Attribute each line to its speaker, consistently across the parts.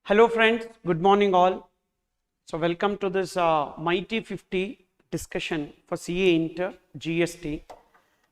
Speaker 1: Hello friends, good morning all. So welcome to this Mighty 50 discussion for CA Inter GST.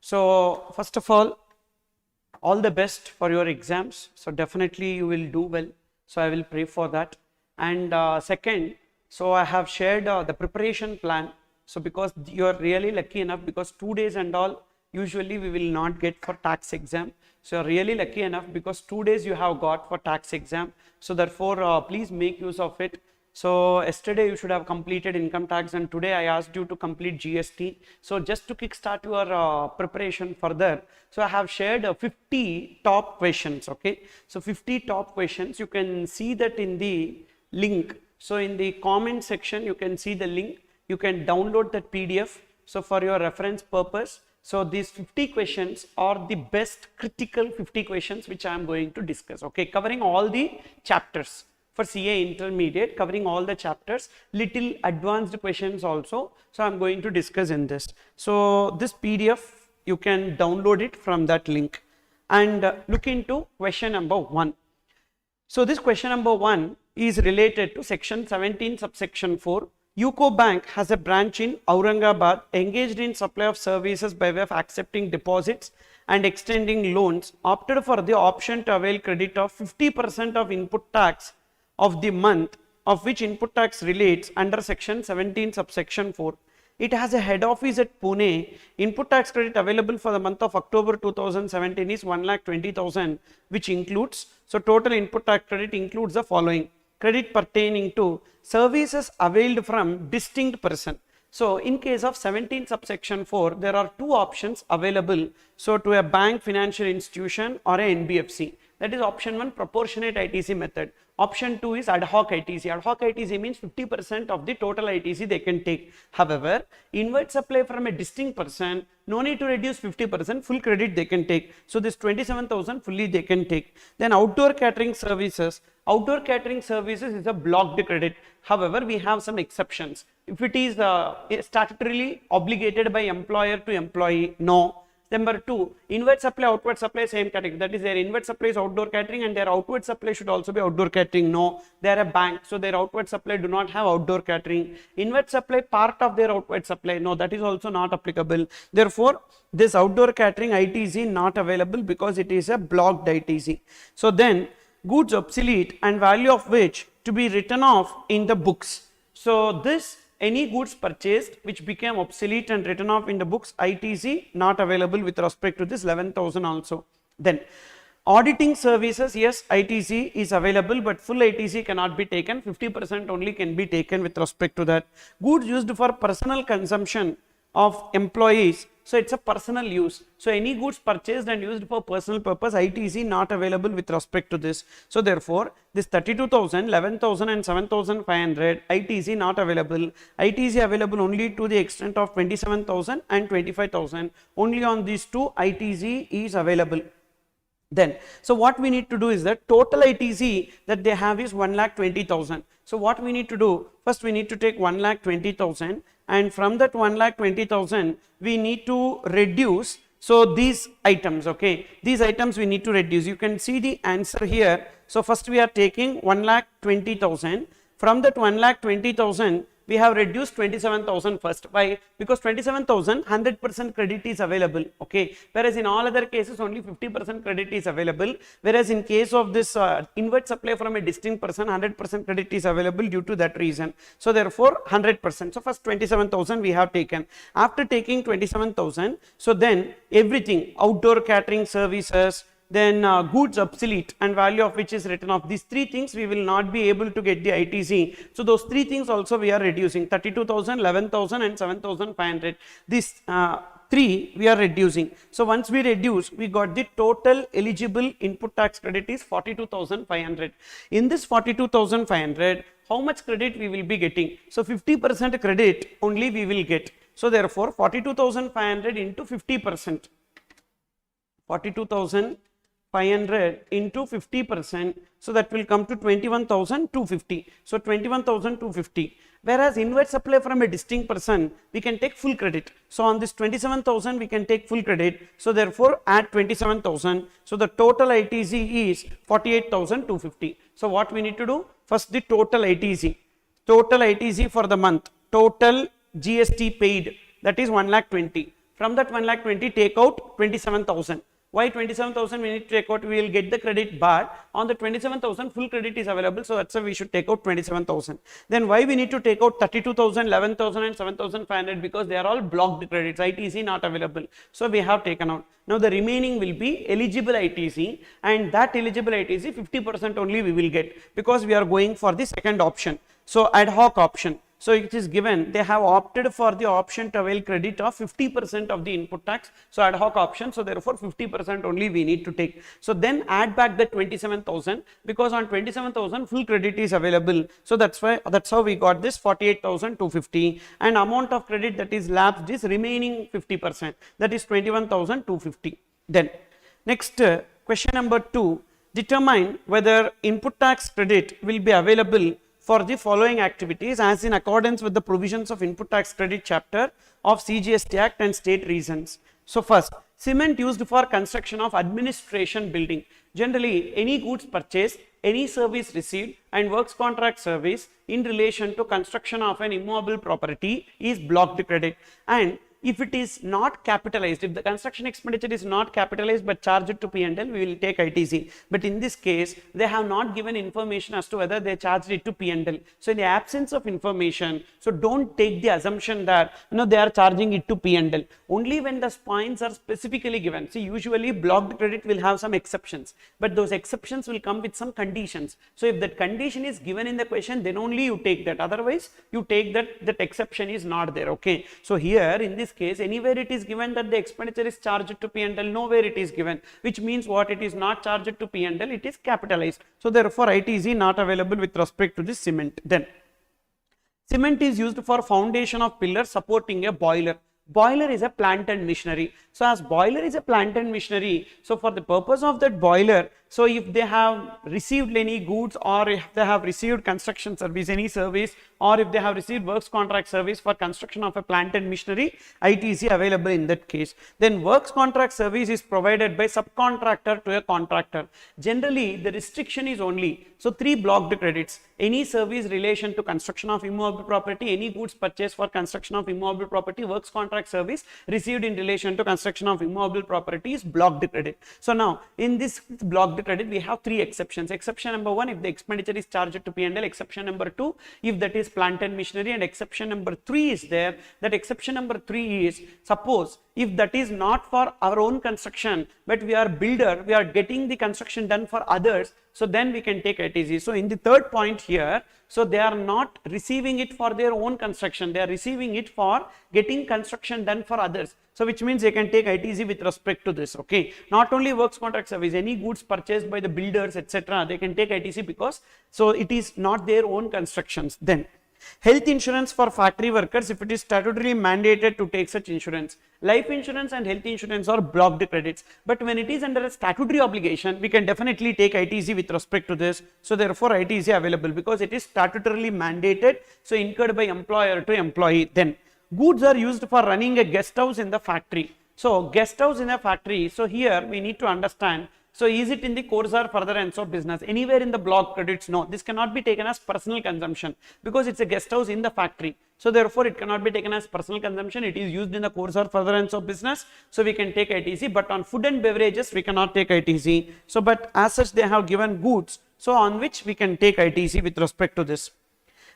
Speaker 1: So first of all the best for your exams. So definitely you will do well. So I will pray for that. And second, so I have shared the preparation plan. So because you are really lucky enough, because 2 days and all usually we will not get for tax exam. So you are really lucky enough because 2 days you have got for tax exam. So therefore please make use of it. So yesterday you should have completed income tax and today I asked you to complete GST. So just to kickstart your preparation further, so I have shared 50 top questions, okay. So 50 top questions, you can see that in the link. So in the comment section you can see the link, you can download that PDF. So for your reference purpose, so these 50 questions are the best critical 50 questions which I am going to discuss, okay, covering all the chapters. For CA intermediate, covering all the chapters, little advanced questions also. So I'm going to discuss in this. So this PDF, you can download it from that link and look into question number 1. So this question number 1 is related to section 17 subsection 4. UCO Bank has a branch in Aurangabad engaged in supply of services by way of accepting deposits and extending loans, opted for the option to avail credit of 50% of input tax of the month of which input tax relates under section 17 subsection 4. It has a head office at Pune. Input tax credit available for the month of October 2017 is 1,20,000, which includes, so total input tax credit includes the following: credit pertaining to services availed from distinct person. So in case of 17 subsection 4, there are two options available. So to a bank, financial institution or a NBFC. That is option 1, proportionate ITC method. Option 2 is ad hoc ITC. Ad hoc ITC means 50% of the total ITC they can take. However, inward supply from a distinct person, no need to reduce 50%, full credit they can take. So this 27,000 fully they can take. Then outdoor catering services. Outdoor catering services is a blocked credit. However, we have some exceptions. If it is statutorily obligated by employer to employee, no. Number 2, inward supply, outward supply, same category. That is, their inward supply is outdoor catering and their outward supply should also be outdoor catering. No, they are a bank, so their outward supply do not have outdoor catering. Inward supply part of their outward supply, no, that is also not applicable. Therefore, this outdoor catering ITC not available because it is a blocked ITC. So then, goods obsolete and value of which to be written off in the books. So this, any goods purchased which became obsolete and written off in the books, ITC not available with respect to this 11,000 also. Then auditing services, yes, ITC is available, but full ITC cannot be taken, 50% only can be taken with respect to that. Goods used for personal consumption of employees, so it's a personal use. So any goods purchased and used for personal purpose, ITC not available with respect to this. So therefore, this 32,000, 11,000 and 7,500 ITC not available. ITC available only to the extent of 27,000 and 25,000. Only on these two ITC is available. Then, so what we need to do is that total ITC that they have is 1,20,000. So what we need to do, first we need to take 1,20,000 and from that 1,20,000 we need to reduce, so these items, okay, these items we need to reduce. You can see the answer here. So first we are taking 1,20,000. From that 1,20,000 we have reduced 27,000 first. Why? Because 27,000 100% credit is available, okay, whereas in all other cases only 50% credit is available, whereas in case of this inward supply from a distinct person 100% credit is available due to that reason. So therefore 100%. So first 27,000 we have taken. After taking 27,000, so then everything, outdoor catering services, then goods obsolete and value of which is written off, these three things we will not be able to get the ITC. So those three things also we are reducing, 32,000, 11,000 and 7,500. These three we are reducing. So once we reduce, we got the total eligible input tax credit is 42,500. In this 42,500, how much credit we will be getting? So 50% credit only we will get. So therefore 42,500 into 50%. 42,500 500 into 50%, so that will come to 21,250. So 21,250. Whereas inward supply from a distinct person, we can take full credit. So on this 27,000 we can take full credit. So therefore add 27,000. So the total ITC is 48,250. So what we need to do? First the total ITC. Total ITC for the month. Total GST paid, that is 1,20,000. From that 1,20,000 take out 27,000. Why 27,000 we need to take out? We will get the credit, but on the 27,000 full credit is available, so that's why we should take out 27,000. Then why we need to take out 32,000, 11,000 and 7,500? Because they are all blocked credits, ITC not available, so we have taken out. Now the remaining will be eligible ITC, and that eligible ITC 50% only we will get, because we are going for the second option. So ad hoc option. So it is given, they have opted for the option to avail credit of 50% of the input tax. So ad hoc option, so therefore 50% only we need to take. So then add back the 27,000, because on 27,000 full credit is available. So that's how we got this 48,250, and amount of credit that is lapsed is remaining 50%, that is 21,250. Then next question number 2, determine whether input tax credit will be available for the following activities as in accordance with the provisions of input tax credit chapter of CGST Act and state reasons. So first, cement used for construction of administration building. Generally, any goods purchased, any service received and works contract service in relation to construction of an immovable property is blocked credit. And if it is not capitalized, if the construction expenditure is not capitalized but charged to P&L, we will take ITC. But in this case, they have not given information as to whether they charged it to P&L. So in the absence of information, so don't take the assumption that they are charging it to P&L. Only when the points are specifically given. See, usually blocked credit will have some exceptions, but those exceptions will come with some conditions. So if that condition is given in the question, then only you take that. Otherwise, you take that exception is not there. Okay. So here in this case, anywhere it is given that the expenditure is charged to P&L, nowhere it is given, which means what? It is not charged to P&L, it is capitalized. So therefore ITC not available with respect to this cement. Then cement is used for foundation of pillar supporting a boiler. Boiler is a plant and machinery. So as boiler is a plant and machinery, so for the purpose of that boiler, so if they have received any goods, or if they have received construction service, any service, or if they have received works contract service for construction of a plant and machinery, ITC available in that case. Then works contract service is provided by subcontractor to a contractor. Generally, the restriction is only, so 3 blocked credits: any service relation to construction of immovable property, any goods purchased for construction of immovable property, works contract service received in relation to construction of immovable property is blocked credit. So now in this blocked credit we have 3 exceptions. Exception number 1, if the expenditure is charged to P&L. Exception number 2, if that is plant and machinery. And exception number 3 is there. That exception number 3 is, suppose if that is not for our own construction, but we are builder, we are getting the construction done for others, so then we can take ITC. So in the third point here, so they are not receiving it for their own construction, they are receiving it for getting construction done for others. So which means they can take ITC with respect to this. Okay, not only works contract service, any goods purchased by the builders, etc., they can take ITC, because so it is not their own constructions. Then health insurance for factory workers, if it is statutorily mandated to take such insurance. Life insurance and health insurance are blocked credits, but when it is under a statutory obligation, we can definitely take ITC with respect to this. So therefore ITC available, because it is statutorily mandated, so incurred by employer to employee. Then goods are used for running a guest house in the factory. So guest house in a factory, so here we need to understand, so is it in the course or furtherance of business? Anywhere in the block credits? No, this cannot be taken as personal consumption, because it's a guest house in the factory. So therefore it cannot be taken as personal consumption. It is used in the course or furtherance of business, so we can take ITC. But on food and beverages we cannot take ITC. So but as such they have given goods, so on which we can take ITC with respect to this.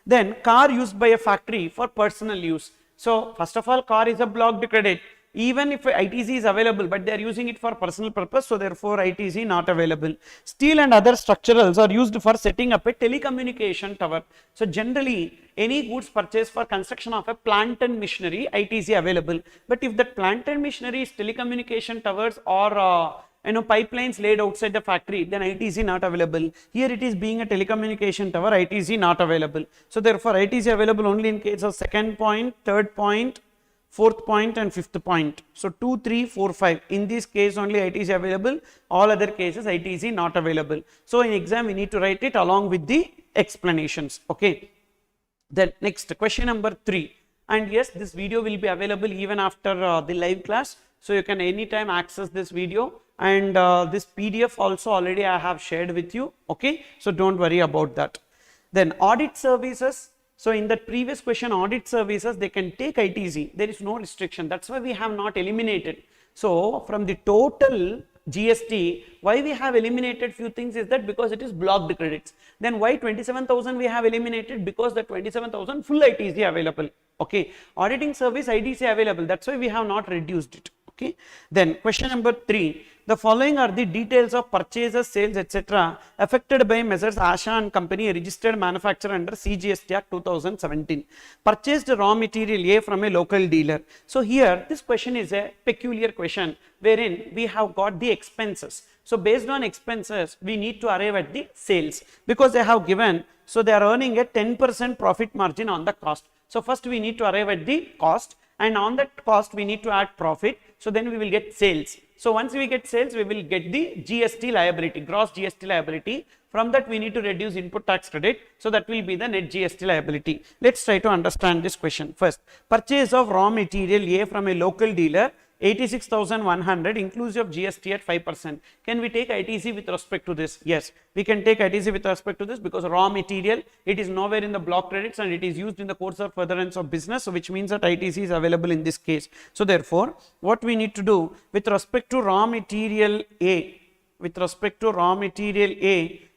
Speaker 1: Then car used by a factory for personal use. So first of all, car is a blocked credit. Even if ITC is available, but they are using it for personal purpose, so therefore ITC not available. Steel and other structurals are used for setting up a telecommunication tower. So generally any goods purchased for construction of a plant and machinery, ITC available. But if that plant and machinery is telecommunication towers or pipelines laid outside the factory, then ITC not available. Here it is being a telecommunication tower, ITC not available. So therefore ITC available only in case of second point, third point, fourth point and fifth point. So 2, 3, 4, 5. In this case only ITC available, all other cases ITC not available. So in exam we need to write it along with the explanations. Okay. Then next question number 3. And yes, this video will be available even after the live class. So you can anytime access this video, and this PDF also already I have shared with you. Okay. So don't worry about that. Then audit services. So in that previous question, audit services, they can take ITC. There is no restriction. That's why we have not eliminated. So from the total GST, why we have eliminated few things is that because it is blocked credits. Then why 27,000 we have eliminated? Because the 27,000 full ITC available. Okay. Auditing service ITC available. That's why we have not reduced it. Okay. Then question number 3. The following are the details of purchases, sales, etc. affected by Messrs. Asha and Company, a registered manufacturer under CGST Act 2017. Purchased raw material A from a local dealer. So here this question is a peculiar question wherein we have got the expenses. So based on expenses, we need to arrive at the sales because they have given. So they are earning a 10% profit margin on the cost. So first we need to arrive at the cost, and on that cost we need to add profit. So then we will get sales. So once we get sales, we will get the GST liability, gross GST liability. From that we need to reduce input tax credit. So that will be the net GST liability. Let's try to understand this question. First, purchase of raw material A from a local dealer, 86,100 inclusive of GST at 5%. Can we take ITC with respect to this? Yes, we can take ITC with respect to this because raw material, it is nowhere in the block credits and it is used in the course of furtherance of business. So which means that ITC is available in this case. So therefore, what we need to do with respect to raw material A,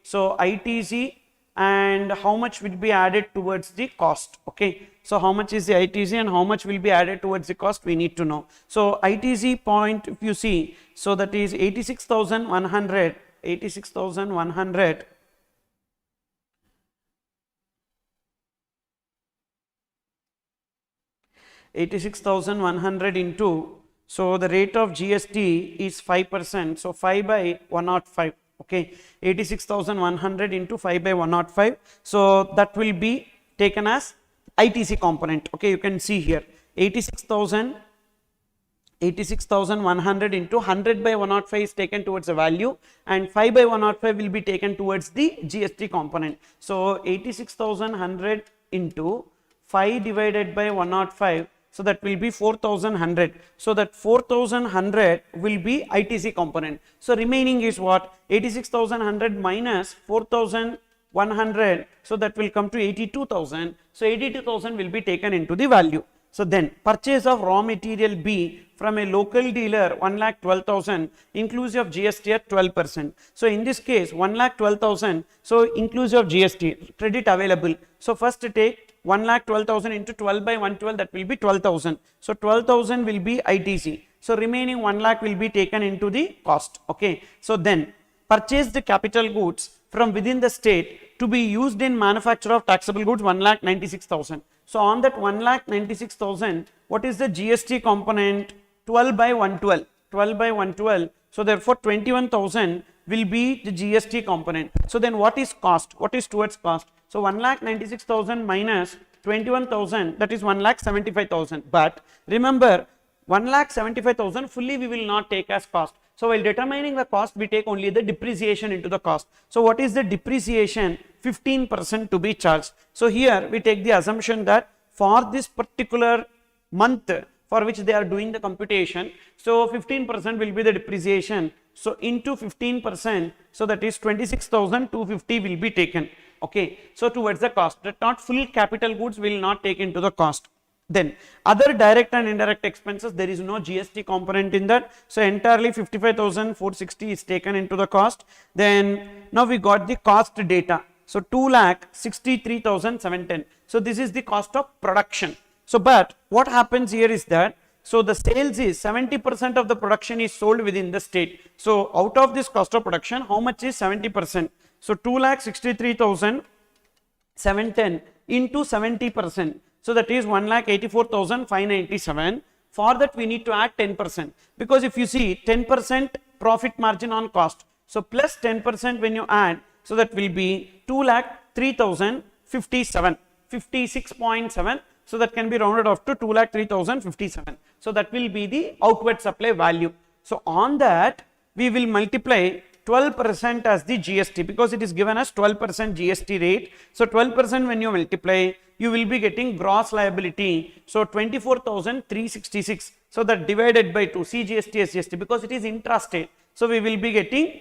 Speaker 1: so ITC and how much will be added towards the cost. Okay. So how much is the ITC and how much will be added towards the cost, we need to know. So ITC point, if you see, so that is 86,100, 86,100 into, so the rate of GST is 5%, so 5 by 105. Okay, 86,100 into 5 by 105. So that will be taken as ITC component. Okay, you can see here 86,100 into 100 by 105 is taken towards the value, and 5 by 105 will be taken towards the GST component. So 86,100 into 5 divided by 105. So that will be 4,100. So that 4,100 will be ITC component. So remaining is what? 86,100 minus 4,100. So that will come to 82,000. So 82,000 will be taken into the value. So then purchase of raw material B from a local dealer 1,12,000 inclusive of GST at 12%. So in this case 1,12,000. So inclusive of GST credit available. So first take 1,12,000 into 12 by 112, that will be 12,000. So 12,000 will be ITC. So remaining 1 lakh will be taken into the cost. Okay. So then purchase the capital goods from within the state to be used in manufacture of taxable goods 1,96,000. So on that 1,96,000, what is the GST component? 12 by 112. 12 by 112. So therefore 21,000 will be the GST component. So then what is cost? What is towards cost? So 1,96,000 minus 21,000, that is 1,75,000. But remember, 1,75,000 fully we will not take as cost. So while determining the cost, we take only the depreciation into the cost. So what is the depreciation? 15% to be charged. So here we take the assumption that for this particular month for which they are doing the computation, so 15% will be the depreciation. So into 15%, so that is 26,250 will be taken. Okay, so towards the cost, that not full capital goods will not take into the cost. Then other direct and indirect expenses, there is no GST component in that. So entirely 55,460 is taken into the cost. Then now we got the cost data. So 2,63,710. So this is the cost of production. So but what happens here is that, so the sales is 70% of the production is sold within the state. So out of this cost of production, how much is 70%? So 2,63,710 into 70%. So that is 1,84,597. For that we need to add 10%, because if you see 10% profit margin on cost. So plus 10% when you add, so that will be 2,03,057, 56.7. So that can be rounded off to 2,03,057. So that will be the outward supply value. So on that we will multiply 12% as the GST, because it is given as 12% GST rate. So 12% when you multiply, you will be getting gross liability. So 24,366. So that divided by 2, CGST, SGST, because it is intrastate. So we will be getting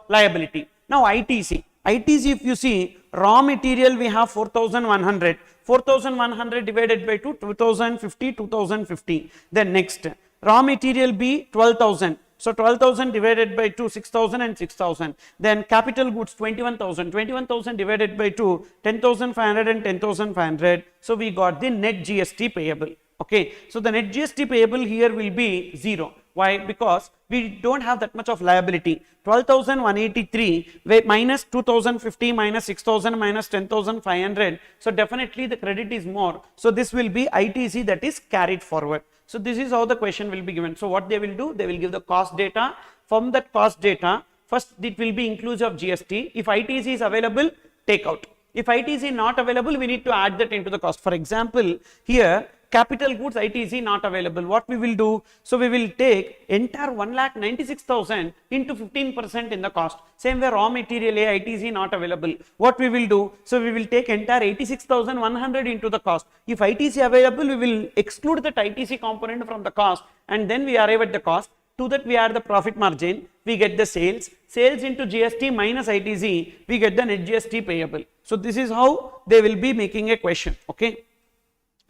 Speaker 1: liability. Now ITC. ITC, if you see, raw material we have 4,100. 4,100 divided by 2, 2,050, 2,050. Then next, raw material B 12,000. So 12,000 divided by 2, 6,000 and 6,000. Then capital goods 21,000. 21,000 divided by 2, 10,500 and 10,500. So we got the net GST payable. Okay. So the net GST payable here will be 0. Why? Because we don't have that much of liability. 12,183 minus 2,050 minus 6,000 minus 10,500. So definitely the credit is more. So this will be ITC, that is carried forward. So this is how the question will be given. So what they will do, they will give the cost data. From that cost data, first it will be inclusive of GST. If ITC is available, take out. If ITC not available, we need to add that into the cost. For example, here capital goods ITC not available. What we will do? So we will take entire 1,96,000 into 15% in the cost. Same way raw material A ITC not available. What we will do? So we will take entire 86,100 into the cost. If ITC available, we will exclude that ITC component from the cost, and then we arrive at the cost. To that we add the profit margin, we get the sales. Sales into GST minus ITC, we get the net GST payable. So this is how they will be making a question. Okay.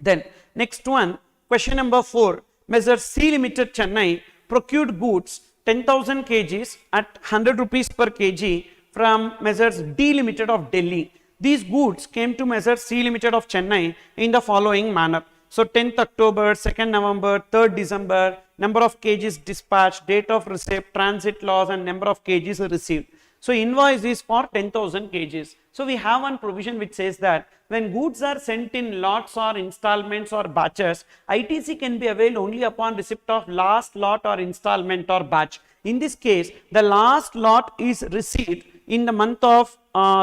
Speaker 1: Then next one, question number 4, Messrs C Limited Chennai procured goods 10,000 kgs at 100 rupees per kg from Messrs D Limited of Delhi. These goods came to Messrs C Limited of Chennai in the following manner. So 10th October, 2nd November, 3rd December, number of kgs dispatched, date of receipt, transit loss, and number of kgs received. So invoice is for 10,000 kgs. So we have one provision which says that when goods are sent in lots or installments or batches, ITC can be availed only upon receipt of last lot or installment or batch. In this case, the last lot is received in the month of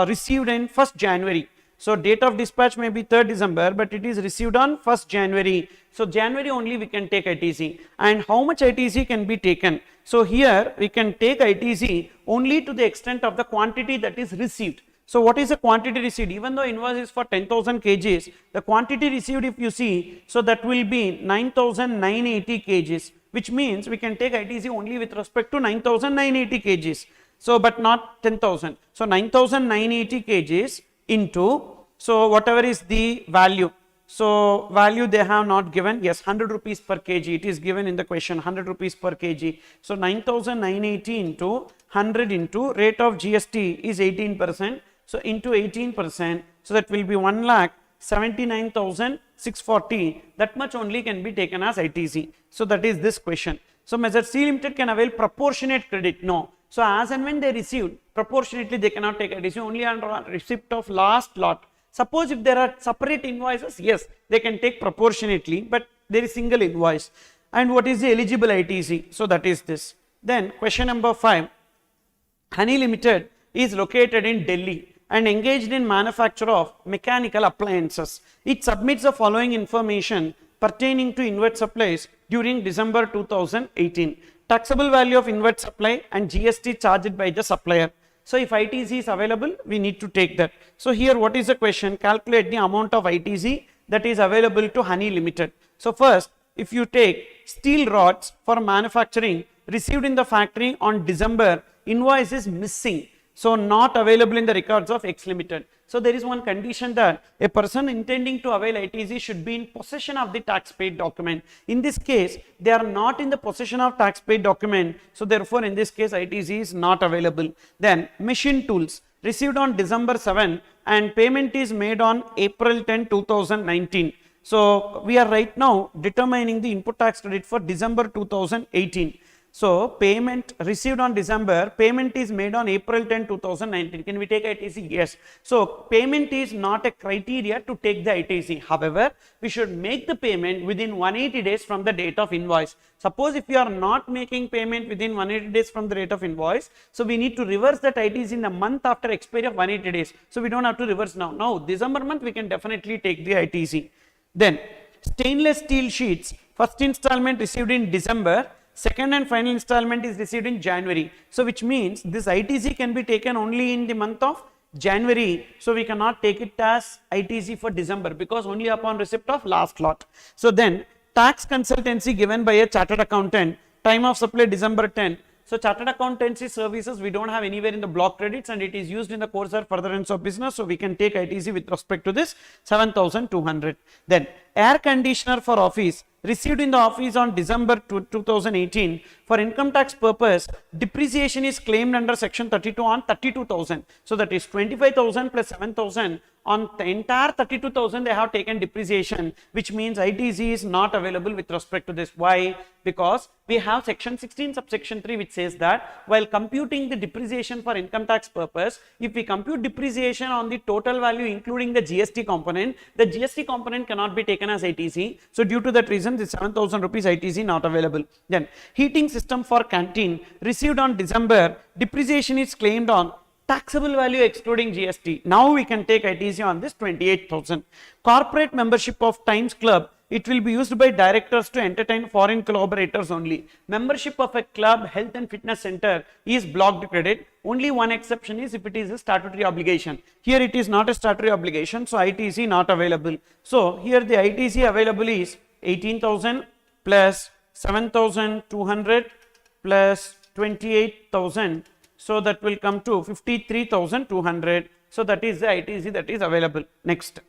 Speaker 1: received in 1st January. So date of dispatch may be 3rd December, but it is received on 1st January. So January only we can take ITC. And how much ITC can be taken? So here we can take ITC only to the extent of the quantity that is received. So what is the quantity received? Even though invoice is for 10,000 kgs, the quantity received, if you see, so that will be 9,980 kgs, which means we can take ITC only with respect to 9,980 kgs. So but not 10,000. So 9,980 kgs into, so whatever is the value. So value they have not given. Yes, 100 rupees per kg. It is given in the question, 100 rupees per kg. So 9,980 into 100 into rate of GST is 18%. So into 18%. So that will be 1,79,640. That much only can be taken as ITC. So that is this question. So Messrs C Limited can avail proportionate credit? No. So as and when they received, proportionately they cannot take ITC, only on receipt of last lot. Suppose if there are separate invoices, yes, they can take proportionately, but there is single invoice. And what is the eligible ITC? So that is this. Then question number 5, Honey Limited is located in Delhi and engaged in manufacture of mechanical appliances. It submits the following information pertaining to inward supplies during December 2018. Taxable value of inward supply and GST charged by the supplier. So if ITC is available, we need to take that. So here what is the question? Calculate the amount of ITC that is available to Honey Limited. So first, if you take steel rods for manufacturing received in the factory on December, invoice is missing. So not available in the records of X Limited. So there is one condition that a person intending to avail ITC should be in possession of the tax paid document. In this case, they are not in the possession of tax paid document. So therefore, in this case, ITC is not available. Then machine tools received on December 7 and payment is made on April 10, 2019. So we are right now determining the input tax credit for December 2018. So payment received on December, payment is made on April 10, 2019. Can we take ITC? Yes. So payment is not a criteria to take the ITC. However, we should make the payment within 180 days from the date of invoice. Suppose if you are not making payment within 180 days from the date of invoice, so we need to reverse that ITC in the month after expiry of 180 days. So we don't have to reverse now. Now December month we can definitely take the ITC. Then stainless steel sheets, first installment received in December, second and final installment is received in January. So which means this ITC can be taken only in the month of January. So we cannot take it as ITC for December because only upon receipt of last lot. So then tax consultancy given by a chartered accountant, time of supply December 10. So chartered accountancy services we don't have anywhere in the block credits and it is used in the course or furtherance of business. So we can take ITC with respect to this 7,200. Then air conditioner for office received in the office on December 2018 for income tax purpose, depreciation is claimed under section 32 on 32,000. So that is 25,000 plus 7,000. On the entire 32,000 they have taken depreciation, which means ITC is not available with respect to this. Why? Because we have section 16 subsection 3 which says that while computing the depreciation for income tax purpose, if we compute depreciation on the total value including the GST component, the GST component cannot be taken as ITC. So due to that reason the 7,000 rupees ITC not available. Then heating system for canteen received on December, depreciation is claimed on taxable value excluding GST. Now we can take ITC on this 28,000. Corporate membership of Times Club, it will be used by directors to entertain foreign collaborators only. Membership of a club, health and fitness center is blocked credit. Only one exception is if it is a statutory obligation. Here it is not a statutory obligation, so ITC not available. So here the ITC available is 18,000 plus 7,200 plus 28,000. So that will come to 53,200. So that is the ITC that is available. Next,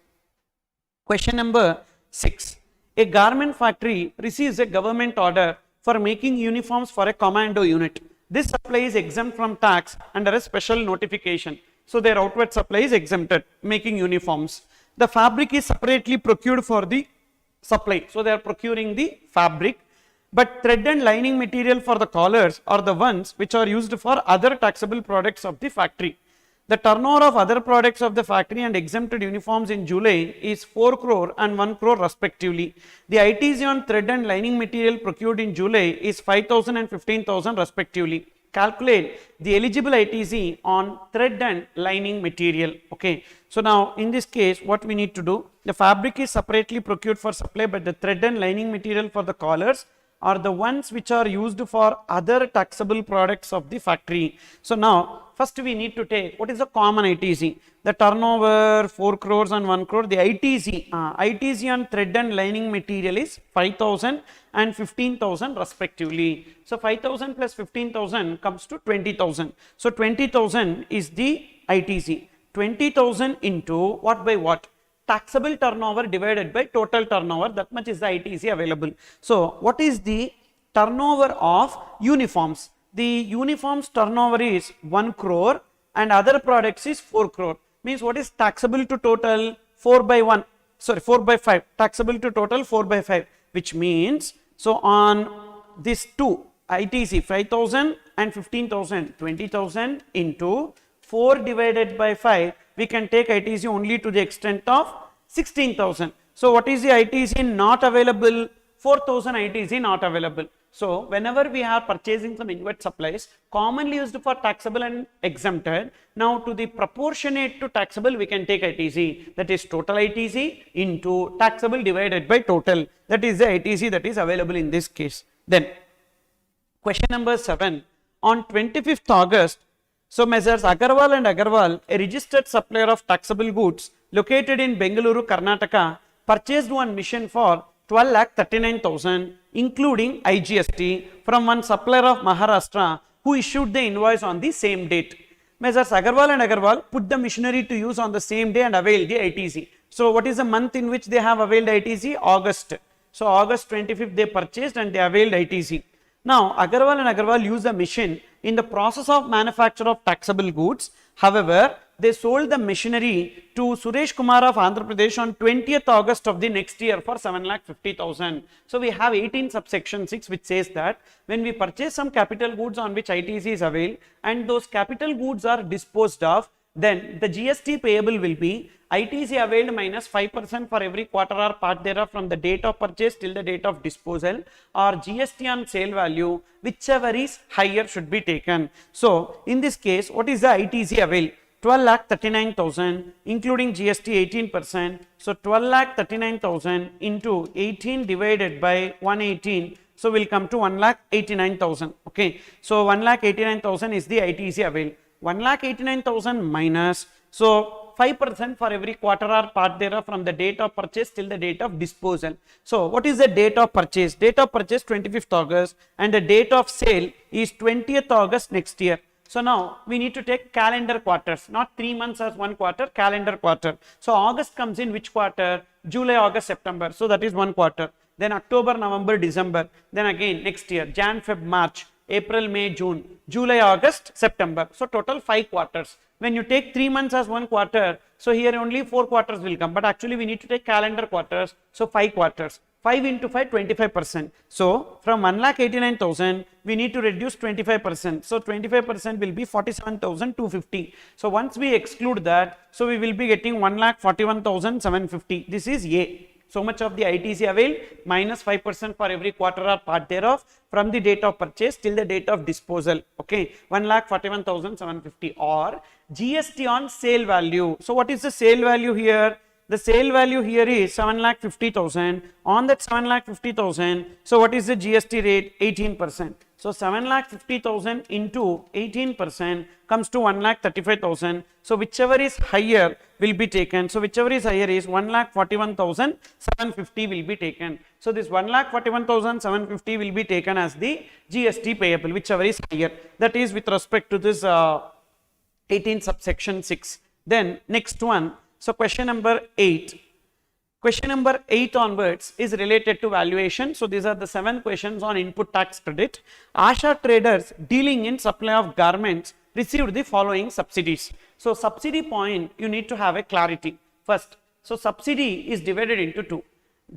Speaker 1: question number 6. A garment factory receives a government order for making uniforms for a commando unit. This supply is exempt from tax under a special notification. So their outward supply is exempted, making uniforms. The fabric is separately procured for the supply. So they are procuring the fabric. But thread and lining material for the collars are the ones which are used for other taxable products of the factory. The turnover of other products of the factory and exempted uniforms in July is 4 crore and 1 crore respectively. The ITC on thread and lining material procured in July is 5,000 and 15,000 respectively. Calculate the eligible ITC on thread and lining material. Okay. So now in this case what we need to do, the fabric is separately procured for supply, but the thread and lining material for the collars are the ones which are used for other taxable products of the factory. So now first we need to take what is the common ITC. The turnover 4 crores and 1 crore. The ITC on thread and lining material is 5,000 and 15,000 respectively. So 5,000 plus 15,000 comes to 20,000. So 20,000 is the ITC. 20,000 into what by what? Taxable turnover divided by total turnover, that much is the ITC available. So what is the turnover of uniforms? The uniforms turnover is 1 crore and other products is 4 crore. Means what is taxable to total? 4 by 5. Taxable to total 4 by 5, which means so on this two ITC 5,000 and 15,000, 20,000 into 4 divided by 5, we can take ITC only to the extent of 16,000. So what is the ITC not available? 4,000 ITC not available. So whenever we are purchasing some inward supplies commonly used for taxable and exempted, now to the proportionate to taxable we can take ITC, that is total ITC into taxable divided by total, that is the ITC that is available in this case. Then question number 7, on 25th August, so Messrs. Agarwal and Agarwal, a registered supplier of taxable goods located in Bengaluru, Karnataka, purchased one mission for 12,39,000 including IGST from one supplier of Maharashtra who issued the invoice on the same date. Messrs. Agarwal and Agarwal put the machinery to use on the same day and availed the ITC. So what is the month in which they have availed ITC? August. So August 25th they purchased and they availed ITC. Now Agarwal and Agarwal use the machine in the process of manufacture of taxable goods. However, they sold the machinery to Suresh Kumar of Andhra Pradesh on 20th August of the next year for 7,50,000. So we have 18 subsection 6 which says that when we purchase some capital goods on which ITC is availed and those capital goods are disposed of, then the GST payable will be ITC availed minus 5% for every quarter or part thereof from the date of purchase till the date of disposal, or GST on sale value, whichever is higher should be taken. So in this case, what is the ITC availed? 12,39,000 including GST 18%. So 12,39,000 into 18 divided by 118. So we'll come to 1,89,000. Okay. So 1,89,000 is the ITC availed. 1,89,000 minus, so 5% for every quarter or part thereof from the date of purchase till the date of disposal. So what is the date of purchase? Date of purchase 25th August and the date of sale is 20th August next year. So now we need to take calendar quarters, not 3 months as one quarter, calendar quarter. So August comes in which quarter? July, August, September. So that is one quarter. Then October, November, December. Then again next year, Jan, Feb, March, April, May, June, July, August, September. So total 5 quarters. When you take 3 months as one quarter, so here only 4 quarters will come. But actually we need to take calendar quarters. So 5 quarters. 5 into 5, 25%. So from 1,89,000, we need to reduce 25%. So 25% will be 47,250. So once we exclude that, so we will be getting 1,41,750. This is A. So much of the ITC availed minus 5% for every quarter or part thereof from the date of purchase till the date of disposal. Okay, 1,41,750 or GST on sale value. So what is the sale value here? The sale value here is 7,50,000. On that 7,50,000, so what is the GST rate? 18%. So 7,50,000 into 18% comes to 1,35,000. So whichever is higher will be taken. So whichever is higher is 1,41,750 will be taken. So this 1,41,750 will be taken as the GST payable, whichever is higher. That is with respect to this 18 subsection 6. Then next one. So question number 8. Question number 8 onwards is related to valuation. So these are the 7 questions on input tax credit. Asha traders dealing in supply of garments received the following subsidies. So subsidy point you need to have a clarity first. So subsidy is divided into 2.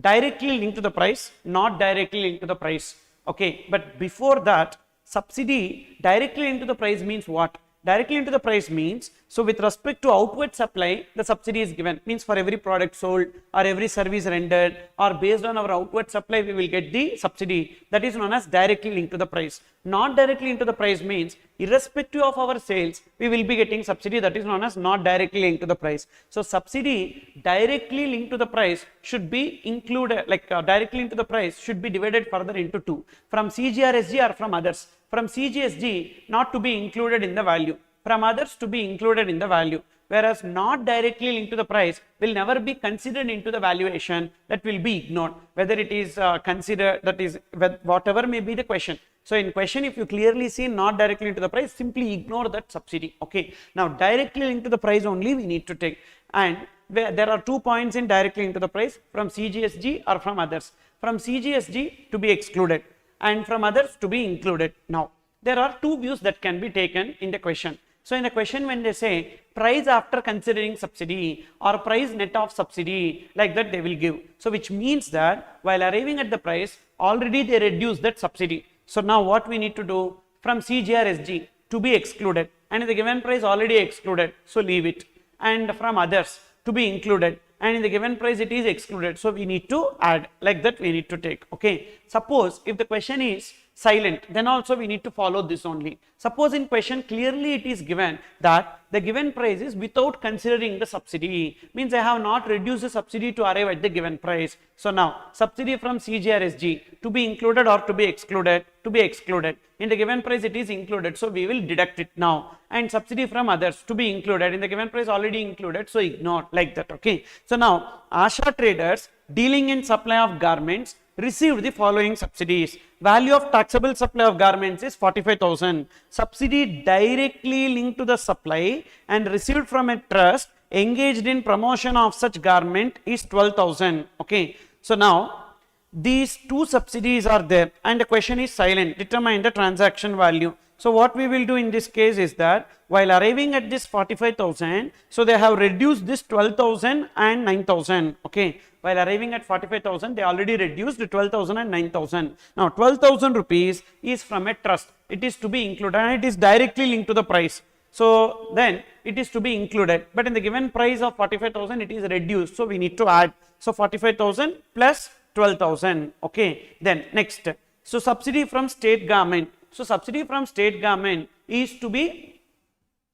Speaker 1: Directly linked to the price, not directly linked to the price. Okay, but before that, subsidy directly linked to the price means what? Directly into the price means, so with respect to outward supply, the subsidy is given. Means for every product sold or every service rendered or based on our outward supply, we will get the subsidy. That is known as directly linked to the price. Not directly into the price means, irrespective of our sales, we will be getting subsidy. That is known as not directly linked to the price. So subsidy directly linked to the price should be included, directly linked to the price should be divided further into 2. From CGRSG or from others. From CGSG not to be included in the value, from others to be included in the value, whereas not directly linked to the price will never be considered into the valuation, that will be ignored, whether it is considered, that is whatever may be the question. So in question, if you clearly see not directly into the price, simply ignore that subsidy. Okay. Now directly linked to the price only we need to take, and there are 2 points in directly linked to the price, from CGSG or from others. From CGSG to be excluded and from others to be included. Now, there are 2 views that can be taken in the question. So, in the question when they say price after considering subsidy or price net of subsidy, like that they will give. So, which means that while arriving at the price, already they reduce that subsidy. So, now what we need to do? From CGRSG to be excluded, and in the given price already excluded, so leave it. And from others to be included, and in the given price it is excluded, so we need to add, like that we need to take. Okay, suppose if the question is silent, then also we need to follow this only. Suppose in question clearly it is given that the given price is without considering the subsidy, means I have not reduced the subsidy to arrive at the given price. So now subsidy from CGRSG to be included or to be excluded? To be excluded. In the given price it is included, so we will deduct it now. And subsidy from others to be included, in the given price already included, so ignore, like that. Okay. So now Asha traders dealing in supply of garments received the following subsidies. Value of taxable supply of garments is 45,000. Subsidy directly linked to the supply and received from a trust engaged in promotion of such garment is 12,000. Okay. So now these 2 subsidies are there and the question is silent. Determine the transaction value. So what we will do in this case is that while arriving at this 45,000, so they have reduced this 12,000 and 9,000. Okay. While arriving at 45,000, they already reduced 12,000 and 9,000. Now 12,000 rupees is from a trust. It is to be included and it is directly linked to the price. So then it is to be included, but in the given price of 45,000 it is reduced. So we need to add. So 45,000 plus 12,000. Okay. Then next. So subsidy from state government. So subsidy from state government is to be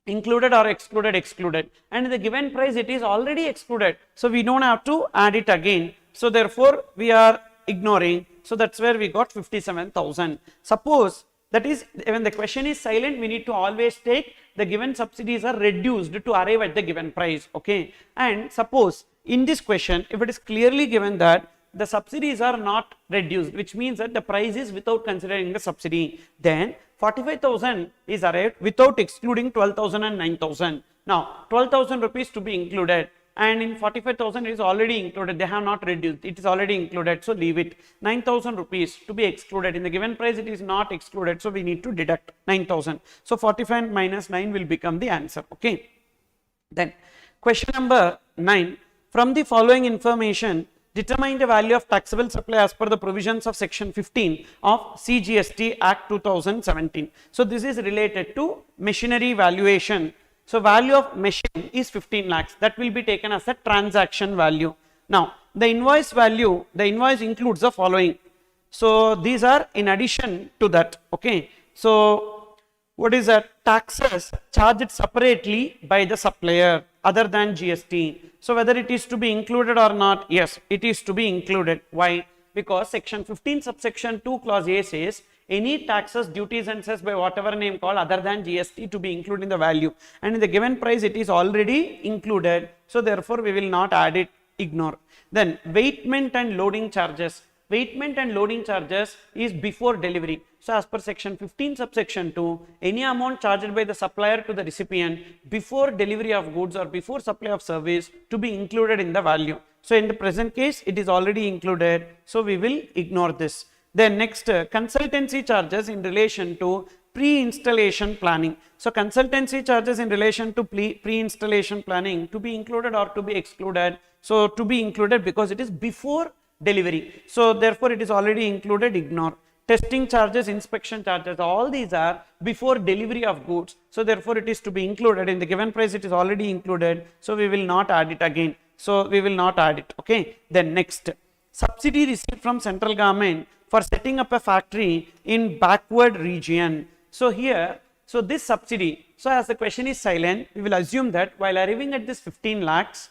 Speaker 1: included or excluded, and in the given price it is already excluded, so we don't have to add it again, so therefore we are ignoring, so that's where we got 57,000. Suppose that is, when the question is silent, we need to always take the given subsidies are reduced to arrive at the given price, okay. And suppose in this question, if it is clearly given that the subsidies are not reduced, which means that the price is without considering the subsidy, then 45,000 is arrived without excluding 12,000 and 9,000. Now 12,000 rupees to be included, and in 45,000 is already included, they have not reduced, it is already included, so leave it. 9,000 rupees to be excluded, in the given price it is not excluded, so we need to deduct 9,000. So 45 minus 9 will become the answer, okay. Then question number 9, from the following information, determine the value of taxable supply as per the provisions of section 15 of CGST Act 2017. So this is related to machinery valuation. So value of machine is 15 lakhs, that will be taken as a transaction value. Now the invoice value, the invoice includes the following. So these are in addition to that, okay. So what is that? Taxes charged separately by the supplier other than GST. So whether it is to be included or not, yes, it is to be included. Why? Because section 15 subsection 2 clause A says any taxes, duties and cess by whatever name called other than GST to be included in the value, and in the given price it is already included, so therefore we will not add it, ignore. Then weightment and loading charges. Weightment and loading charges is before delivery. So as per section 15 subsection 2, any amount charged by the supplier to the recipient before delivery of goods or before supply of service to be included in the value. So in the present case it is already included, so we will ignore this. Then next, consultancy charges in relation to pre-installation planning. So consultancy charges in relation to pre-installation planning to be included or to be excluded. So to be included because it is before delivery, so therefore it is already included, ignore. Testing charges, inspection charges, all these are before delivery of goods, so therefore it is to be included. In the given price it is already included, so we will not add it again, so we will not add it, okay. Then next, subsidy received from central government for setting up a factory in backward region. So here, so this subsidy, so as the question is silent, we will assume that while arriving at this 15 lakhs,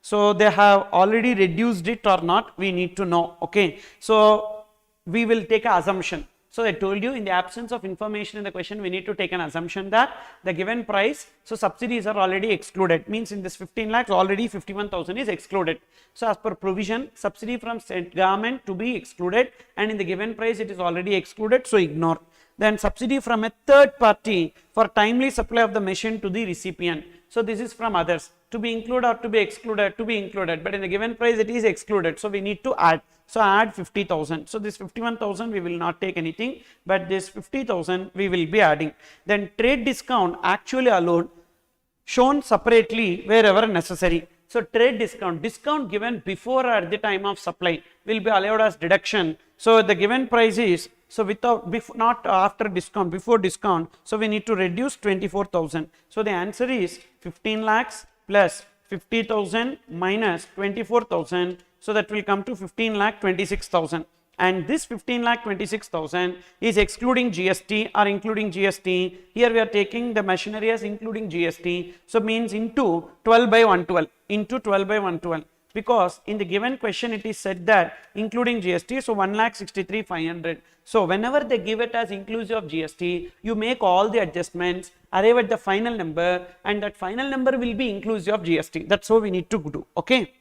Speaker 1: so they have already reduced it or not, we need to know, okay. So we will take an assumption. So I told you, in the absence of information in the question, we need to take an assumption that the given price, so subsidies are already excluded, means in this 15 lakhs already 51,000 is excluded. So as per provision, subsidy from state government to be excluded, and in the given price it is already excluded, so ignore. Then subsidy from a third party for timely supply of the machine to the recipient. So this is from others, to be included or to be excluded, to be included, but in the given price it is excluded, so we need to add. So add 50,000. So this 51,000 we will not take anything, but this 50,000 we will be adding. Then trade discount actually allowed, shown separately wherever necessary. So trade discount given before or at the time of supply will be allowed as deduction. So the given price is, so without, not after discount, before discount, so we need to reduce 24,000. So the answer is 15 lakhs plus 50,000 minus 24,000. So that will come to 15 lakh 26,000, and this 15 lakh 26,000 is excluding GST or including GST. Here we are taking the machinery as including GST, so means into 12 by 112, because in the given question it is said that including GST, so 1,63,500. So whenever they give it as inclusive of GST, you make all the adjustments, arrive at the final number, and that final number will be inclusive of GST. That's how we need to do, okay.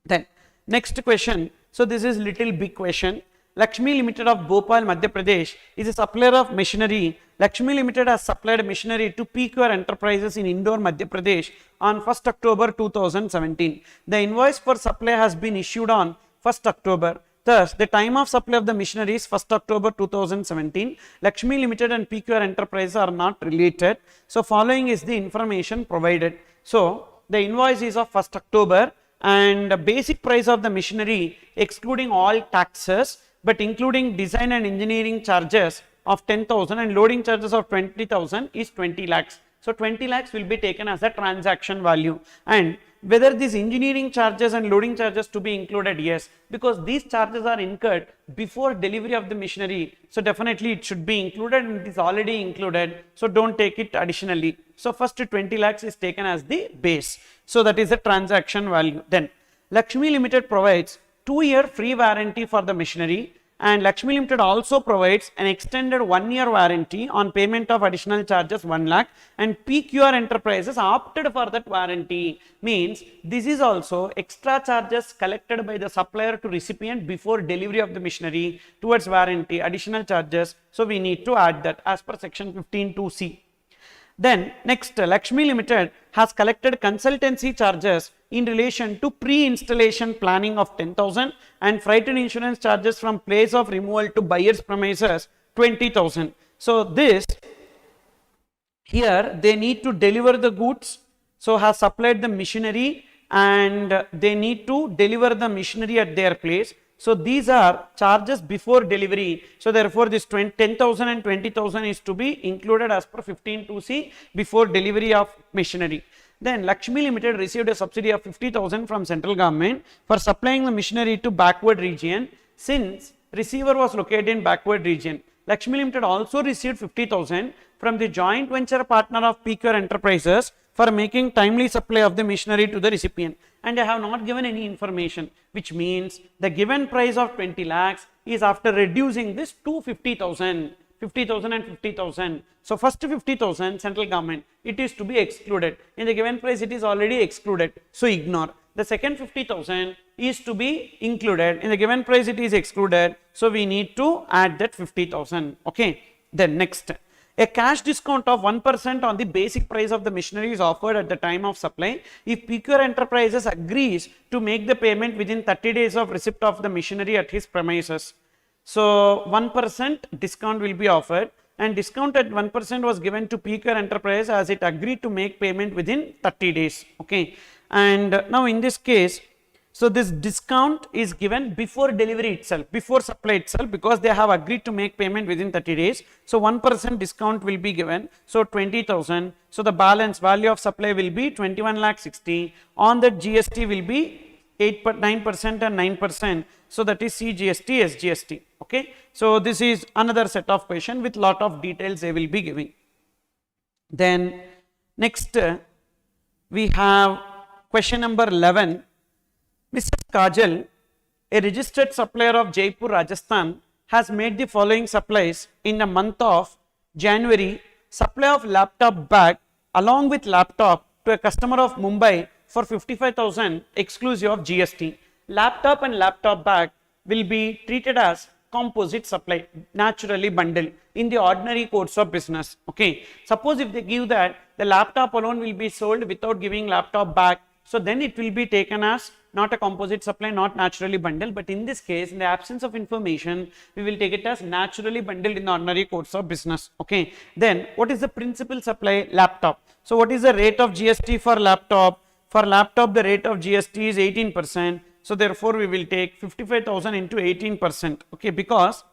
Speaker 1: Then next question, so this is little big question. Lakshmi Limited of Bhopal, Madhya Pradesh is a supplier of machinery. Lakshmi Limited has supplied machinery to PQR Enterprises in Indore, Madhya Pradesh on 1st October 2017. The invoice for supply has been issued on 1st October. Thus, the time of supply of the machinery is 1st October 2017. Lakshmi Limited and PQR Enterprises are not related. So following is the information provided. So the invoice is of 1st October. And the basic price of the machinery excluding all taxes but including design and engineering charges of 10,000 and loading charges of 20,000 is 20 lakhs. So 20 lakhs will be taken as a transaction value, and whether these engineering charges and loading charges to be included? Yes, because these charges are incurred before delivery of the machinery. So definitely it should be included, and it is already included. So don't take it additionally. So first 20 lakhs is taken as the base. So that is the transaction value. Then Lakshmi Limited provides 2-year free warranty for the machinery, and Lakshmi Limited also provides an extended 1-year warranty on payment of additional charges 1 lakh, and PQR Enterprises opted for that warranty. Means this is also extra charges collected by the supplier to recipient before delivery of the machinery towards warranty, additional charges. So we need to add that as per section 15(2)(c). Then next, Lakshmi Limited has collected consultancy charges in relation to pre-installation planning of 10,000 and freight and insurance charges from place of removal to buyer's premises 20,000. So this here they need to deliver the goods, so has supplied the machinery and they need to deliver the machinery at their place. So these are charges before delivery. So therefore this 10,000 and 20,000 is to be included as per 15(2)(c) before delivery of machinery. Then Lakshmi Limited received a subsidy of 50,000 from central government for supplying the machinery to backward region. Since receiver was located in backward region, Lakshmi Limited also received 50,000 from the joint venture partner of PQR Enterprises for making timely supply of the machinery to the recipient. And I have not given any information, which means the given price of 20 lakhs is after reducing this to 50,000. 50,000 and 50,000. So first 50,000 central government, it is to be excluded. In the given price, it is already excluded. So ignore. The second 50,000 is to be included. In the given price, it is excluded. So we need to add that 50,000. Okay. Then next, a cash discount of 1% on the basic price of the machinery is offered at the time of supply if PQR Enterprises agrees to make the payment within 30 days of receipt of the machinery at his premises. So 1% discount will be offered, and discount at 1% was given to PQR Enterprise as it agreed to make payment within 30 days. Okay. And now in this case, so this discount is given before delivery itself, before supply itself, because they have agreed to make payment within 30 days. So 1% discount will be given. So 20,000. So the balance value of supply will be 21 lakh 60. On that GST will be 9% and 9%. So that is CGST, SGST. Okay. So this is another set of question with lot of details they will be giving. Then next we have question number 11. Mrs. Kajal, a registered supplier of Jaipur, Rajasthan, has made the following supplies in the month of January. Supply of laptop bag along with laptop to a customer of Mumbai for 55,000 exclusive of GST. Laptop and laptop bag will be treated as composite supply, naturally bundled in the ordinary course of business. Okay. Suppose if they give that the laptop alone will be sold without giving laptop bag, so then it will be taken as not a composite supply, not naturally bundled. But in this case, in the absence of information, we will take it as naturally bundled in the ordinary course of business. Okay. Then what is the principal supply? Laptop. So what is the rate of GST for laptop? For laptop, the rate of GST is 18%. So therefore, we will take 55,000 into 18%. Okay, because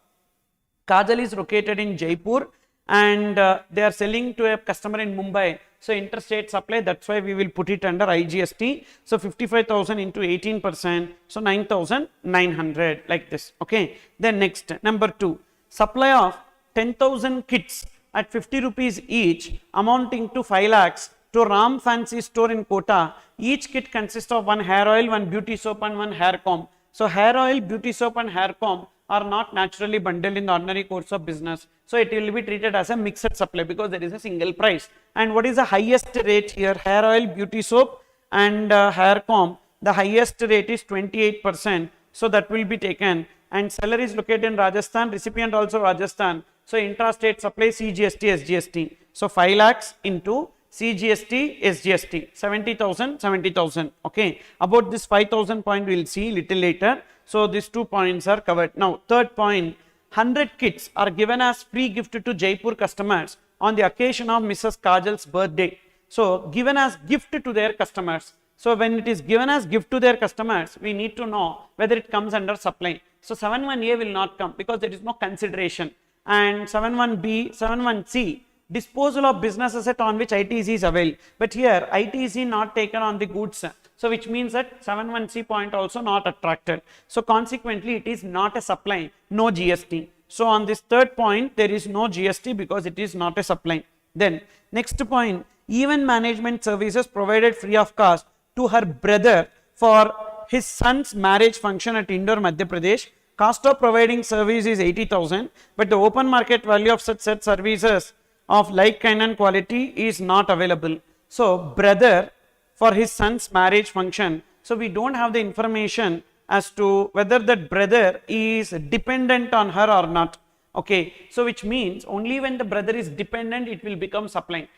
Speaker 1: Kajal is located in Jaipur and they are selling to a customer in Mumbai. So interstate supply, that's why we will put it under IGST. So 55,000 into 18%. So 9,900 like this. Okay. Then next, number 2, supply of 10,000 kits at 50 rupees each, amounting to 5 lakhs to Ram Fancy Store in Kota. Each kit consists of 1 hair oil, 1 beauty soap and 1 hair comb. So hair oil, beauty soap and hair comb are not naturally bundled in the ordinary course of business. So it will be treated as a mixed supply because there is a single price. And what is the highest rate here? Hair oil, beauty soap and hair comb. The highest rate is 28%. So that will be taken. And seller is located in Rajasthan, recipient also Rajasthan. So intrastate supply CGST, SGST. So 5 lakhs into CGST, SGST, 70,000, 70,000. Okay. About this 5,000 point we will see little later. So these 2 points are covered. Now third point, 100 kits are given as free gift to Jaipur customers on the occasion of Mrs. Kajal's birthday. So given as gift to their customers. So when it is given as gift to their customers, we need to know whether it comes under supply. So 71A will not come because there is no consideration. And 71B, 71C, disposal of business asset on which ITC is availed. But here ITC not taken on the goods. So which means that 71C point also not attracted. So consequently it is not a supply, no GST. So on this third point there is no GST because it is not a supply. Then next point, event management services provided free of cost to her brother for his son's marriage function at Indore, Madhya Pradesh. Cost of providing service is 80,000, but the open market value of such services of like kind and quality is not available. So brother for his son's marriage function. So we don't have the information as to whether that brother is dependent on her or not. Okay, so which means only when the brother is dependent it will become supply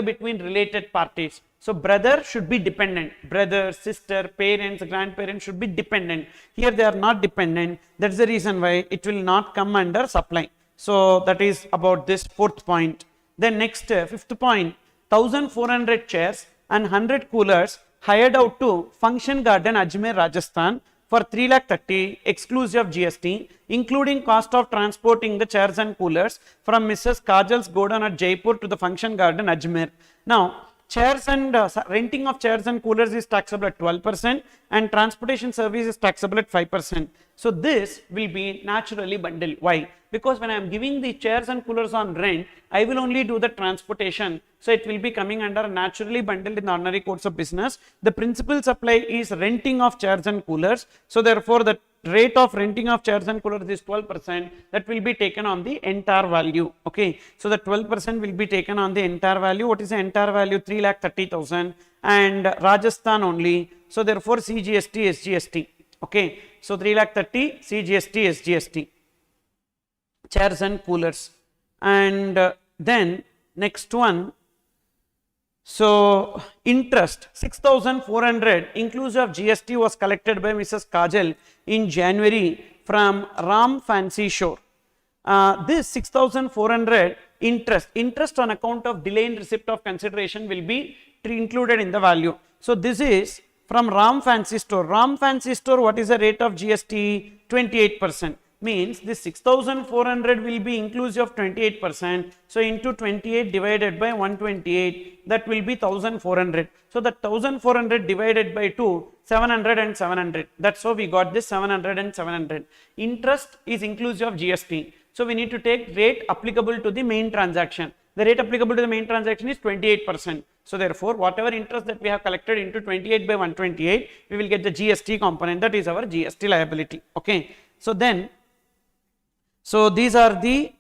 Speaker 1: between related parties. So brother should be dependent, brother, sister, parents, grandparents should be dependent. Here they are not dependent, that's the reason why it will not come under supply. So that is about this fourth point. Then next fifth point, 1400 chairs and 100 coolers hired out to Function Garden, Ajmer, Rajasthan for 3,30,000 exclusive of GST, including cost of transporting the chairs and coolers from Mrs. Kajal's Godown at Jaipur to the Function Garden, Ajmer. Now, chairs and renting of chairs and coolers is taxable at 12% and transportation service is taxable at 5%. So this will be naturally bundled. Why? Because when I am giving the chairs and coolers on rent, I will only do the transportation. So it will be coming under naturally bundled in the ordinary course of business. The principal supply is renting of chairs and coolers. So therefore the rate of renting of chairs and coolers is 12%. That will be taken on the entire value. Okay. So the 12% will be taken on the entire value. What is the entire value? 3,30,000 and Rajasthan only. So therefore CGST, SGST. Okay. So 3,30,000 CGST, SGST. Chairs and coolers. And then next one. So interest 6,400 inclusive of GST was collected by Mrs. Kajal in January from Ram Fancy Shore. This 6,400 interest on account of delay in receipt of consideration will be included in the value. So this is from Ram Fancy Store. Ram Fancy Store, what is the rate of GST? 28%. Means this 6,400 will be inclusive of 28%. So into 28 divided by 128, that will be 1,400. So the 1,400 divided by 2, 700 and 700. That's how we got this 700 and 700. Interest is inclusive of GST. So we need to take rate applicable to the main transaction. The rate applicable to the main transaction is 28%. So therefore, whatever interest that we have collected into 28 by 128, we will get the GST component. That is our GST liability. Okay. So then, so these are the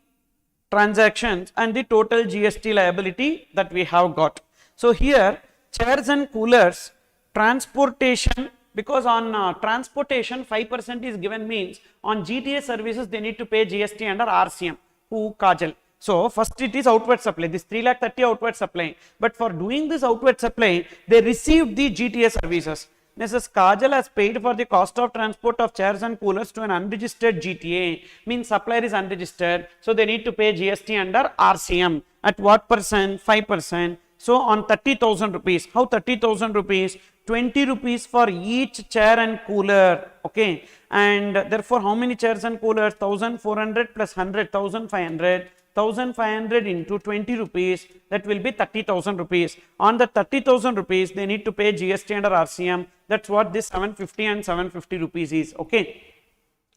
Speaker 1: transactions and the total GST liability that we have got. So here chairs and coolers, transportation, because on transportation 5% is given, means on GTA services they need to pay GST under RCM. Who? Kajal. So first it is outward supply, this 3,30,000 outward supply, but for doing this outward supply they received the GTA services. Mrs. Kajal has paid for the cost of transport of chairs and coolers to an unregistered GTA, means supplier is unregistered, so they need to pay GST under RCM. At what percent? 5%. So on 30,000 rupees, how 30,000 rupees? 20 rupees for each chair and cooler. Okay, and therefore how many chairs and coolers? 1,400 plus 100, 1,500. 1,500 into 20 rupees, that will be 30,000 rupees. On the 30,000 rupees, they need to pay GST under RCM. That's what this 750 and 750 rupees is. Okay.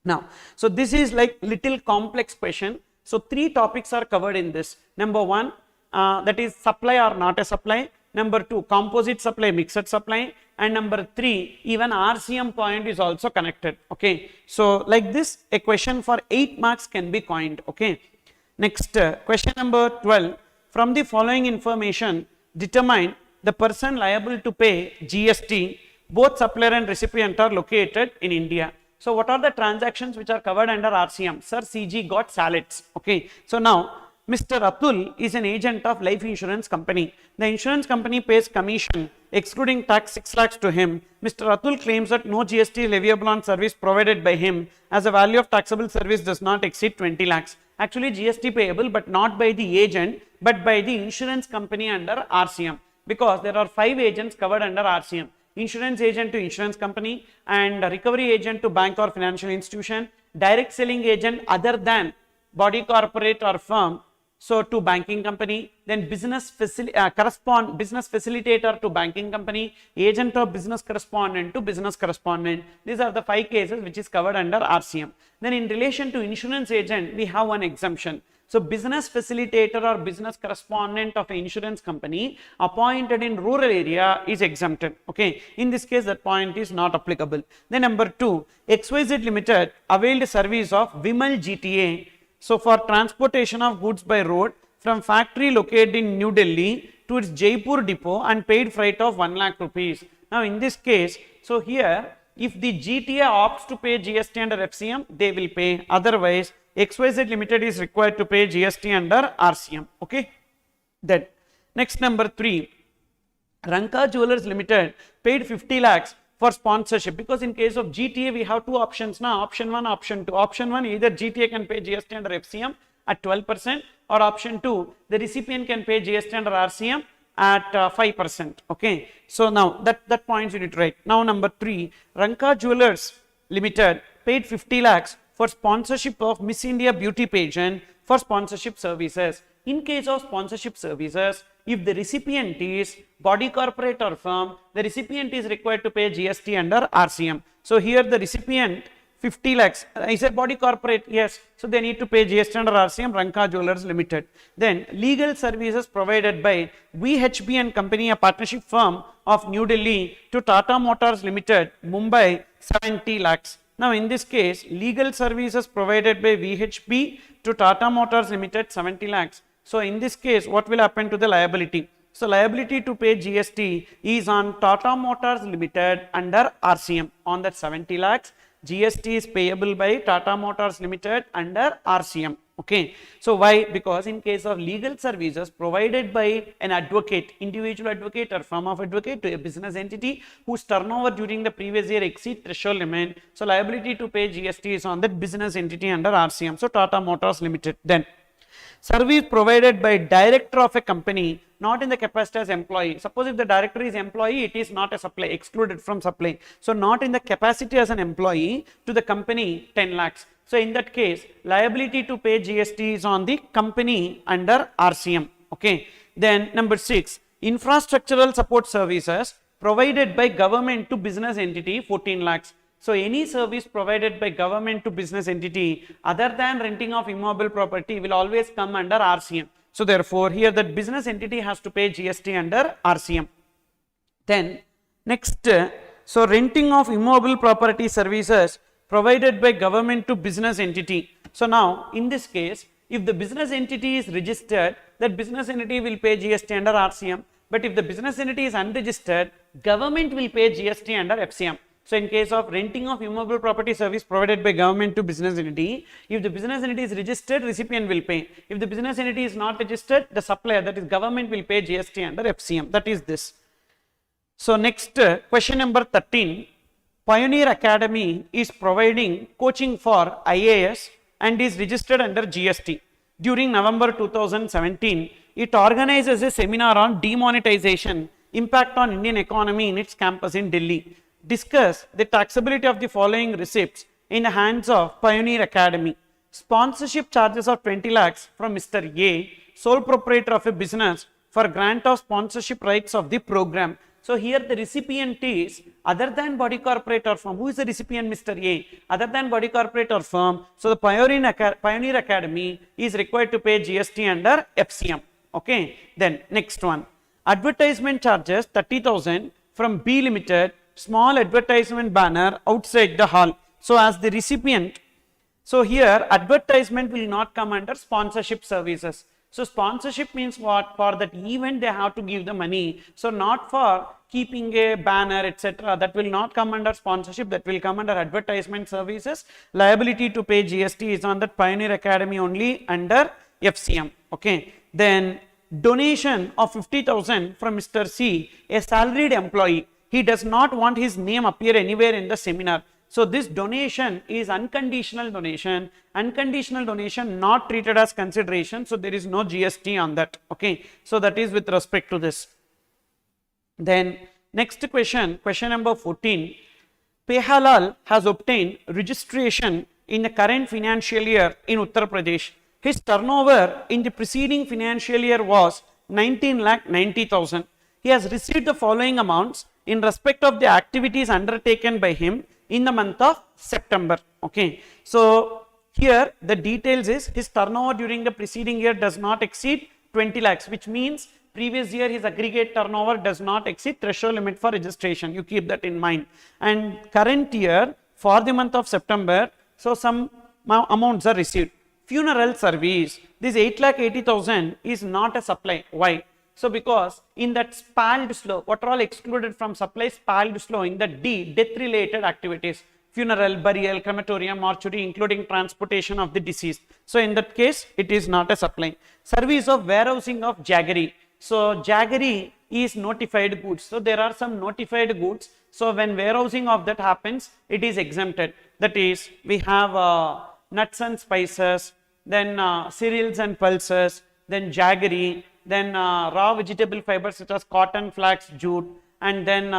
Speaker 1: Now, so this is like little complex question. So three topics are covered in this. Number one, that is supply or not a supply. Number two, composite supply, mixed supply. And number three, even RCM point is also connected. Okay. So like this, a question for 8 marks can be coined. Okay. Next, question number 12. From the following information, determine the person liable to pay GST. Both supplier and recipient are located in India. So what are the transactions which are covered under RCM? Sir, CG got salads. Okay. So now, Mr. Atul is an agent of life insurance company. The insurance company pays commission, excluding tax, 6 lakhs to him. Mr. Atul claims that no GST is leviable on service provided by him, as the value of taxable service does not exceed 20 lakhs. Actually GST payable, but not by the agent, but by the insurance company under RCM, because there are 5 agents covered under RCM. Insurance agent to insurance company, and recovery agent to bank or financial institution, direct selling agent other than body corporate or firm so to banking company, then business facilitator to banking company, agent or business correspondent to business correspondent. These are the 5 cases which is covered under RCM. Then in relation to insurance agent, we have one exemption. So business facilitator or business correspondent of an insurance company appointed in rural area is exempted. Okay, in this case that point is not applicable. Then number 2, XYZ Limited availed service of Vimal GTA. So for transportation of goods by road from factory located in New Delhi to its Jaipur depot and paid freight of 1 lakh rupees. Now in this case, so here if the GTA opts to pay GST under FCM, they will pay. Otherwise, XYZ Limited is required to pay GST under RCM. Okay. Then next number 3, Ranka Jewelers Limited paid 50 lakhs for sponsorship, because in case of GTA we have 2 options now, option 1, option 2. Option 1, either GTA can pay GST under FCM at 12%, or option 2, the recipient can pay GST under RCM at 5%. Okay. So now that points you need to write. Now number 3, Ranka Jewelers Limited paid 50 lakhs for sponsorship of Miss India beauty pageant for sponsorship services. In case of sponsorship services, if the recipient is body corporate or firm, the recipient is required to pay GST under RCM. So here the recipient 50 lakhs, is a body corporate, yes, so they need to pay GST under RCM, Ranka Jewelers Limited. Then legal services provided by VHB and Company, a partnership firm of New Delhi, to Tata Motors Limited, Mumbai, 70 lakhs. Now in this case, legal services provided by VHB to Tata Motors Limited, 70 lakhs. So in this case, what will happen to the liability? So liability to pay GST is on Tata Motors Limited under RCM. On that 70 lakhs, GST is payable by Tata Motors Limited under RCM. Okay. So why? Because in case of legal services provided by an advocate, individual advocate or firm of advocate to a business entity whose turnover during the previous year exceed threshold limit, so liability to pay GST is on that business entity under RCM. So Tata Motors Limited. Then service provided by director of a company not in the capacity as employee. Suppose if the director is employee, it is not a supply, excluded from supply. So not in the capacity as an employee to the company, 10 lakhs. So in that case, liability to pay GST is on the company under RCM. Okay. Then number 6, infrastructural support services provided by government to business entity, 14 lakhs. So any service provided by government to business entity other than renting of immobile property will always come under RCM. So therefore here that business entity has to pay GST under RCM. Then next, so renting of immobile property services provided by government to business entity. So now in this case, if the business entity is registered, that business entity will pay GST under RCM. But if the business entity is unregistered, government will pay GST under FCM. So in case of renting of immobile property service provided by government to business entity, if the business entity is registered, recipient will pay. If the business entity is not registered, the supplier, that is government, will pay GST under FCM. That is this. So next, question number 13. Pioneer Academy is providing coaching for IAS and is registered under GST. During November 2017, it organizes a seminar on demonetization, impact on Indian economy in its campus in Delhi. Discuss the taxability of the following receipts in the hands of Pioneer Academy. Sponsorship charges of 20 lakhs from Mr. A, sole proprietor of a business, for grant of sponsorship rights of the program. So here the recipient is other than body corporate or firm. Who is the recipient? Mr. A. Other than body corporate or firm. So the Pioneer Academy is required to pay GST under FCM. Okay. Then next one. Advertisement charges 30,000 from B Limited, small advertisement banner outside the hall. So as the recipient, so here advertisement will not come under sponsorship services. So sponsorship means what? For that event they have to give the money. So not for keeping a banner, etc. That will not come under sponsorship, that will come under advertisement services. Liability to pay GST is on that Pioneer Academy only under FCM. Okay. Then donation of 50,000 from Mr. C, a salaried employee. He does not want his name appear anywhere in the seminar. So this donation is unconditional donation. Unconditional donation not treated as consideration. So there is no GST on that. Okay. So that is with respect to this. Then next question, question number 14. Pehalal has obtained registration in the current financial year in Uttar Pradesh. His turnover in the preceding financial year was 19,90,000. He has received the following amounts in respect of the activities undertaken by him in the month of September. Okay, so here the details is his turnover during the preceding year does not exceed 20 lakhs, which means previous year his aggregate turnover does not exceed threshold limit for registration. You keep that in mind. And current year for the month of September, so some amounts are received. Funeral service, this 8,80,000 is not a supply. Why? So because in that spalled slow, what are all excluded from supply? Spalled slow in the D, death related activities, funeral, burial, crematorium, mortuary, including transportation of the deceased. So in that case, it is not a supply. Service of warehousing of jaggery. So jaggery is notified goods. So there are some notified goods. So when warehousing of that happens, it is exempted. That is, we have nuts and spices, then cereals and pulses, then jaggery, then raw vegetable fibers such as cotton, flax, jute, and then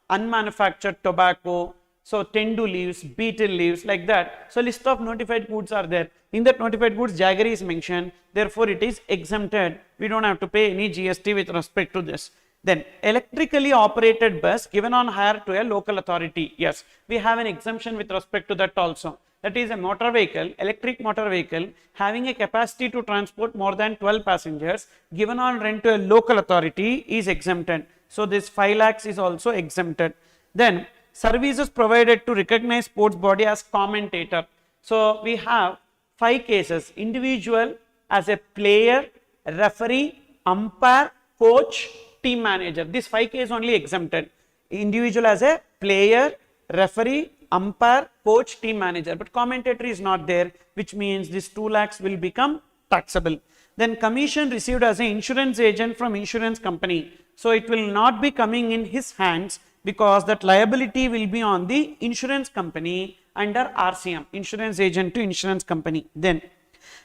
Speaker 1: unmanufactured tobacco, so tendu leaves, betel leaves, like that. So list of notified goods are there. In that notified goods, jaggery is mentioned, therefore it is exempted. We don't have to pay any GST with respect to this. Then electrically operated bus given on hire to a local authority. Yes, we have an exemption with respect to that also. That is a motor vehicle, electric motor vehicle having a capacity to transport more than 12 passengers given on rent to a local authority is exempted. So this 5 lakhs is also exempted. Then services provided to recognized sports body as commentator. So we have 5 cases: individual as a player, referee, umpire, coach, team manager. This 5 cases only exempted. Individual as a player, referee, umpire, coach, team manager, but commentator is not there, which means this 2 lakhs will become taxable. Then commission received as an insurance agent from insurance company. So it will not be coming in his hands because that liability will be on the insurance company under RCM, insurance agent to insurance company. Then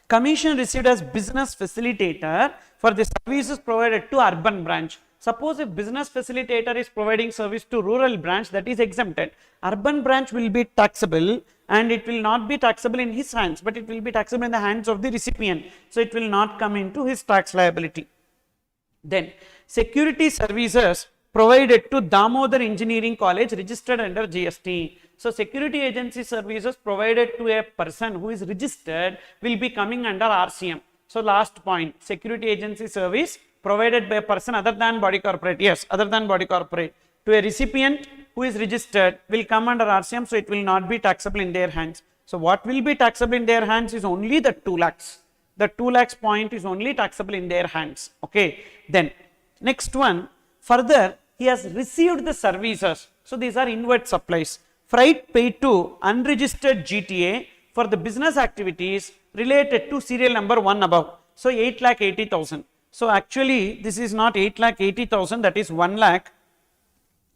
Speaker 1: commission received as business facilitator for the services provided to urban branch. Suppose if business facilitator is providing service to rural branch, that is exempted. Urban branch will be taxable and it will not be taxable in his hands, but it will be taxable in the hands of the recipient. So it will not come into his tax liability. Then security services provided to Damodar Engineering College registered under GST. So security agency services provided to a person who is registered will be coming under RCM. So last point, security agency service provided by a person other than body corporate. Yes, other than body corporate to a recipient who is registered will come under RCM. So it will not be taxable in their hands. So what will be taxable in their hands is only the 2 lakhs. The 2 lakhs point is only taxable in their hands. Okay. Then next one, further he has received the services. So these are inward supplies. Freight paid to unregistered GTA for the business activities related to serial number 1 above. So 8,80,000. So actually this is not 8,80,000, that is 1 lakh.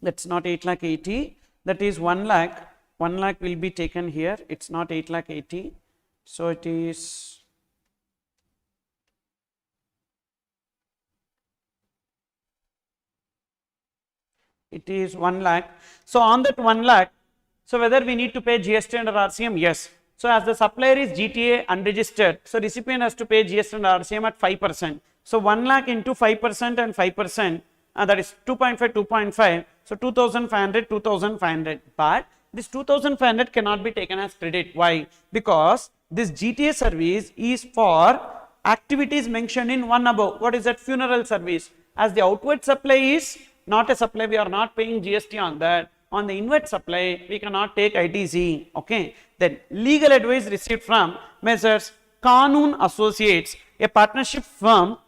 Speaker 1: That's not 8,80,000, that is 1 lakh. 1 lakh will be taken here. It's not 8,80,000. So it is it is 1 lakh. So on that 1 lakh, so whether we need to pay GST under RCM? Yes. So as the supplier is GTA unregistered, so recipient has to pay GST under RCM at 5%. So 1 lakh into 5% and 5%, that is 2.5, 2.5. So 2,500, 2,500. But this 2,500 cannot be taken as credit. Why? Because this GTA service is for activities mentioned in 1 above. What is that? Funeral service. As the outward supply is not a supply, we are not paying GST on that. On the inward supply, we cannot take ITC. Okay. Then legal advice received from Messrs. Kanoon Associates, a partnership firm,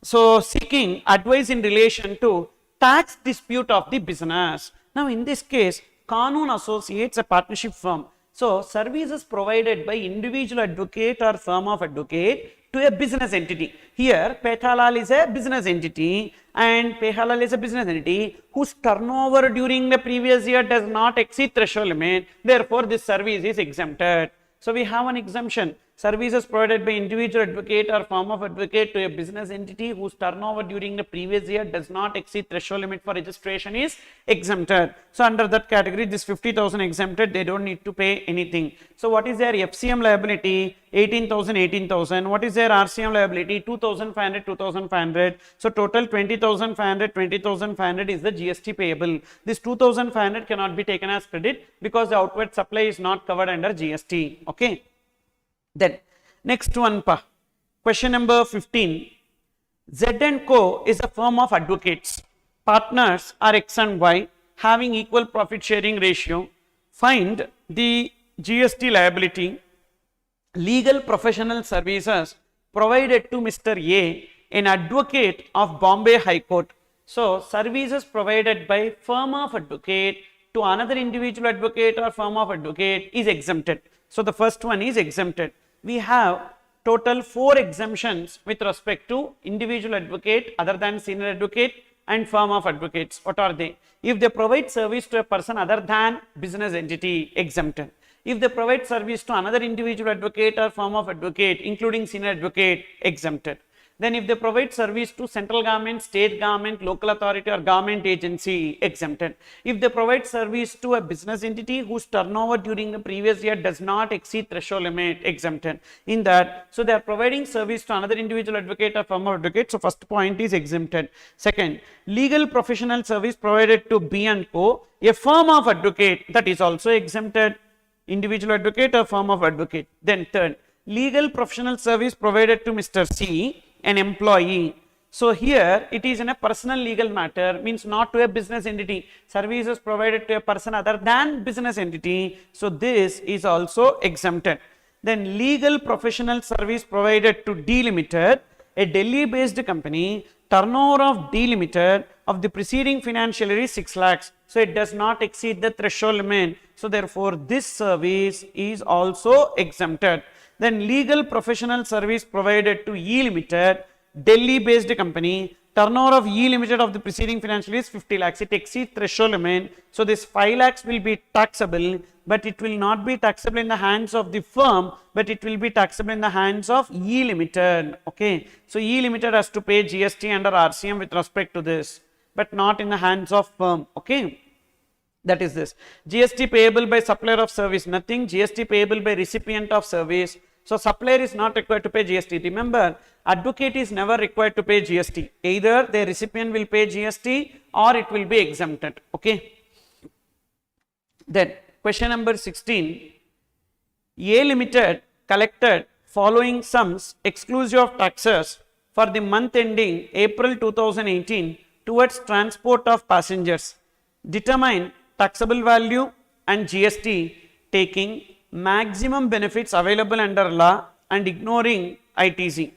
Speaker 1: so seeking advice in relation to tax dispute of the business. Now in this case, Kanoon Associates, a partnership firm. So services provided by individual advocate or firm of advocate to a business entity. Here Pethalal is a business entity and Pehalal is a business entity whose turnover during the previous year does not exceed threshold limit. Therefore this service is exempted. So we have an exemption. services provided by individual advocate or firm of advocate to a business entity whose turnover during the previous year does not exceed threshold limit for registration is exempted. So under that category, this 50,000 exempted, they don't need to pay anything. So what is their FCM liability? 18,000, 18,000. What is their RCM liability? 2,500, 2,500. So total 20,500, 20,500 is the GST payable. This 2,500 cannot be taken as credit because the outward supply is not covered under GST. Okay. Then next one, question number 15. Z & Co is a firm of advocates. Partners are X and Y having equal profit sharing ratio. Find the GST liability. Legal professional services provided to Mr. A, an advocate of Bombay High Court. So services provided by firm of advocate to another individual advocate or firm of advocate is exempted. So the first one is exempted. We have total 4 exemptions with respect to individual advocate other than senior advocate and firm of advocates. What are they? If they provide service to a person other than business entity, exempted. If they provide service to another individual advocate or firm of advocate including senior advocate, exempted. Then if they provide service to central government, state government, local authority or government agency, exempted. If they provide service to a business entity whose turnover during the previous year does not exceed threshold limit, exempted. In that, so they are providing service to another individual advocate or firm of advocate. So first point is exempted. Second, legal professional service provided to B & Co, a firm of advocate, that is also exempted. Individual advocate or firm of advocate. Then third, legal professional service provided to Mr. C, an employee. So here it is in a personal legal matter, means not to a business entity. Services provided to a person other than business entity. So this is also exempted. Then legal professional service provided to D Limited, a Delhi based company. Turnover of D Limited of the preceding financial year is 6 lakhs. So it does not exceed the threshold limit. So therefore this service is also exempted. Then legal professional service provided to E Limited, Delhi based company. Turnover of E Limited of the preceding financial year is 50 lakhs. It exceeds threshold limit. So this 5 lakhs will be taxable, but it will not be taxable in the hands of the firm, but it will be taxable in the hands of E Limited. Okay. So E Limited has to pay GST under RCM with respect to this, but not in the hands of firm. Okay. That is this. GST payable by supplier of service, nothing. GST payable by recipient of service. So supplier is not required to pay GST. Remember, advocate is never required to pay GST. Either the recipient will pay GST or it will be exempted. Okay. Then question number 16. A Limited collected following sums exclusive of taxes for the month ending April 2018 towards transport of passengers. Determine taxable value and GST taking maximum benefits available under law and ignoring ITC.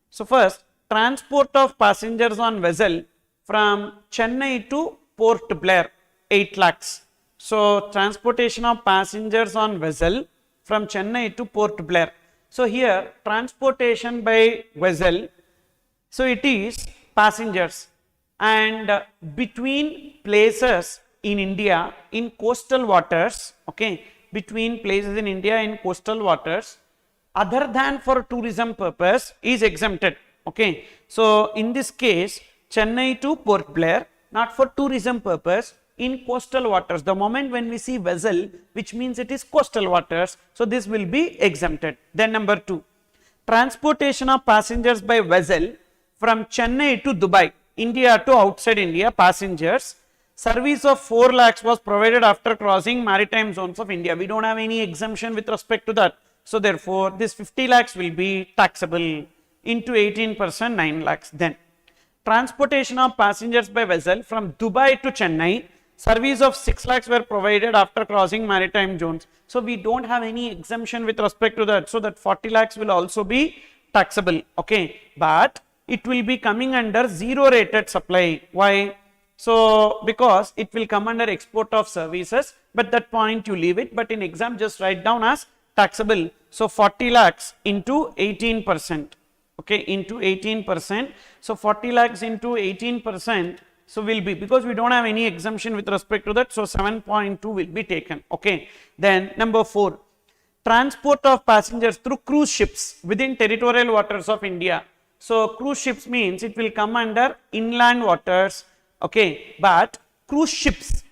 Speaker 1: So first, transport of passengers on vessel from Chennai to Port Blair, 8 lakhs. So transportation of passengers on vessel from Chennai to Port Blair. So here transportation by vessel, so it is passengers and between places in India in coastal waters, okay, between places in India in coastal waters other than for tourism purpose is exempted. Okay. So in this case, Chennai to Port Blair, not for tourism purpose, in coastal waters. The moment when we see vessel, which means it is coastal waters, so this will be exempted. Then number 2, transportation of passengers by vessel from Chennai to Dubai, India to outside India, passengers. Service of 4 lakhs was provided after crossing maritime zones of India. We don't have any exemption with respect to that. So therefore, this 50 lakhs will be taxable into 18%, 9 lakhs. Then transportation of passengers by vessel from Dubai to Chennai. Service of 6 lakhs were provided after crossing maritime zones. So we don't have any exemption with respect to that. So that 40 lakhs will also be taxable. Okay. But it will be coming under zero rated supply. Why? So because it will come under export of services, but that point you leave it, but in exam just write down as taxable. So 40 lakhs into 18%, okay, into 18%. So 40 lakhs into 18%, so will be, because we don't have any exemption with respect to that, so 7.2 will be taken. Okay. Then number 4, transport of passengers through cruise ships within territorial waters of India. So cruise ships means it will come under inland waters, okay, but cruise ships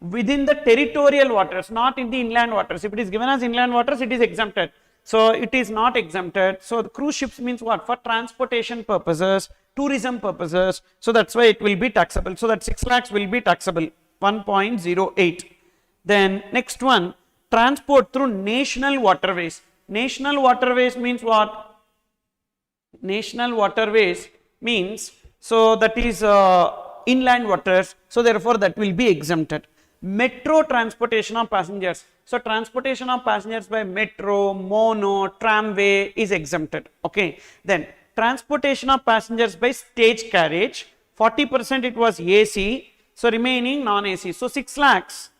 Speaker 1: within the territorial waters, not in the inland waters. If it is given as inland waters, it is exempted. So it is not exempted. So the cruise ships means what? For transportation purposes, tourism purposes. So that's why it will be taxable. So that 6 lakhs will be taxable, 1.08. Then next one, transport through national waterways. National waterways means what? National waterways means, so that is inland waters. So therefore that will be exempted. Metro transportation of passengers. So transportation of passengers by metro, mono, tramway is exempted. Okay. Then transportation of passengers by stage carriage, 40% it was AC, so remaining non-AC. So 6 lakhs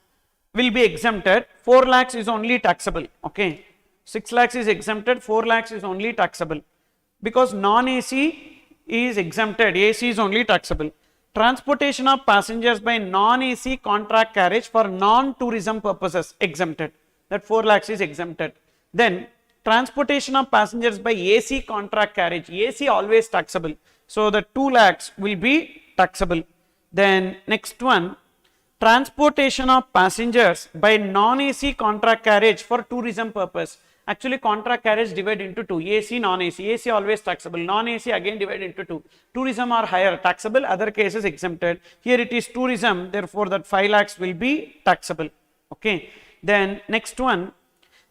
Speaker 1: will be exempted, 4 lakhs is only taxable. Okay. 6 lakhs is exempted, 4 lakhs is only taxable. Because non-AC is exempted, AC is only taxable. Transportation of passengers by non-AC contract carriage for non-tourism purposes exempted. That 4 lakhs is exempted. Then transportation of passengers by AC contract carriage. AC always taxable. So the 2 lakhs will be taxable. Then next one, transportation of passengers by non-AC contract carriage for tourism purpose. Actually contract carriage divided into 2, AC, non-AC. AC always taxable, non-AC again divided into 2. Tourism are higher taxable, other cases exempted. Here it is tourism, therefore that 5 lakhs will be taxable. Okay. Then next one,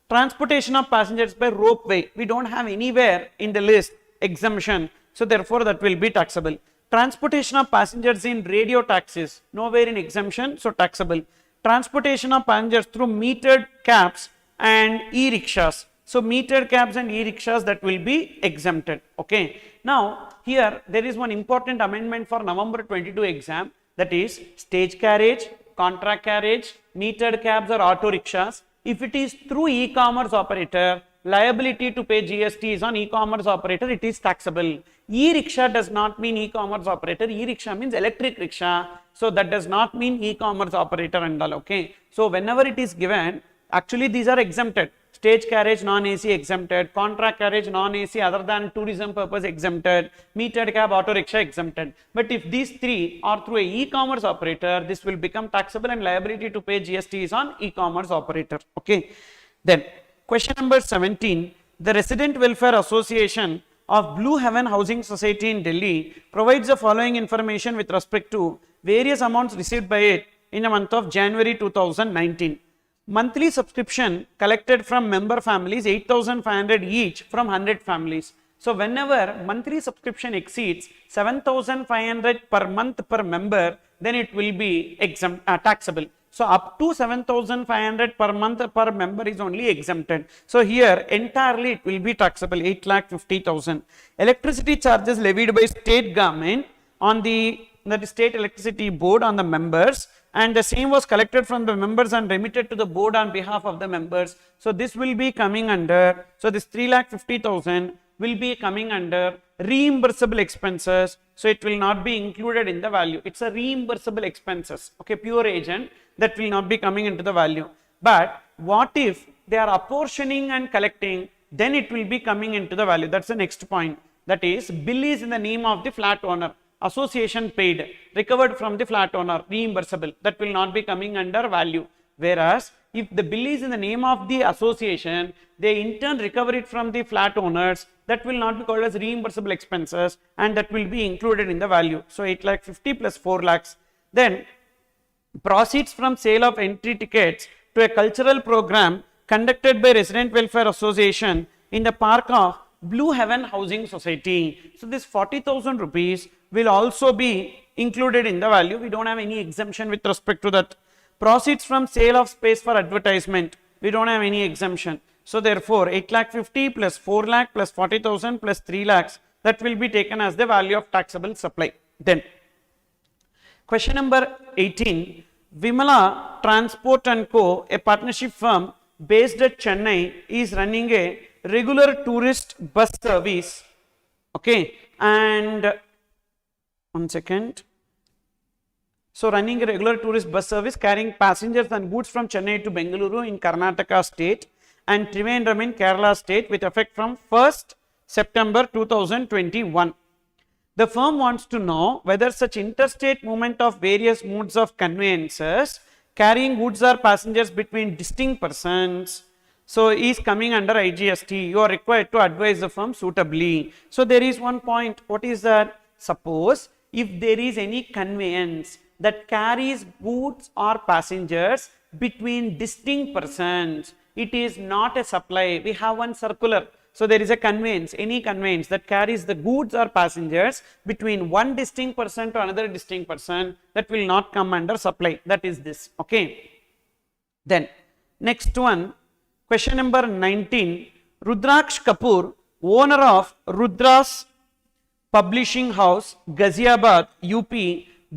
Speaker 1: transportation of passengers by ropeway. We don't have anywhere in the list exemption, so therefore that will be taxable. Transportation of passengers in radio taxis, nowhere in exemption, so taxable. Transportation of passengers through metered cabs and e-rickshaws. So metered cabs and e-rickshaws, that will be exempted. Okay. Now here there is one important amendment for November 22 exam, that is stage carriage, contract carriage, metered cabs or auto rickshaws. If it is through e-commerce operator, liability to pay GST is on e-commerce operator, it is taxable. E-rickshaw does not mean e-commerce operator, e-rickshaw means electric rickshaw. So that does not mean e-commerce operator and all. Okay. So whenever it is given, actually these are exempted. Stage carriage non-AC exempted, contract carriage non-AC other than tourism purpose exempted, metered cab, auto rickshaw exempted. But if these 3 are through a e-commerce operator, this will become taxable and liability to pay GST is on e-commerce operator. Okay. Then question number 17, the Resident Welfare Association of Blue Heaven Housing Society in Delhi provides the following information with respect to various amounts received by it in the month of January 2019. Monthly subscription collected from member families 8,500 each from 100 families. So whenever monthly subscription exceeds 7,500 per month per member, then it will be taxable. So up to 7,500 per month per member is only exempted. So here entirely it will be taxable, 8,50,000. Electricity charges levied by state government on the state electricity board on the members, and the same was collected from the members and remitted to the board on behalf of the members. So this will be coming under, so this 3,50,000 will be coming under reimbursable expenses. So it will not be included in the value. It's a reimbursable expenses. Okay, pure agent, that will not be coming into the value. But what if they are apportioning and collecting, then it will be coming into the value. That's the next point. That is, bill is in the name of the flat owner. Association paid, recovered from the flat owner, reimbursable, that will not be coming under value. Whereas if the bill is in the name of the association, they in turn recover it from the flat owners, that will not be called as reimbursable expenses, and that will be included in the value. So 8,50,000 plus 4 lakhs. Then proceeds from sale of entry tickets to a cultural program conducted by Resident Welfare Association in the park of Blue Heaven Housing Society. So this 40,000 rupees will also be included in the value. We don't have any exemption with respect to that. Proceeds from sale of space for advertisement, we don't have any exemption. So therefore 8,50,000 plus 4 lakh plus 40,000 plus 3 lakhs, that will be taken as the value of taxable supply. Then question number 18, Vimala Transport and Co., a partnership firm based at Chennai, is running a regular tourist bus service. Okay, and one second. So running a regular tourist bus service carrying passengers and goods from Chennai to Bengaluru in Karnataka state. and Trivandrum in Kerala state with effect from 1st September 2021. The firm wants to know whether such interstate movement of various modes of conveyances carrying goods or passengers between distinct persons, so is coming under IGST. You are required to advise the firm suitably. So there is one point. What is that? Suppose if there is any conveyance that carries goods or passengers between distinct persons, it is not a supply. We have one circular. So there is a conveyance, any conveyance that carries the goods or passengers between one distinct person to another distinct person, that will not come under supply. That is this. Okay. Then next one, question number 19. Rudraksh Kapoor, owner of Rudra's Publishing House, Ghaziabad, UP,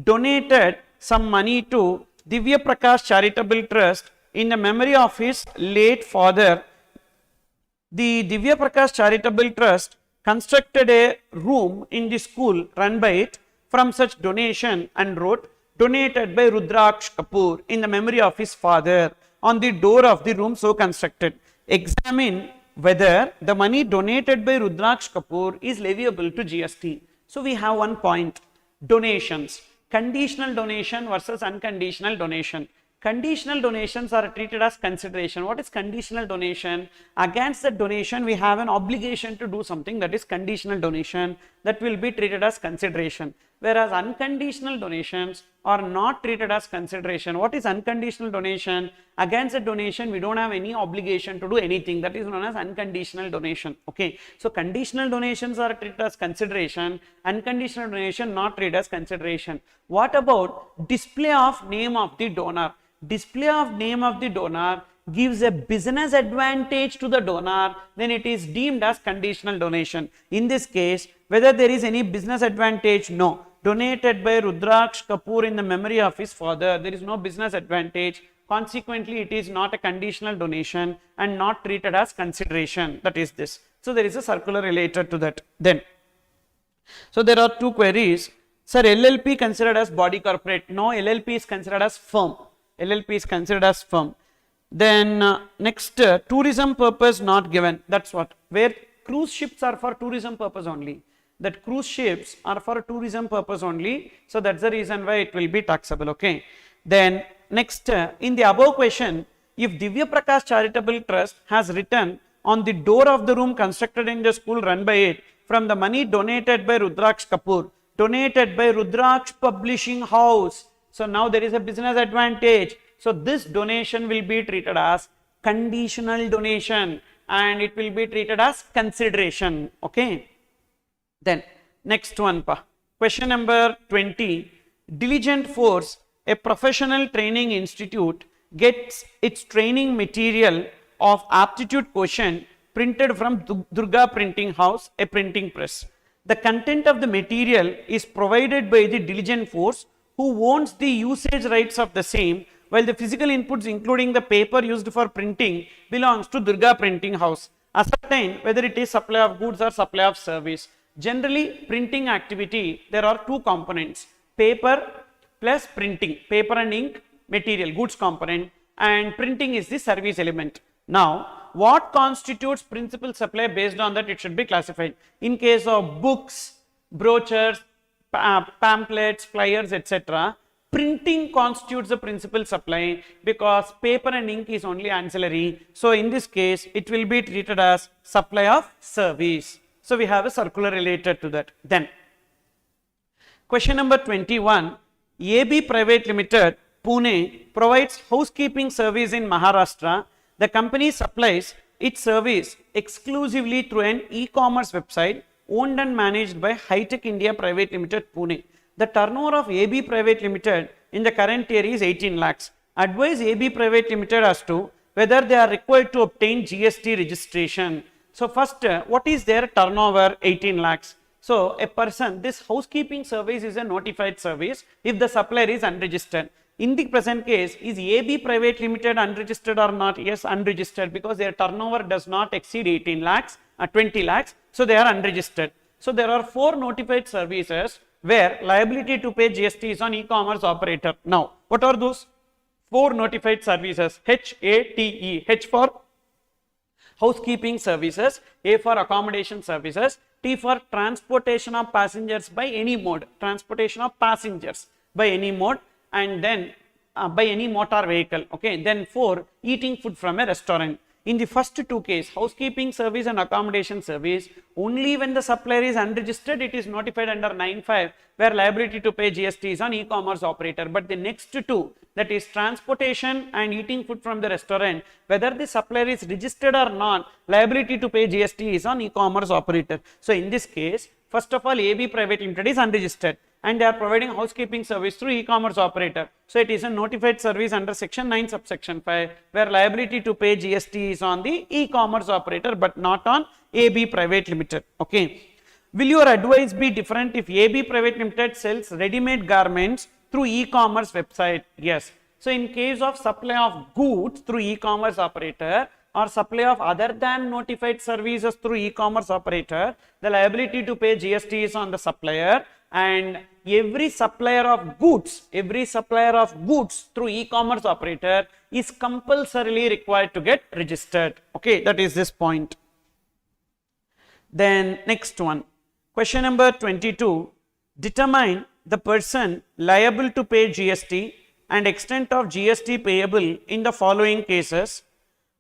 Speaker 1: donated some money to Divya Prakash Charitable Trust in the memory of his late father. The Divya Prakash Charitable Trust constructed a room in the school run by it from such donation and wrote, donated by Rudraksh Kapoor in the memory of his father on the door of the room so constructed. Examine whether the money donated by Rudraksh Kapoor is leviable to GST. So we have one point, donations, conditional donation versus unconditional donation. Conditional donations are treated as consideration. What is conditional donation? Against the donation we have an obligation to do something, that is conditional donation, that will be treated as consideration. Whereas unconditional donations are not treated as consideration. What is unconditional donation? Against a donation we don't have any obligation to do anything, that is known as unconditional donation. Okay, so conditional donations are treated as consideration, unconditional donation not treated as consideration. What about display of name of the donor? Display of name of the donor gives a business advantage to the donor, then it is deemed as conditional donation. In this case, whether there is any business advantage, no. Donated by Rudraksh Kapoor in the memory of his father, there is no business advantage. Consequently, it is not a conditional donation and not treated as consideration. That is this. So there is a circular related to that. Then, so there are two queries. Sir, LLP considered as body corporate? No, LLP is considered as firm. LLP is considered as firm. Then next, tourism purpose not given. That's what, where cruise ships are for tourism purpose only. That cruise ships are for tourism purpose only. So that's the reason why it will be taxable. Okay. Then next, in the above question, if Divya Prakash Charitable Trust has written on the door of the room constructed in the school run by it from the money donated by Rudraksh Kapoor, donated by Rudraksh Publishing House. So now there is a business advantage. So this donation will be treated as conditional donation and it will be treated as consideration. Okay. Then next one, question number 20. Diligent Force, a professional training institute, gets its training material of aptitude quotient printed from Durga Printing House, a printing press. The content of the material is provided by the Diligent Force, who owns the usage rights of the same, while the physical inputs including the paper used for printing belongs to Durga Printing House. Ascertain whether it is supply of goods or supply of service. Generally, printing activity, there are two components, paper plus printing, paper and ink material, goods component, and printing is the service element. Now, what constitutes principal supply? Based on that it should be classified. In case of books, brochures, pamphlets, flyers, etc., printing constitutes the principal supply because paper and ink is only ancillary. So in this case, it will be treated as supply of service. So we have a circular related to that. Then, question number 21. AB Private Limited, Pune, provides housekeeping service in Maharashtra. The company supplies its service exclusively through an e-commerce website owned and managed by High-Tech India Private Limited, Pune. The turnover of AB Private Limited in the current year is 18 lakhs. Advise AB Private Limited as to whether they are required to obtain GST registration. So first, what is their turnover? 18 lakhs. So a person, this housekeeping service is a notified service if the supplier is unregistered. In the present case, is AB Private Limited unregistered or not? Yes, unregistered, because their turnover does not exceed 18 lakhs, 20 lakhs. So they are unregistered. So there are 4 notified services where liability to pay GST is on e-commerce operator. Now, what are those 4 notified services? HATE. H for housekeeping services, A for accommodation services, T for transportation of passengers by any mode, transportation of passengers by any mode, and then by any motor vehicle. Okay, then 4, eating food from a restaurant. In the first two cases, housekeeping service and accommodation service, only when the supplier is unregistered, it is notified under 9(5), where liability to pay GST is on e-commerce operator. But the next two, that is transportation and eating food from the restaurant, whether the supplier is registered or not, liability to pay GST is on e-commerce operator. So in this case, first of all, AB Private Limited is unregistered and they are providing housekeeping service through e-commerce operator. So it is a notified service under section 9 subsection 5, where liability to pay GST is on the e-commerce operator but not on AB Private Limited. Okay. Will your advice be different if AB Private Limited sells ready-made garments through e-commerce website? Yes. So in case of supply of goods through e-commerce operator or supply of other than notified services through e-commerce operator, the liability to pay GST is on the supplier, and every supplier of goods through e-commerce operator is compulsorily required to get registered. Okay, that is this point. Then next one, question number 22, determine the person liable to pay GST and extent of GST payable in the following cases.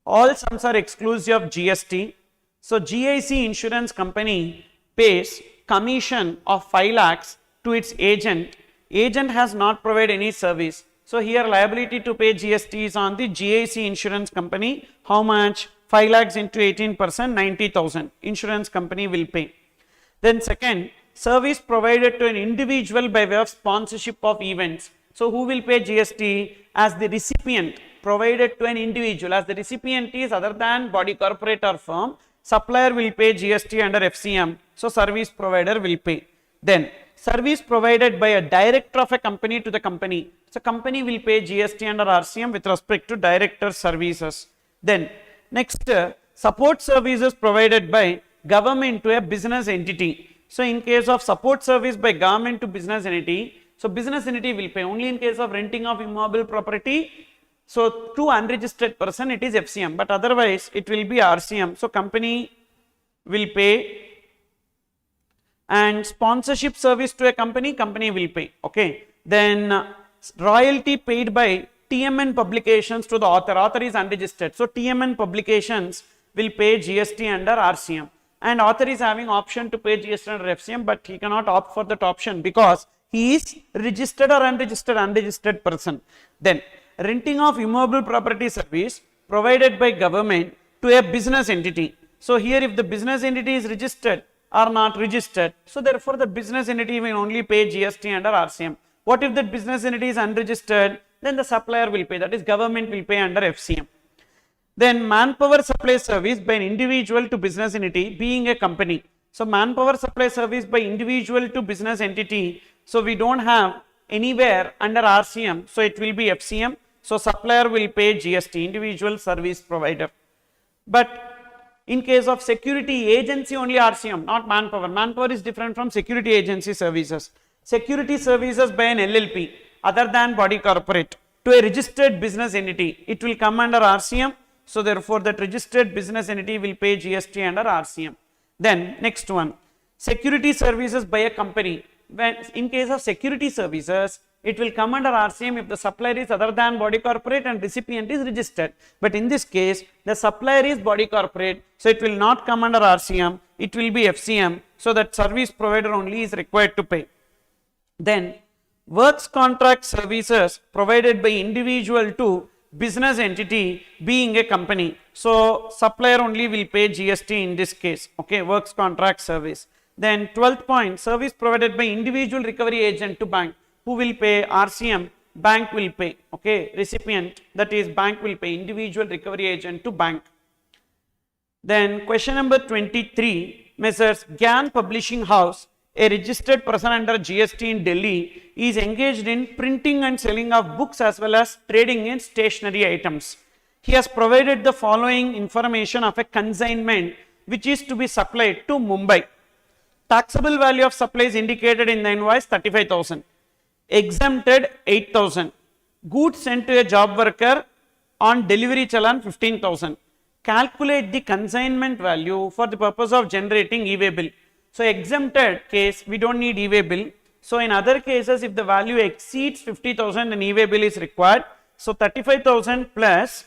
Speaker 1: All sums are exclusive of GST. So GIC insurance company pays commission of 5 lakhs to its agent. Agent has not provided any service. So here liability to pay GST is on the GIC insurance company. How much? 5 lakhs into 18%, 90,000. Insurance company will pay. Then second, service provided to an individual by way of sponsorship of events. So who will pay GST? As the recipient, provided to an individual. As the recipient is other than body corporate or firm, supplier will pay GST under FCM. So service provider will pay. Then service provided by a director of a company to the company. So company will pay GST under RCM with respect to director services. Then next, support services provided by government to a business entity. So in case of support service by government to business entity, so business entity will pay only in case of renting of immobile property. So to unregistered person it is FCM, but otherwise it will be RCM. So company will pay, and sponsorship service to a company, company will pay. Okay. Then royalty paid by TMN publications to the author is unregistered. So TMN publications will pay GST under RCM, and author is having option to pay GST under FCM, but he cannot opt for that option because he is registered or unregistered person. Then renting of immobile property service provided by government to a business entity. So here if the business entity is registered or not registered, so therefore the business entity will only pay GST under RCM. What if that business entity is unregistered? Then the supplier will pay, that is government will pay under FCM. Then manpower supply service by an individual to business entity being a company. So manpower supply service by individual to business entity, so we don't have anywhere under RCM, so it will be FCM. So supplier will pay GST, individual service provider. But in case of security agency, only RCM, not manpower. Manpower is different from security agency services. Security services by an LLP other than body corporate to a registered business entity, it will come under RCM. So therefore that registered business entity will pay GST under RCM. Then next one, security services by a company. When in case of security services, it will come under RCM if the supplier is other than body corporate and recipient is registered. But in this case, the supplier is body corporate, so it will not come under RCM, it will be FCM. So that service provider only is required to pay. Then works contract services provided by individual to business entity being a company. So supplier only will pay GST in this case. Okay, works contract service. Then 12th point, service provided by individual recovery agent to bank. Who will pay? RCM, bank will pay. Okay, recipient, that is bank will pay, individual recovery agent to bank. Then question number 23, Messrs. Gyan Publishing House, a registered person under GST in Delhi, is engaged in printing and selling of books as well as trading in stationery items. He has provided the following information of a consignment which is to be supplied to Mumbai. Taxable value of supplies indicated in the invoice 35,000. Exempted 8,000. Goods sent to a job worker on delivery challan 15,000. calculate the consignment value for the purpose of generating e-way bill. So exempted case, we don't need e-way bill. So in other cases, if the value exceeds 50,000, an e-way bill is required. So 35,000 plus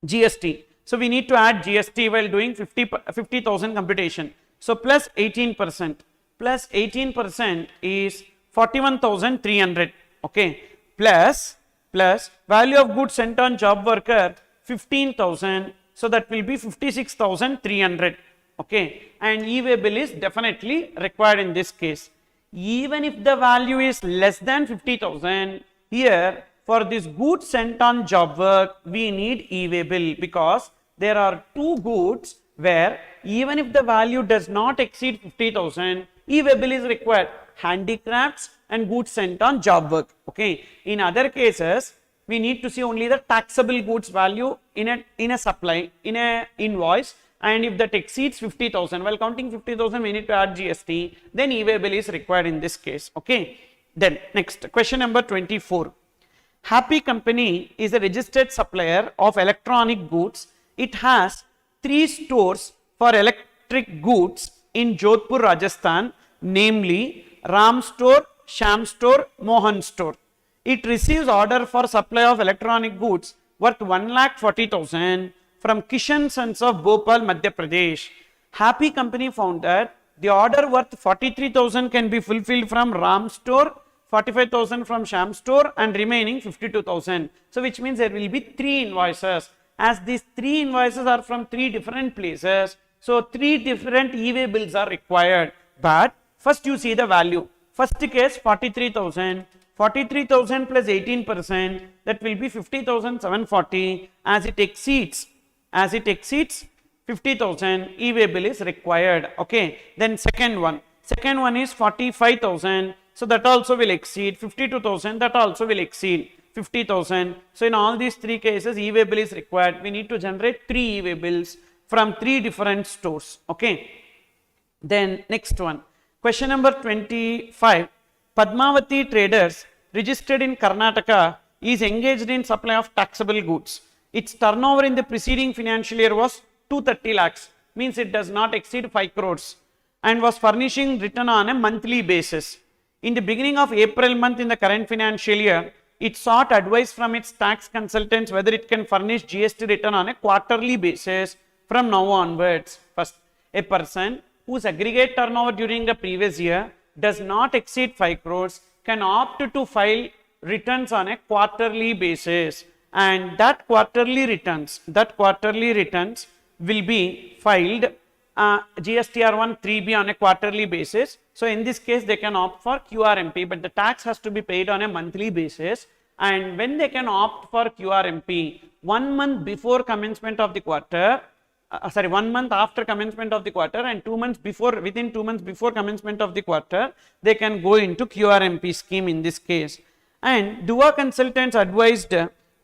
Speaker 1: GST. So we need to add GST while doing 50,000 computation. So plus 18%. Plus 18% is 41,300. Okay. Plus value of goods sent on job worker 15,000. So that will be 56,300. Okay. And e-way bill is definitely required in this case. Even if the value is less than 50,000, here for this goods sent on job work, we need e-way bill, because there are two goods where even if the value does not exceed 50,000, e-way bill is required: handicrafts and goods sent on job work. Okay. In other cases, we need to see only the taxable goods value in a supply, in a invoice, and if that exceeds 50,000, while counting 50,000, we need to add GST, then e-way bill is required in this case. Okay. Then next, question number 24. Happy Company is a registered supplier of electronic goods. It has 3 stores for electric goods in Jodhpur, Rajasthan, namely Ram Store, Sham Store, Mohan Store. It receives order for supply of electronic goods worth 1,40,000 from Kishan Sons of Bhopal, Madhya Pradesh. Happy Company found that the order worth 43,000 can be fulfilled from Ram Store, 45,000 from Sham Store, and remaining 52,000. So which means there will be 3 invoices. As these 3 invoices are from 3 different places, so 3 different e-way bills are required. But first you see the value. First case 43,000. 43,000 plus 18%, that will be 50,740. As it exceeds 50,000, e-way bill is required. Okay. Then second one is 45,000. So that also will exceed 52,000. That also will exceed 50,000. So in all these 3 cases, e-way bill is required. We need to generate 3 e-way bills from 3 different stores. Okay. Then next one, question number 25. Padmavati Traders, registered in Karnataka, is engaged in supply of taxable goods. Its turnover in the preceding financial year was 230 lakhs, means it does not exceed 5 crores, and was furnishing return on a monthly basis. In the beginning of April month in the current financial year, it sought advice from its tax consultants whether it can furnish GST return on a quarterly basis from now onwards. First, a person whose aggregate turnover during the previous year does not exceed 5 crores can opt to file returns on a quarterly basis, and that quarterly returns will be filed GSTR1 3B on a quarterly basis. So in this case they can opt for QRMP, but the tax has to be paid on a monthly basis. And when they can opt for QRMP, 1 month before commencement of the quarter, 1 month after commencement of the quarter, and 2 months before, within 2 months before commencement of the quarter, they can go into QRMP scheme in this case. And Dua consultants advised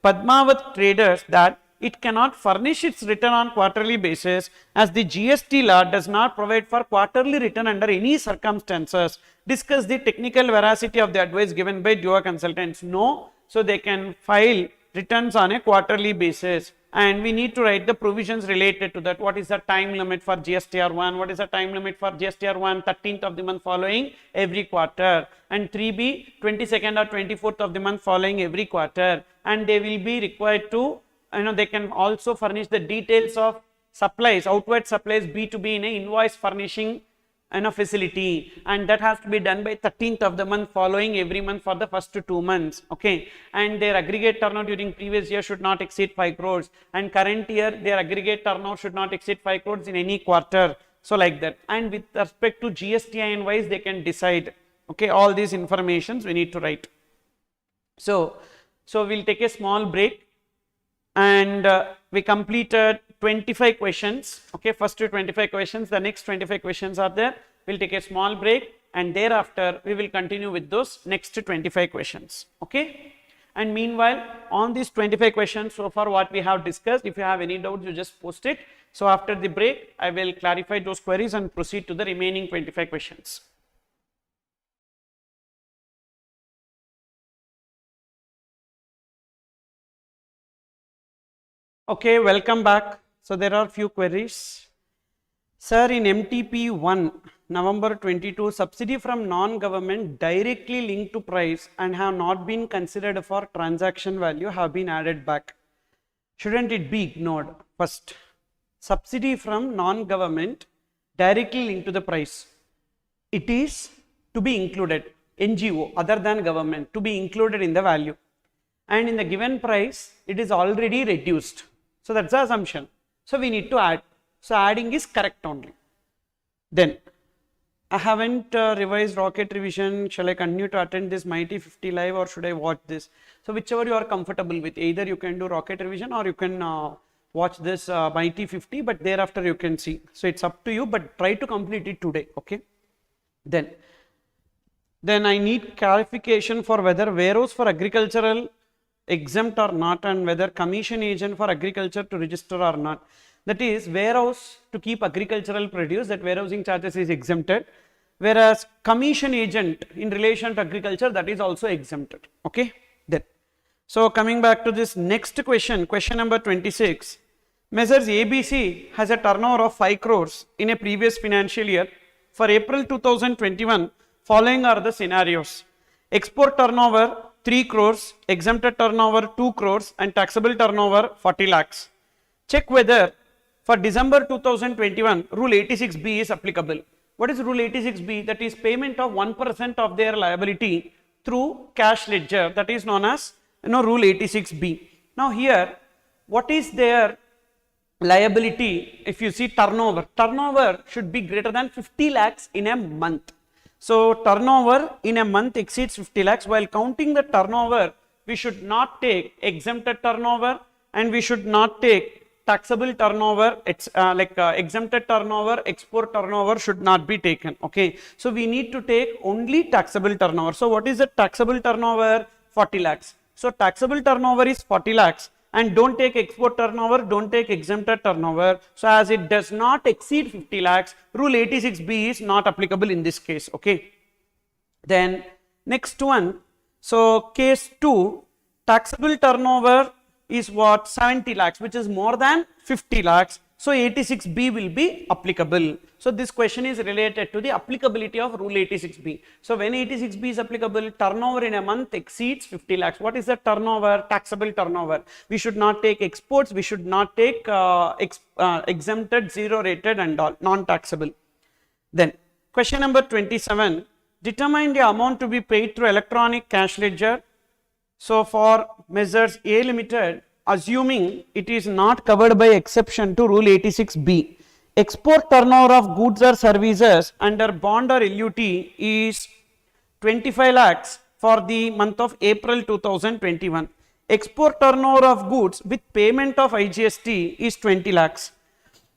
Speaker 1: Padmavat Traders that it cannot furnish its return on quarterly basis, as the GST law does not provide for quarterly return under any circumstances. Discuss the technical veracity of the advice given by Dua consultants. No, so they can file returns on a quarterly basis, and we need to write the provisions related to that. What is the time limit for GSTR1? What is the time limit for GSTR1? 13th of the month following every quarter, and 3B 22nd or 24th of the month following every quarter. And they will be required to, they can also furnish the details of supplies, outward supplies B2B in a invoice furnishing facility, and that has to be done by 13th of the month following every month for the first 2 months. Okay. And their aggregate turnover during previous year should not exceed 5 crores, and current year their aggregate turnover should not exceed 5 crores in any quarter. So like that. And with respect to GSTIN wise, they can decide. Okay, all these informations we need to write. So we'll take a small break, and we completed 25 questions. Okay, first 25 questions, the next 25 questions are there. We'll take a small break, and thereafter we will continue with those next 25 questions. Okay, and meanwhile on these 25 questions so far what we have discussed, if you have any doubts, you just post it. So after the break I will clarify those queries and proceed to the remaining 25 questions. Okay, welcome back. So there are few queries. Sir, in MTP 1, November 22, subsidy from non-government directly linked to price and have not been considered for transaction value have been added back. Shouldn't it be ignored? First, subsidy from non-government directly linked to the price. It is to be included, NGO other than government, to be included in the value. And in the given price, it is already reduced. So that's the assumption. So we need to add. So adding is correct only. Then, I haven't revised rocket revision. Shall I continue to attend this Mighty 50 live or should I watch this? So whichever you are comfortable with, either you can do rocket revision or you can watch this Mighty 50, but thereafter you can see. So it's up to you, but try to complete it today, okay? Then I need clarification for whether warehouse for agricultural exempt or not, and whether commission agent for agriculture to register or not. That is, warehouse to keep agricultural produce, that warehousing charges is exempted, whereas commission agent in relation to agriculture, that is also exempted. Okay. Then, so coming back to this next question, question number 26. Messrs ABC has a turnover of 5 crores in a previous financial year. For April 2021, following are the scenarios. Export turnover 3 crores, exempted turnover 2 crores and taxable turnover 40 lakhs. Check whether for December 2021, Rule 86B is applicable. What is Rule 86B? That is payment of 1% of their liability through cash ledger, that is known as Rule 86B. Now here, what is their liability? If you see turnover should be greater than 50 lakhs in a month. So turnover in a month exceeds 50 lakhs. While counting the turnover, we should not take exempted turnover and we should not take taxable turnover. It's exempted turnover, export turnover should not be taken. Okay, so we need to take only taxable turnover. So what is the taxable turnover? 40 lakhs. So taxable turnover is 40 lakhs. And don't take export turnover, don't take exempted turnover. So as it does not exceed 50 lakhs, Rule 86B is not applicable in this case. Okay. Then next one. So case 2, taxable turnover is what? 70 lakhs, which is more than 50 lakhs. So 86B will be applicable. So this question is related to the applicability of Rule 86B. So when 86B is applicable, turnover in a month exceeds 50 lakhs. What is the turnover? Taxable turnover. We should not take exports. We should not take exempted, zero rated and all, non-taxable. Then question number 27. Determine the amount to be paid through electronic cash ledger. So for Messrs A Limited, assuming it is not covered by exception to Rule 86B, export turnover of goods or services under bond or LUT is 25 lakhs for the month of April 2021. Export turnover of goods with payment of IGST is 20 lakhs.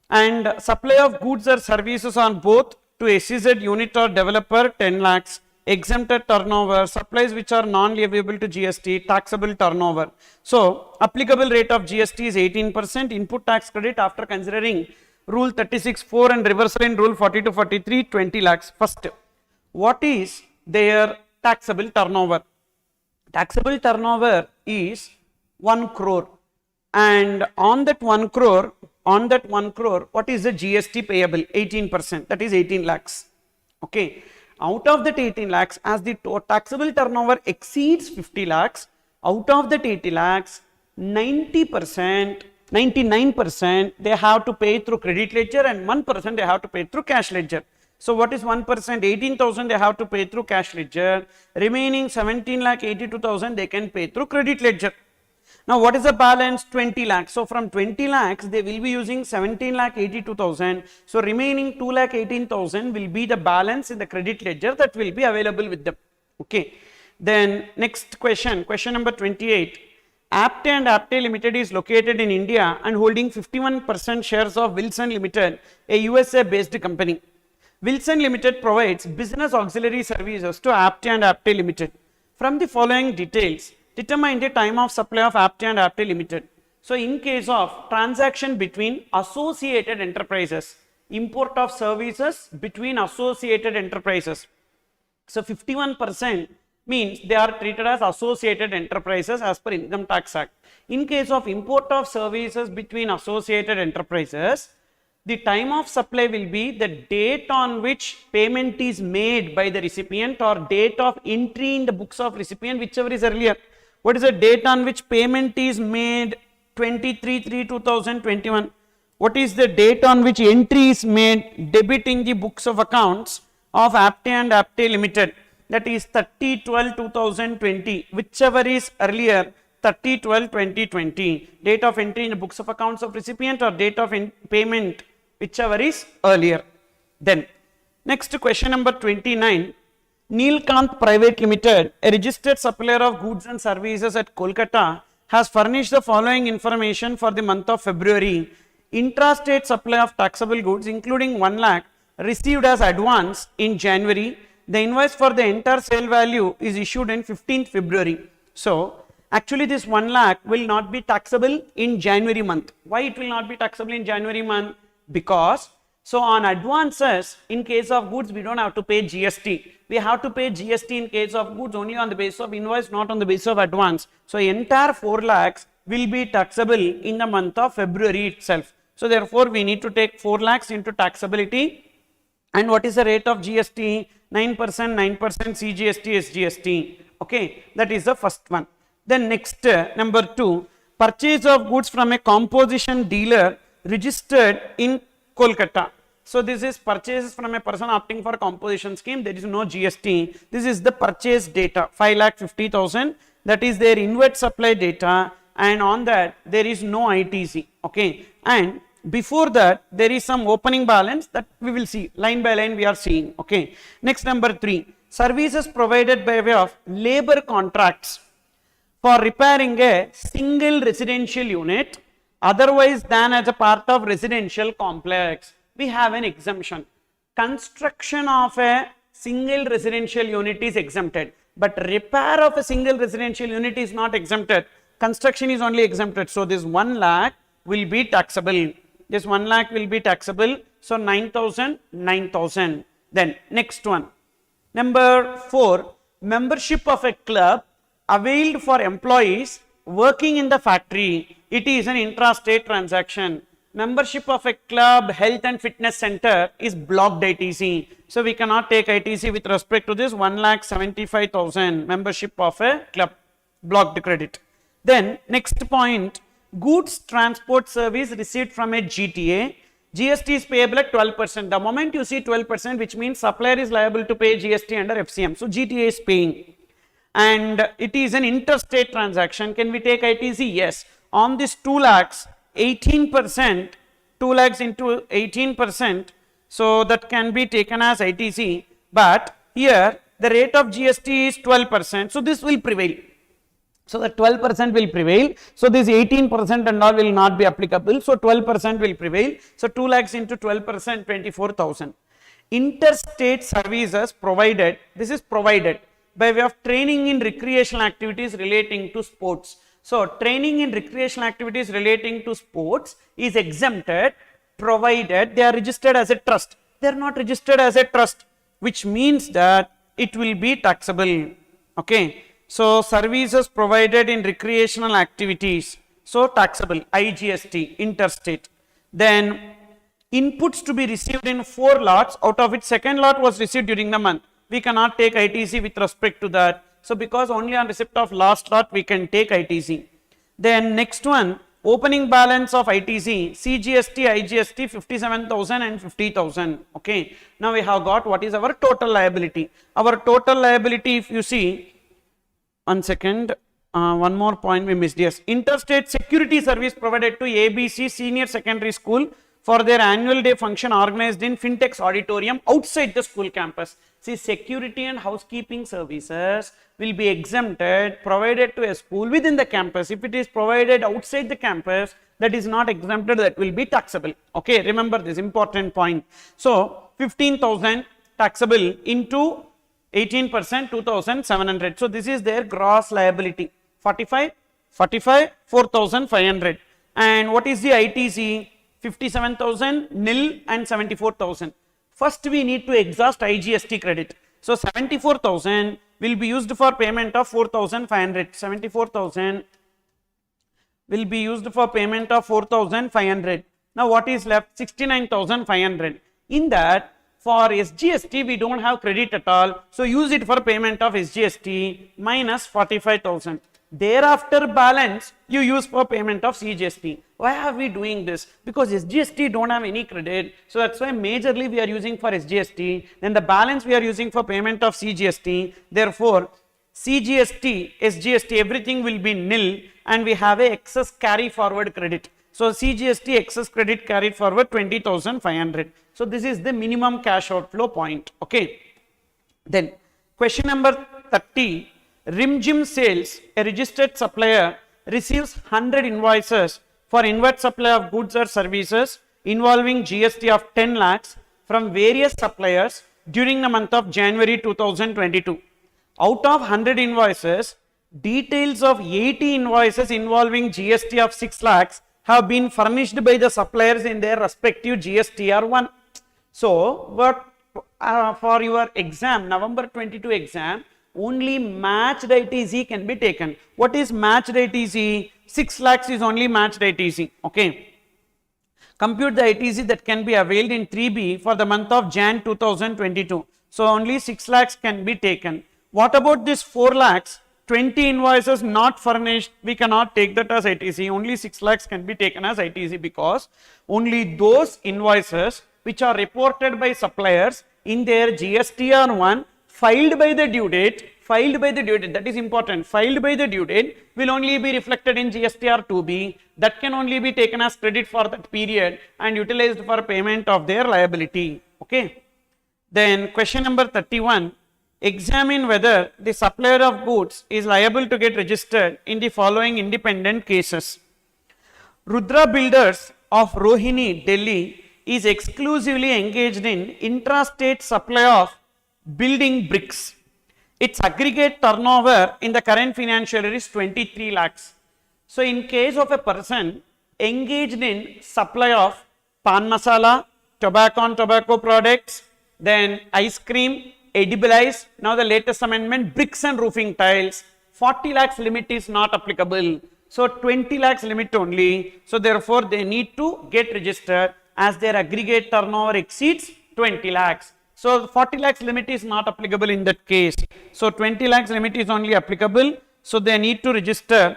Speaker 1: And supply of goods or services on both to SEZ unit or developer 10 lakhs. Exempted turnover, supplies which are non-leviable to GST, taxable turnover. So applicable rate of GST is 18%, input tax credit after considering Rule 36(4) and reversal in Rule 4243, 20 lakhs. First, what is their taxable turnover? Taxable turnover is 1 crore, and on that 1 crore, what is the GST payable? 18%, that is 18 lakhs. Okay. Out of that 18 lakhs, as the taxable turnover exceeds 50 lakhs, out of that 80 lakhs, 90%, 99% they have to pay through credit ledger and 1% they have to pay through cash ledger. So what is 1%? 18,000 they have to pay through cash ledger. Remaining 17,82,000 they can pay through credit ledger. Now what is the balance? 20 lakhs. So from 20 lakhs they will be using 17,82,000. So remaining 2,18,000 will be the balance in the credit ledger that will be available with them. Okay. Then next question, question number 28. Apte and Apte Limited is located in India and holding 51% shares of Wilson Limited, a USA based company. Wilson Limited provides business auxiliary services to Apte and Apte Limited. From the following details, determine the time of supply of Apte and Apte Limited. So in case of transaction between associated enterprises, import of services between associated enterprises. So 51% means they are treated as associated enterprises as per Income Tax Act. In case of import of services between associated enterprises, the time of supply will be the date on which payment is made by the recipient or date of entry in the books of recipient, whichever is earlier. What is the date on which payment is made? 23/3/2021. What is the date on which entry is made? Debit in the books of accounts of Apte and Apte Limited. That is 30/12/2020. Whichever is earlier, 30/12/2020. Date of entry in the books of accounts of recipient or date of payment, whichever is earlier. Then, next question number 29. Neelkant Private Limited, a registered supplier of goods and services at Kolkata, has furnished the following information for the month of February. Intrastate supply of taxable goods, including 1 lakh, received as advance in January. The invoice for the entire sale value is issued in 15th February. So, actually this 1 lakh will not be taxable in January month. Why it will not be taxable in January month? Because, so on advances, in case of goods, we don't have to pay GST. We have to pay GST in case of goods only on the basis of invoice, not on the basis of advance. So, entire 4 lakhs will be taxable in the month of February itself. So, therefore, we need to take 4 lakhs into taxability. And what is the rate of GST? 9%, 9% CGST, SGST. Okay, that is the first one. Then next, number 2, purchase of goods from a composition dealer registered in Kolkata. So, this is purchases from a person opting for a composition scheme. There is no GST. This is the purchase data, 5,50,000. That is their inward supply data, and on that there is no ITC. Okay, and before that there is some opening balance that we will see line by line we are seeing. Okay, next number 3, services provided by way of labor contracts for repairing a single residential unit otherwise than as a part of residential complex. We have an exemption. Construction of a single residential unit is exempted, but repair of a single residential unit is not exempted. Construction is only exempted. So, this 1 lakh will be taxable. This 1 lakh will be taxable. So, 9,000, 9,000. Then, next one. Number 4, membership of a club availed for employees working in the factory. It is an intrastate transaction. Membership of a club, health and fitness center is blocked ITC. So, we cannot take ITC with respect to this 1,75,000 membership of a club, blocked credit. Then, next point, goods transport service received from a GTA. GST is payable at 12%. The moment you see 12%, which means supplier is liable to pay GST under FCM. So, GTA is paying. And it is an interstate transaction. Can we take ITC? Yes. On this 2 lakhs, 18%, 2 lakhs into 18%, so that can be taken as ITC, but here the rate of GST is 12%, so this will prevail. So, the 12% will prevail, so this 18% and all will not be applicable, so 12% will prevail. So, 2 lakhs into 12%, 24,000. Interstate services provided, this is provided by way of training in recreational activities relating to sports. So, training in recreational activities relating to sports is exempted provided they are registered as a trust. They are not registered as a trust, which means that it will be taxable. Okay. So, services provided in recreational activities, so taxable, IGST, interstate. Then, inputs to be received in 4 lots, out of which second lot was received during the month. We cannot take ITC with respect to that. So, because only on receipt of last lot we can take ITC. Then next one, opening balance of ITC, CGST, IGST 57,000 and 50,000. Okay. Now, we have got what is our total liability. Our total liability, if you see, one second, one more point we missed. Yes, interstate security service provided to ABC Senior Secondary School for their annual day function organized in Fintech's auditorium outside the school campus. See, security and housekeeping services will be exempted provided to a school within the campus. If it is provided outside the campus, that is not exempted, that will be taxable. Okay, remember this important point. So, 15,000 taxable into 18%, 2,700. So, this is their gross liability. 45, 4,500. And what is the ITC? 57,000, nil and 74,000. First, we need to exhaust IGST credit. So 74,000 will be used for payment of 4,500. 74,000 will be used for payment of 4,500. Now what is left? 69,500. In that, for SGST we don't have credit at all, so use it for payment of SGST minus 45,000. Thereafter balance you use for payment of CGST. Why are we doing this? Because SGST don't have any credit, so that's why majorly we are using for SGST. Then the balance we are using for payment of CGST. Therefore, CGST, SGST, everything will be nil, and we have a excess carry forward credit. So CGST excess credit carried forward 20,500. So this is the minimum cash outflow point. Okay. Then question number 30. Rimjim sales, a registered supplier receives 100 invoices for inward supply of goods or services involving GST of 10 lakhs from various suppliers during the month of January 2022. Out of 100 invoices, details of 80 invoices involving GST of 6 lakhs have been furnished by the suppliers in their respective GSTR 1. So, what for your exam, November 22 exam, only matched ITC can be taken. What is matched ITC? 6 lakhs is only matched ITC. Okay. Compute the ITC that can be availed in 3B for the month of Jan 2022. So, only 6 lakhs can be taken. What about this 4 lakhs? 20 invoices not furnished, we cannot take that as ITC. Only 6 lakhs can be taken as ITC because only those invoices which are reported by suppliers in their GSTR 1 filed by the due date, that is important, filed by the due date will only be reflected in GSTR 2B, that can only be taken as credit for that period and utilized for payment of their liability. Okay. Then question number 31. Examine whether the supplier of goods is liable to get registered in the following independent cases. Rudra Builders of Rohini, Delhi is exclusively engaged in intrastate supply of building bricks. Its aggregate turnover in the current financial year is 23 lakhs. So, in case of a person engaged in supply of pan masala, tobacco and tobacco products, then ice cream, edible ice, now the latest amendment, bricks and roofing tiles, 40 lakhs limit is not applicable. So 20 lakhs limit only. So therefore they need to get registered as their aggregate turnover exceeds 20 lakhs. So 40 lakhs limit is not applicable in that case. So 20 lakhs limit is only applicable. So they need to register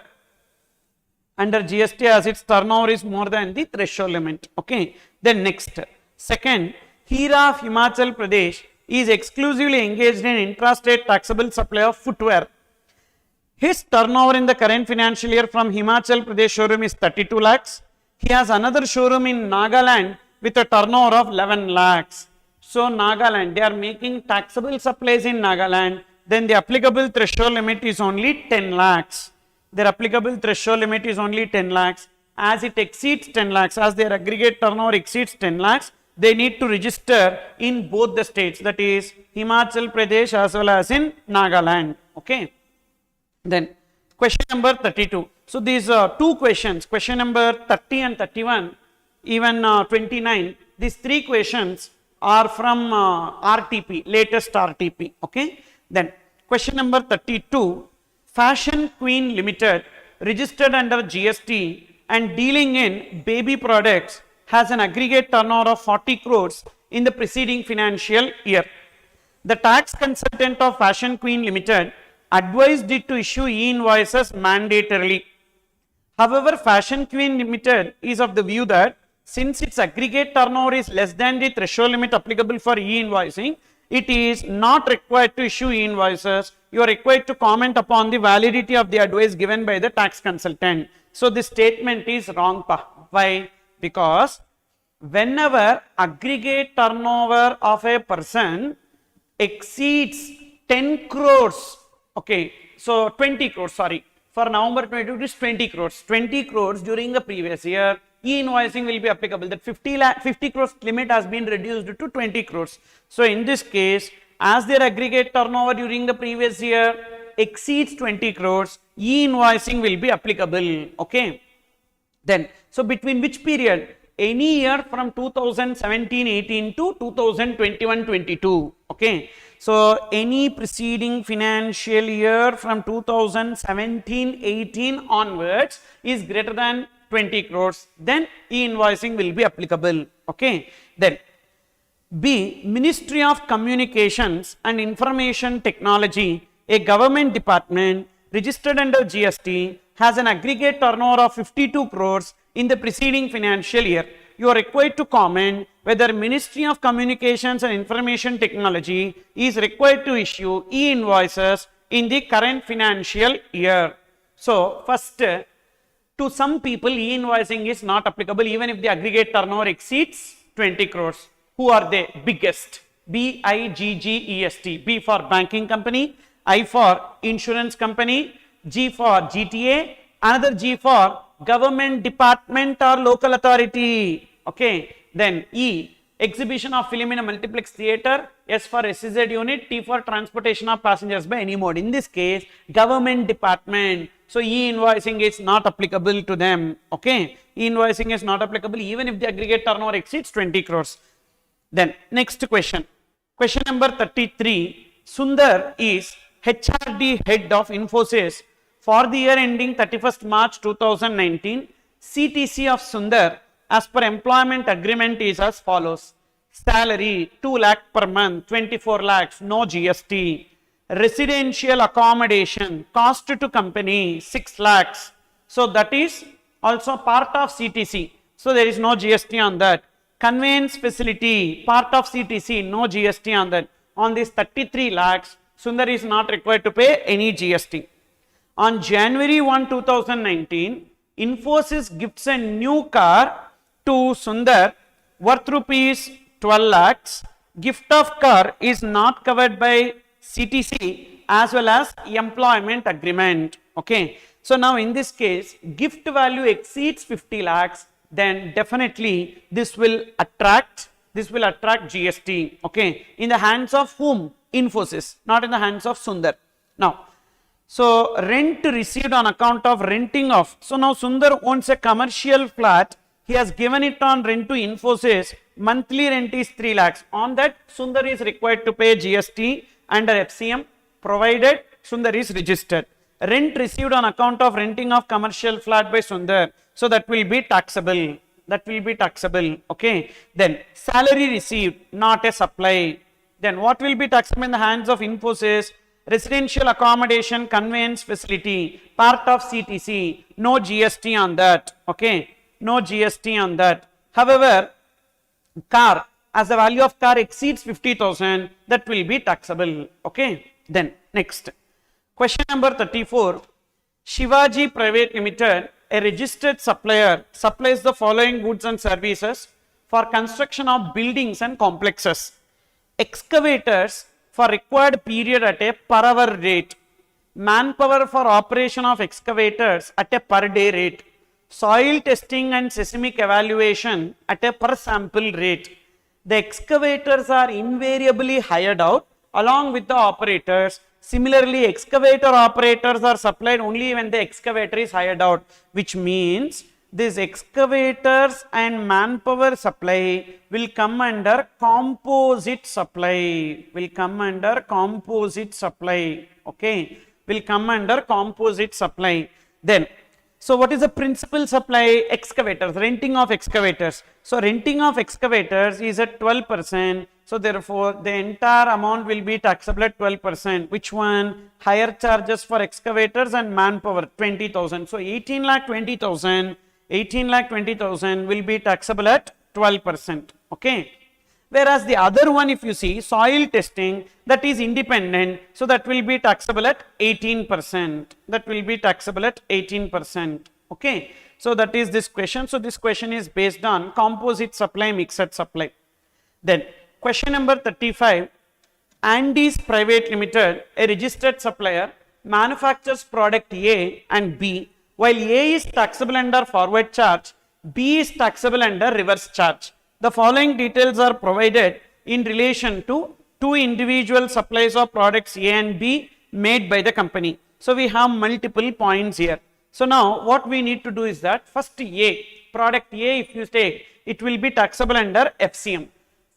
Speaker 1: under GST as its turnover is more than the threshold limit. Okay. Then next, second, Hira of Himachal Pradesh is exclusively engaged in intrastate taxable supply of footwear. His turnover in the current financial year from Himachal Pradesh showroom is 32 lakhs. He has another showroom in Nagaland with a turnover of 11 lakhs. So Nagaland, they are making taxable supplies in Nagaland. Then the applicable threshold limit is only 10 lakhs. Their applicable threshold limit is only 10 lakhs. As it exceeds 10 lakhs, as their aggregate turnover exceeds 10 lakhs, they need to register in both the states, that is Himachal Pradesh as well as in Nagaland. Okay. Then question number 32. So these two questions, question number 30 and 31, even 29, these three questions are from RTP, latest RTP. Okay. Then question number 32, Fashion Queen Limited, registered under GST and dealing in baby products, has an aggregate turnover of 40 crores in the preceding financial year. The tax consultant of Fashion Queen Limited advised it to issue e-invoices mandatorily. However, Fashion Queen Limited is of the view that since its aggregate turnover is less than the threshold limit applicable for e-invoicing, it is not required to issue e-invoices. You are required to comment upon the validity of the advice given by the tax consultant. So this statement is wrong. Why? Because whenever aggregate turnover of a person exceeds 10 crores, okay, so 20 crores, sorry, for November 22 it is 20 crores, 20 crores during the previous year, e-invoicing will be applicable. That 50 crores limit has been reduced to 20 crores. So in this case, as their aggregate turnover during the previous year exceeds 20 crores, e-invoicing will be applicable. Okay. Then, so between which period? Any year from 2017-18 to 2021-22. Okay. So any preceding financial year from 2017-18 onwards is greater than 20 crores, then e-invoicing will be applicable. Okay. Then B, Ministry of Communications and Information Technology, a government department registered under GST, has an aggregate turnover of 52 crores in the preceding financial year. You are required to comment whether Ministry of Communications and Information Technology is required to issue e-invoices in the current financial year. So, first, to some people e-invoicing is not applicable even if the aggregate turnover exceeds 20 crores. Who are they? Biggest. B-I-G-G-E-S-T. B for banking company, I for insurance company, G for GTA, another G for government department or local authority. Okay. Then E, exhibition of film in a multiplex theatre, S for SEZ unit, T for transportation of passengers by any mode. In this case, government department. So e-invoicing is not applicable to them. Okay. E-invoicing is not applicable even if the aggregate turnover exceeds 20 crores. Then next question. Question number 33. Sundar is HRD head of Infosys for the year ending 31st March 2019. CTC of Sundar as per employment agreement is as follows. Salary 2 lakh per month, 24 lakhs, no GST. Residential accommodation cost to company 6 lakhs. So that is also part of CTC. So there is no GST on that. Conveyance facility, part of CTC, no GST on that. On this 33 lakhs, Sundar is not required to pay any GST. On January 1, 2019, Infosys gives a new car to Sundar worth rupees 12 lakhs. Gift of car is not covered by CTC as well as employment agreement. Okay. So now in this case, gift value exceeds 50 lakhs. Then definitely this will attract GST. Okay. In the hands of whom? Infosys, not in the hands of Sundar. Now, so rent received on account of renting of. So now Sundar owns a commercial flat. He has given it on rent to Infosys. Monthly rent is 3 lakhs. On that, Sundar is required to pay GST under FCM provided Sundar is registered. Rent received on account of renting of commercial flat by Sundar. So that will be taxable. That will be taxable. Okay. Then salary received, not a supply. Then what will be taxable in the hands of Infosys? Residential accommodation conveyance facility, part of CTC, no GST on that. Okay. No GST on that. However, car, as the value of car exceeds 50,000, that will be taxable. Okay. Then next. Question number 34. Shivaji Private Limited, a registered supplier, supplies the following goods and services for construction of buildings and complexes. Excavators for required period at a per hour rate. Manpower for operation of excavators at a per day rate. Soil testing and seismic evaluation at a per sample rate. The excavators are invariably hired out along with the operators. Similarly, excavator operators are supplied only when the excavator is hired out, which means these excavators and manpower supply will come under composite supply. Will come under composite supply. Okay, will come under composite supply. Then, so what is the principal supply? Excavators, renting of excavators. So renting of excavators is at 12%. So therefore, the entire amount will be taxable at 12%. Which one? Higher charges for excavators and manpower, 20,000. So 18,20,000 will be taxable at 12%. Okay. Whereas the other one, if you see, soil testing, that is independent. So that will be taxable at 18%. That will be taxable at 18%. Okay. So that is this question. So this question is based on composite supply, mixed supply. Then question number 35. Andes Private Limited, a registered supplier, manufactures product A and B. While A is taxable under forward charge, B is taxable under reverse charge. The following details are provided in relation to two individual supplies of products A and B made by the company. So we have multiple points here. So now what we need to do is that first A, product A, if you take, it will be taxable under FCM.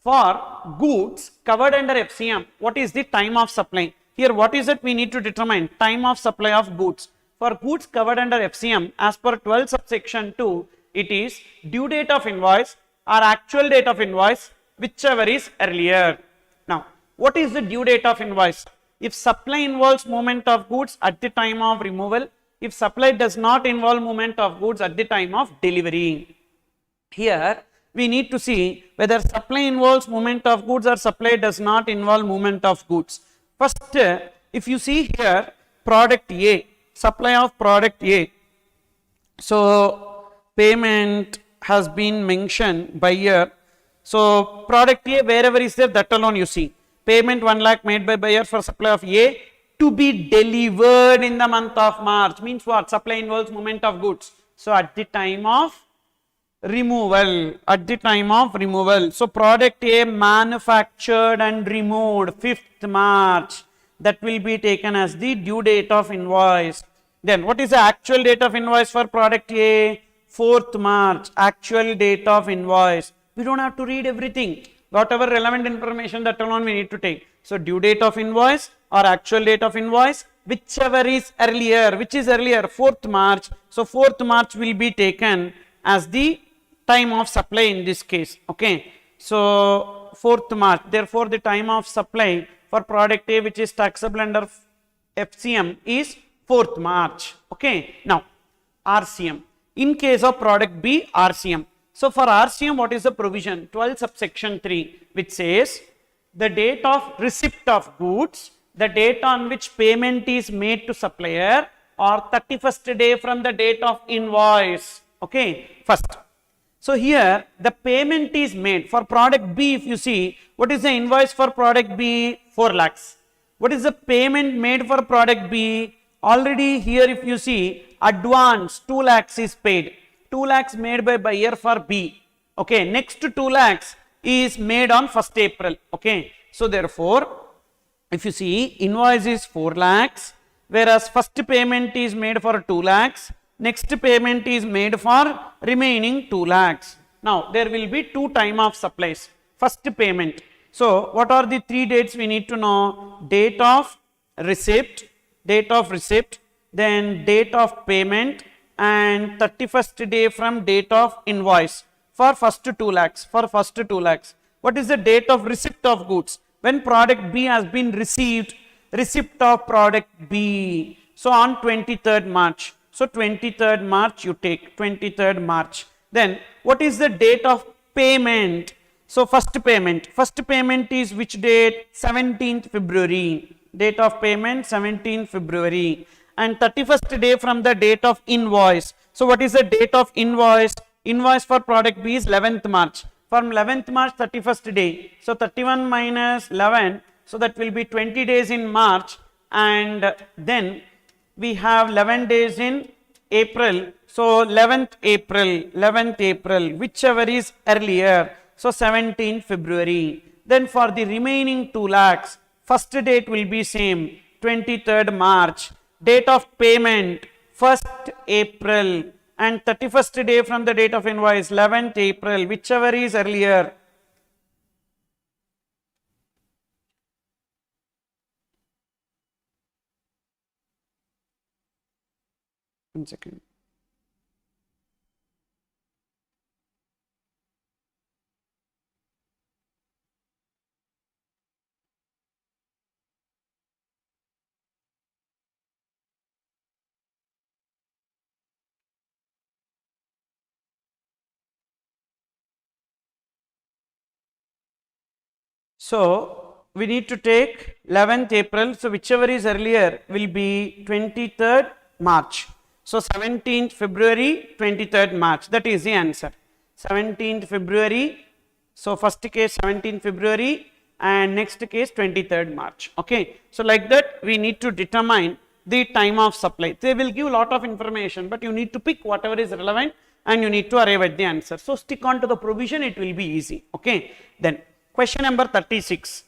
Speaker 1: for goods covered under FCM, what is the time of supply? Here, what is it we need to determine? Time of supply of goods. For goods covered under FCM, as per 12 subsection 2, it is due date of invoice or actual date of invoice, whichever is earlier. Now, what is the due date of invoice? If supply involves movement of goods at the time of removal, if supply does not involve movement of goods at the time of delivery. Here, we need to see whether supply involves movement of goods or supply does not involve movement of goods. First, if you see here, product A, supply of product A. So, payment has been mentioned by here. So, product A, wherever is there, that alone you see. Payment 1 lakh made by buyer for supply of A to be delivered in the month of March. Means what? Supply involves movement of goods. So, at the time of removal, so product A manufactured and removed 5th March, that will be taken as the due date of invoice. Then what is the actual date of invoice for product A? 4th March, actual date of invoice. We don't have to read everything. Whatever relevant information, that alone we need to take. So, due date of invoice or actual date of invoice, whichever is earlier. Which is earlier? 4th March. So, 4th March will be taken as the time of supply in this case. Okay. So, 4th March. Therefore, the time of supply for product A, which is taxable under FCM, is 4th March. Okay. Now, RCM. In case of product B, RCM. So, for RCM, what is the provision? 12 subsection 3, which says the date of receipt of goods, the date on which payment is made to supplier, or 31st day from the date of invoice. Okay, first. So, here the payment is made for product B. If you see, what is the invoice for product B? 4 lakhs. What is the payment made for product B? Already here, if you see, advance 2 lakhs is paid. 2 lakhs made by buyer for B. Okay, next 2 lakhs is made on 1st April. Okay, so therefore, if you see, invoice is 4 lakhs, whereas first payment is made for 2 lakhs, next payment is made for remaining 2 lakhs. Now, there will be 2 time of supplies. First payment. So, what are the 3 dates we need to know? Date of receipt, then date of payment, and 31st day from date of invoice for first 2 lakhs. What is the date of receipt of goods? When product B has been received, receipt of product B. So, on 23rd March. So, 23rd March you take, 23rd March. Then, what is the date of payment? So, first payment is which date? 17th February. Date of payment 17th February. And 31st day from the date of invoice. So, what is the date of invoice? Invoice for product B is 11th March. From 11th March, 31st day. So, 31 minus 11. So, that will be 20 days in March. And then we have 11 days in April. So, 11th April, whichever is earlier. So, 17th February. Then for the remaining 2 lakhs, first date will be same, 23rd March. Date of payment 1st April, and 31st day from the date of invoice 11th April, whichever is earlier. One second. So, we need to take 11th April. So, whichever is earlier will be 23rd March. So, 17th February, 23rd March. That is the answer. 17th February. So, first case 17th February and next case 23rd March. Okay. So, like that we need to determine the time of supply. They will give a lot of information, but you need to pick whatever is relevant and you need to arrive at the answer. So, stick on to the provision, it will be easy. Okay. Then, question number 36.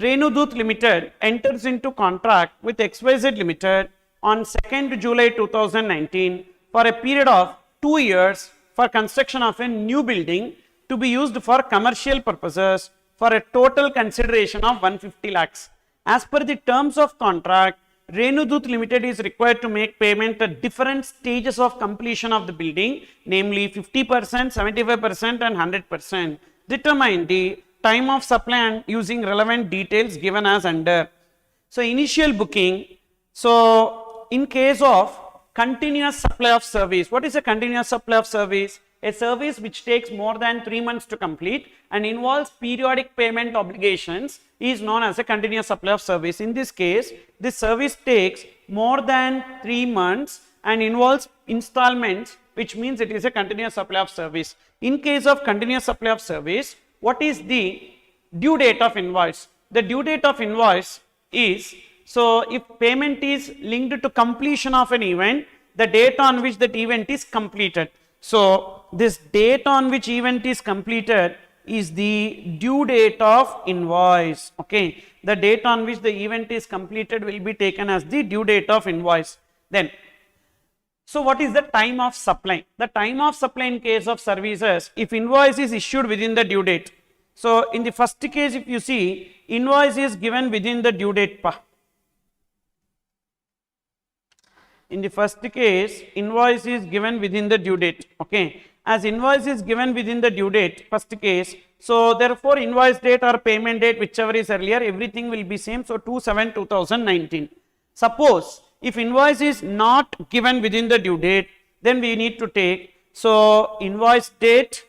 Speaker 1: Renudut Limited enters into contract with XYZ Limited on 2nd July 2019 for a period of 2 years for construction of a new building to be used for commercial purposes for a total consideration of 150 lakhs. As per the terms of contract, Renudut Limited is required to make payment at different stages of completion of the building, namely 50%, 75% and 100%. Determine the time of supply and using relevant details given as under. So, initial booking. So, in case of continuous supply of service, what is a continuous supply of service? A service which takes more than 3 months to complete and involves periodic payment obligations is known as a continuous supply of service. In this case, this service takes more than 3 months and involves installments, which means it is a continuous supply of service. In case of continuous supply of service, what is the due date of invoice? The due date of invoice is, so if payment is linked to completion of an event, the date on which that event is completed. So, this date on which event is completed is the due date of invoice. Okay, the date on which the event is completed will be taken as the due date of invoice. Then, so what is the time of supply? The time of supply in case of services, if invoice is issued within the due date. So, in the first case, if you see, invoice is given within the due date. In the first case, invoice is given within the due date. Okay, as invoice is given within the due date, first case, so therefore invoice date or payment date, whichever is earlier, everything will be same. So 2/7/2019. Suppose if invoice is not given within the due date, then we need to take, so invoice date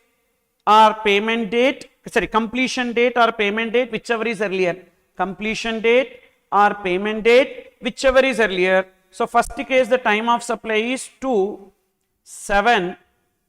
Speaker 1: or payment date, sorry, completion date or payment date, whichever is earlier, completion date or payment date, whichever is earlier. So first case, the time of supply is 2/7,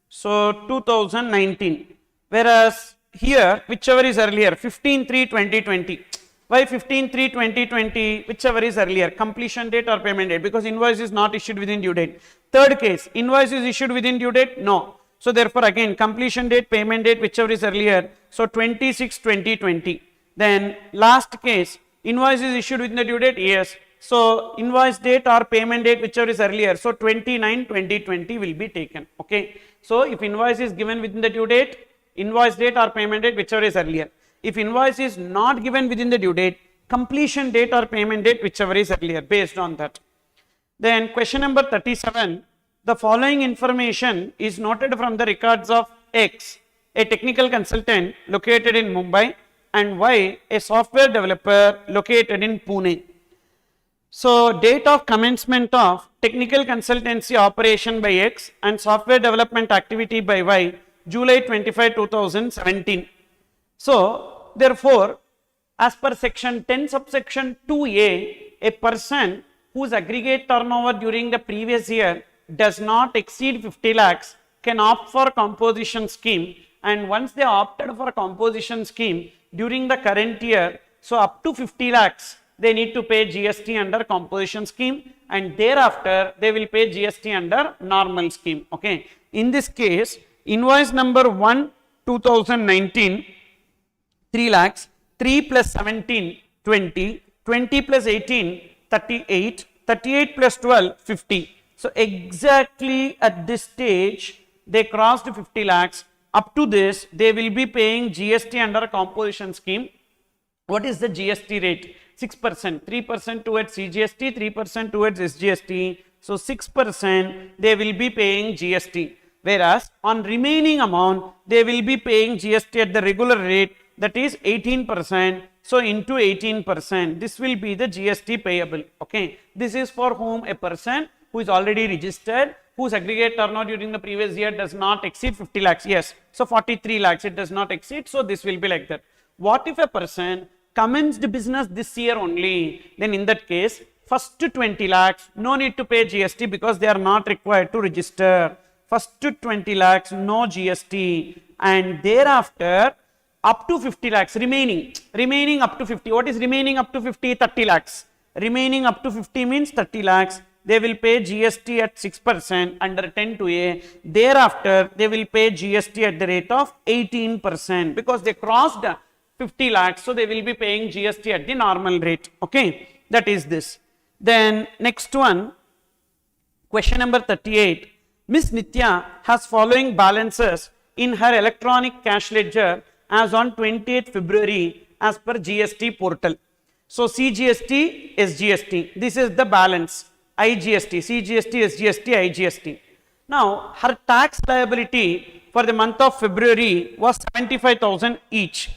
Speaker 1: so 2019, whereas here whichever is earlier, 15/3/2020. Why 15/3/2020? Whichever is earlier, completion date or payment date, because invoice is not issued within due date. Third case, invoice is issued within due date? No. So therefore again, completion date, payment date, whichever is earlier, so 26/2020. Then last case, invoice is issued within the due date? Yes. So invoice date or payment date, whichever is earlier, so 29/2020 will be taken. Okay. So if invoice is given within the due date, invoice date or payment date, whichever is earlier. If invoice is not given within the due date, completion date or payment date, whichever is earlier, based on that. Then question number 37, the following information is noted from the records of X, a technical consultant located in Mumbai, and Y, a software developer located in Pune. So date of commencement of technical consultancy operation by X and software development activity by Y, July 25, 2017. So therefore, as per section 10 subsection 2A, a person whose aggregate turnover during the previous year does not exceed 50 lakhs can opt for composition scheme, and once they opted for composition scheme during the current year, so up to 50 lakhs, they need to pay GST under composition scheme, and thereafter they will pay GST under normal scheme. Okay. In this case, invoice number 1 2019, 3 lakhs, 3 plus 17, 20, 20 plus 18, 38, 38 plus 12, 50. So exactly at this stage, they crossed 50 lakhs. Up to this, they will be paying GST under composition scheme. What is the GST rate? 6%, 3% towards CGST, 3% towards SGST. So 6% they will be paying GST. Whereas on remaining amount, they will be paying GST at the regular rate, that is 18%. So into 18%, this will be the GST payable. Okay. This is for whom? A person who is already registered, whose aggregate turnover during the previous year does not exceed 50 lakhs. Yes. So 43 lakhs, it does not exceed. So this will be like that. What if a person commenced business this year only? Then in that case, first 20 lakhs, no need to pay GST because they are not required to register. First 20 lakhs, no GST, and thereafter up to 50 lakhs, remaining up to 50. What is remaining up to 50? 30 lakhs. Remaining up to 50 means 30 lakhs. They will pay GST at 6% under 10(2)(a). Thereafter, they will pay GST at the rate of 18% because they crossed 50 lakhs. So they will be paying GST at the normal rate. Okay, that is this. Then next one, question number 38. Miss Nitya has following balances in her electronic cash ledger as on 20th February as per GST portal. So CGST, SGST, this is the balance. IGST, CGST, SGST, IGST. Now her tax liability for the month of February was 75,000 each.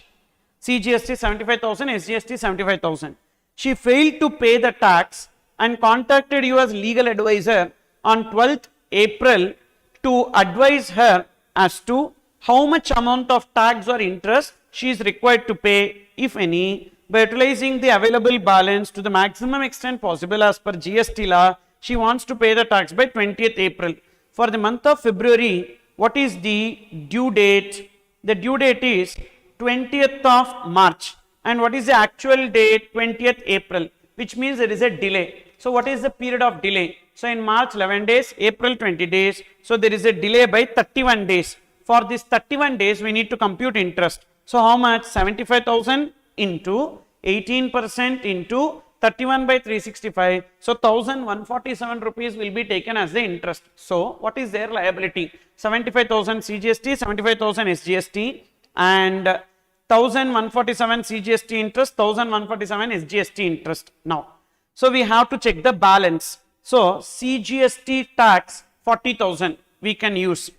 Speaker 1: CGST 75,000, SGST 75,000. She failed to pay the tax and contacted you as legal advisor on 12th April to advise her as to how much amount of tax or interest she is required to pay, if any, by utilizing the available balance to the maximum extent possible as per GST law. She wants to pay the tax by 20th April. For the month of February, what is the due date? The due date is 20th of March. And what is the actual date? 20th April, which means there is a delay. So what is the period of delay? So in March 11 days, April 20 days. So there is a delay by 31 days. For this 31 days, we need to compute interest. So how much? 75,000 into 18% into 31 by 365. So 1,147 rupees will be taken as the interest. So what is their liability? 75,000 CGST, 75,000 SGST, and 1,147 CGST interest, 1,147 SGST interest. Now, so we have to check the balance. So CGST tax 40,000 we can use,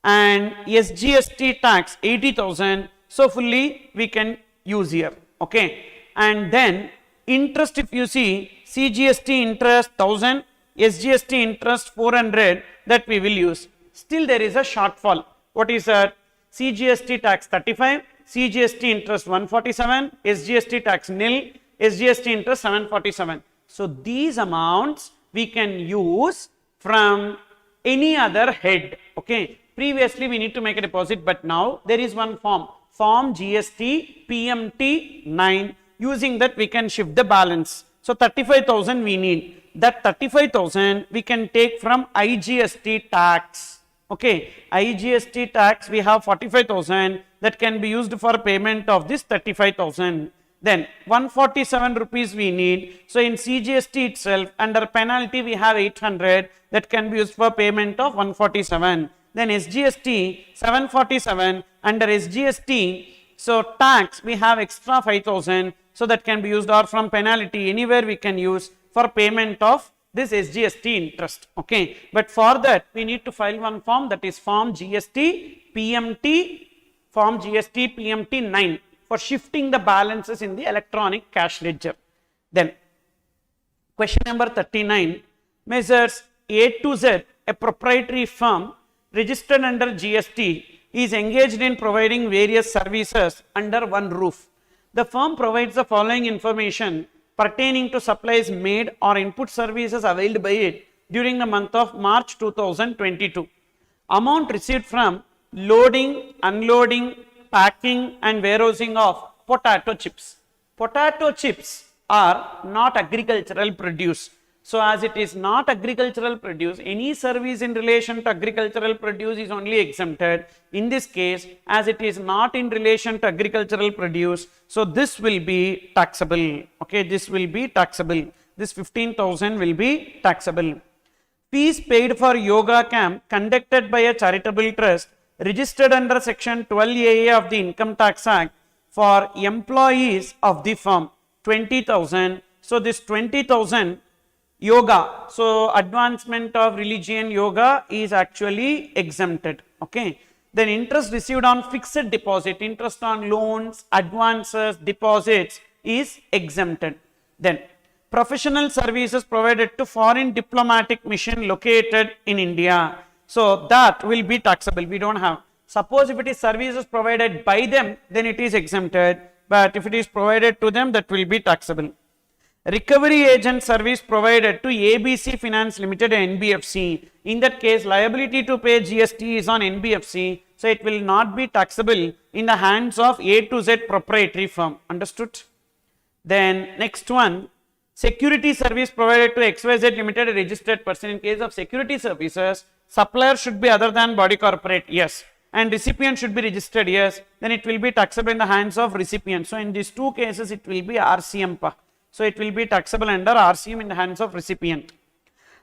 Speaker 1: and SGST tax 80,000. So fully we can use here. Okay, and then interest, if you see, CGST interest 1,000, SGST interest 400, that we will use. Still there is a shortfall. What is that? CGST tax 35, CGST interest 147, SGST tax nil, SGST interest 747. So these amounts we can use from any other head. Okay, previously we need to make a deposit, but now there is one form GST PMT 9. Using that we can shift the balance. So 35,000 we need. That 35,000 we can take from IGST tax. Okay, IGST tax we have 45,000 that can be used for payment of this 35,000. Then 147 rupees we need. So in CGST itself, under penalty we have 800 that can be used for payment of 147. Then SGST 747, under SGST, so tax we have extra 5,000, so that can be used, or from penalty anywhere we can use for payment of this SGST interest. Okay, but for that we need to file one form, that is form GST PMT 9 for shifting the balances in the electronic cash ledger. Then question number 39, Messrs A to Z, a proprietary firm registered under GST, is engaged in providing various services under one roof. The firm provides the following information pertaining to supplies made or input services availed by it during the month of March 2022. Amount received from loading, unloading, packing and warehousing of potato chips. Potato chips are not agricultural produce. So as it is not agricultural produce, any service in relation to agricultural produce is only exempted. In this case, as it is not in relation to agricultural produce, so this will be taxable. Okay, this will be taxable. This 15,000 will be taxable. Fees paid for yoga camp conducted by a charitable trust registered under section 12AA of the Income Tax Act for employees of the firm, 20,000. So this 20,000 yoga, so advancement of religion yoga is actually exempted. Okay, then interest received on fixed deposit, interest on loans, advances, deposits is exempted. Then professional services provided to foreign diplomatic mission located in India, so that will be taxable. We don't have. Suppose if it is services provided by them, then it is exempted, but if it is provided to them, that will be taxable. Recovery agent service provided to ABC Finance Limited and NBFC. In that case, liability to pay GST is on NBFC, so it will not be taxable in the hands of A to Z proprietary firm. Understood? Then next one, security service provided to XYZ Limited, a registered person. In case of security services, supplier should be other than body corporate, yes, and recipient should be registered, yes, then it will be taxable in the hands of recipient. So in these two cases, it will be RCM. So it will be taxable under RCM in the hands of recipient.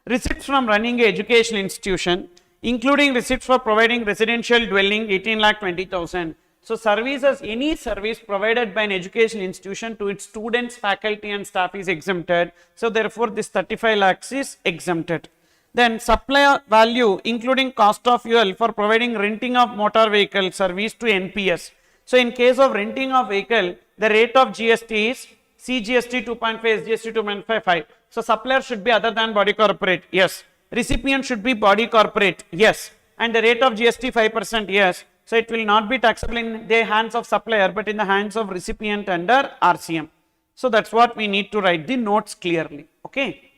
Speaker 1: Receipts from running a educational institution, including receipts for providing residential dwelling, 18,20,000. So services, any service provided by an education institution to its students, faculty and staff is exempted. So therefore this 35 lakhs is exempted. Then supply value including cost of fuel for providing renting of motor vehicle service to NPS. So in case of renting of vehicle, the rate of GST is CGST 2.5, SGST 2.55. So supplier should be other than body corporate, yes. Recipient should be body corporate, yes. And the rate of GST 5%, yes. So it will not be taxable in the hands of supplier, but in the hands of recipient under RCM. So that's what we need to write the notes clearly, okay.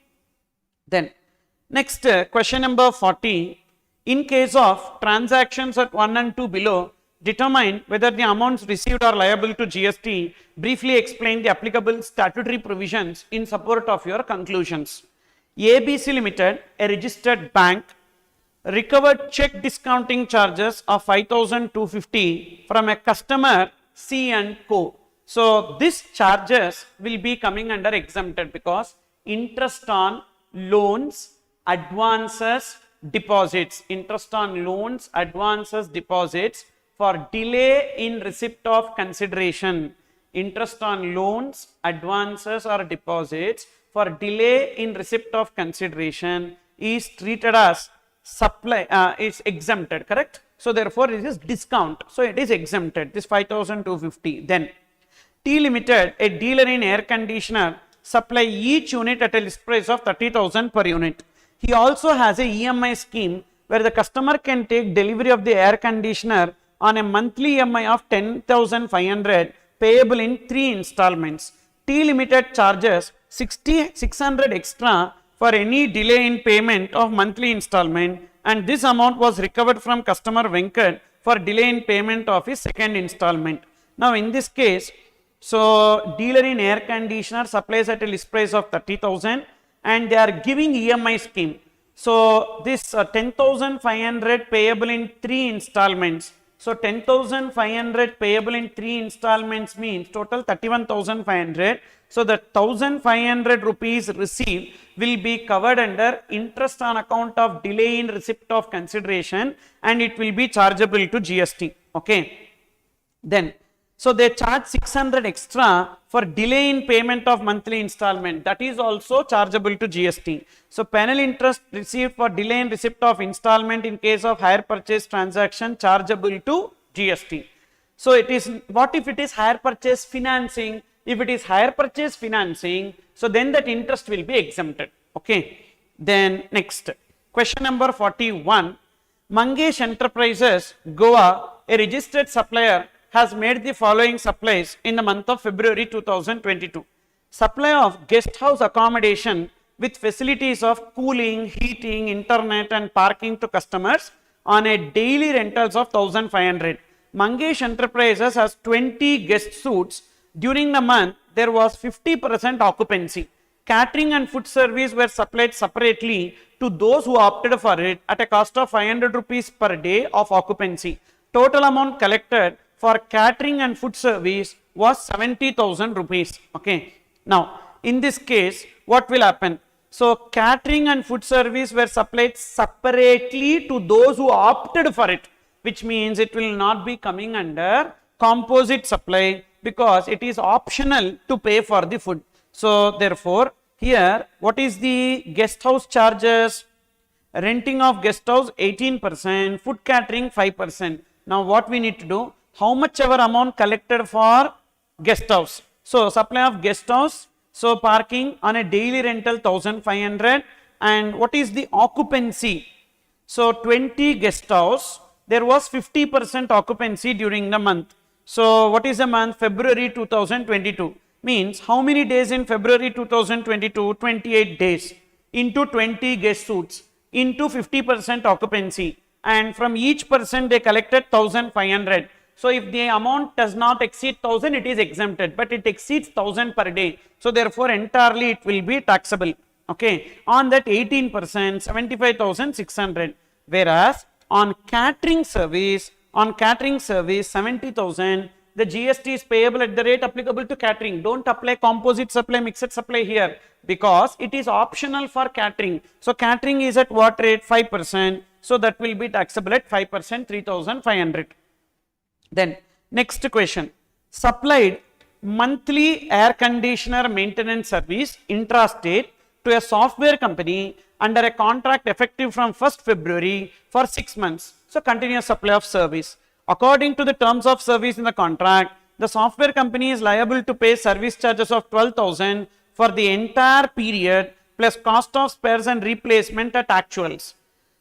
Speaker 1: Then next question number 40, in case of transactions at 1 and 2 below, determine whether the amounts received are liable to GST. Briefly explain the applicable statutory provisions in support of your conclusions. ABC Limited, a registered bank, recovered check discounting charges of 5,250 from a customer C and Co. So these charges will be coming under exempted because interest on loans, advances, deposits, interest on loans, advances, deposits for delay in receipt of consideration, interest on loans, advances or deposits for delay in receipt of consideration is treated as supply, is exempted, correct? So therefore it is discount, so it is exempted, this 5,250. Then T Limited, a dealer in air conditioner, supply each unit at a list price of 30,000 per unit. He also has a EMI scheme where the customer can take delivery of the air conditioner on a monthly EMI of 10,500 payable in 3 installments. T Limited charges 600 extra for any delay in payment of monthly installment, and this amount was recovered from customer Venkat for delay in payment of his second installment. Now in this case, so dealer in air conditioner supplies at a list price of 30,000 and they are giving EMI scheme. So this 10,500 payable in 3 installments. So 10,500 payable in 3 installments means total 31,500. So the 1,500 rupees received will be covered under interest on account of delay in receipt of consideration and it will be chargeable to GST, okay. Then so they charge 600 extra for delay in payment of monthly installment, that is also chargeable to GST. So penal interest received for delay in receipt of installment in case of hire purchase transaction chargeable to GST. So it is, what if it is hire purchase financing? If it is hire purchase financing, so then that interest will be exempted, okay. Then next question number 41, Mangesh Enterprises Goa, a registered supplier, has made the following supplies in the month of February 2022. Supply of guest house accommodation with facilities of cooling, heating, internet and parking to customers on a daily rentals of 1,500. Mangesh Enterprises has 20 guest suites. During the month, there was 50% occupancy. Catering and food service were supplied separately to those who opted for it at a cost of 500 rupees per day of occupancy. Total amount collected for catering and food service was 70,000 rupees. Okay. Now, in this case, what will happen? So, catering and food service were supplied separately to those who opted for it, which means it will not be coming under composite supply because it is optional to pay for the food. So, therefore, here, what is the guest house charges? Renting of guest house 18%, food catering 5%. Now, what we need to do? How much ever amount collected for guest house. So, supply of guest house, so parking on a daily rental 1,500 and what is the occupancy? So, 20 guest house, there was 50% occupancy during the month. So, what is the month? February 2022 means how many days in February 2022? 28 days into 20 guest suites into 50% occupancy and from each person they collected 1,500. So, if the amount does not exceed 1,000, it is exempted, but it exceeds 1,000 per day. So, therefore, entirely it will be taxable. Okay. On that 18%, 75,600. Whereas, on catering service, 70,000, the GST is payable at the rate applicable to catering. Don't apply composite supply, mixed supply here because it is optional for catering. So, catering is at what rate? 5%. So, that will be taxable at 5%, 3,500. Then Next question. Supplied monthly air conditioner maintenance service intrastate to a software company under a contract effective from 1st February for 6 months. So, continuous supply of service. According to the terms of service in the contract, the software company is liable to pay service charges of 12,000 for the entire period plus cost of spares and replacement at actuals.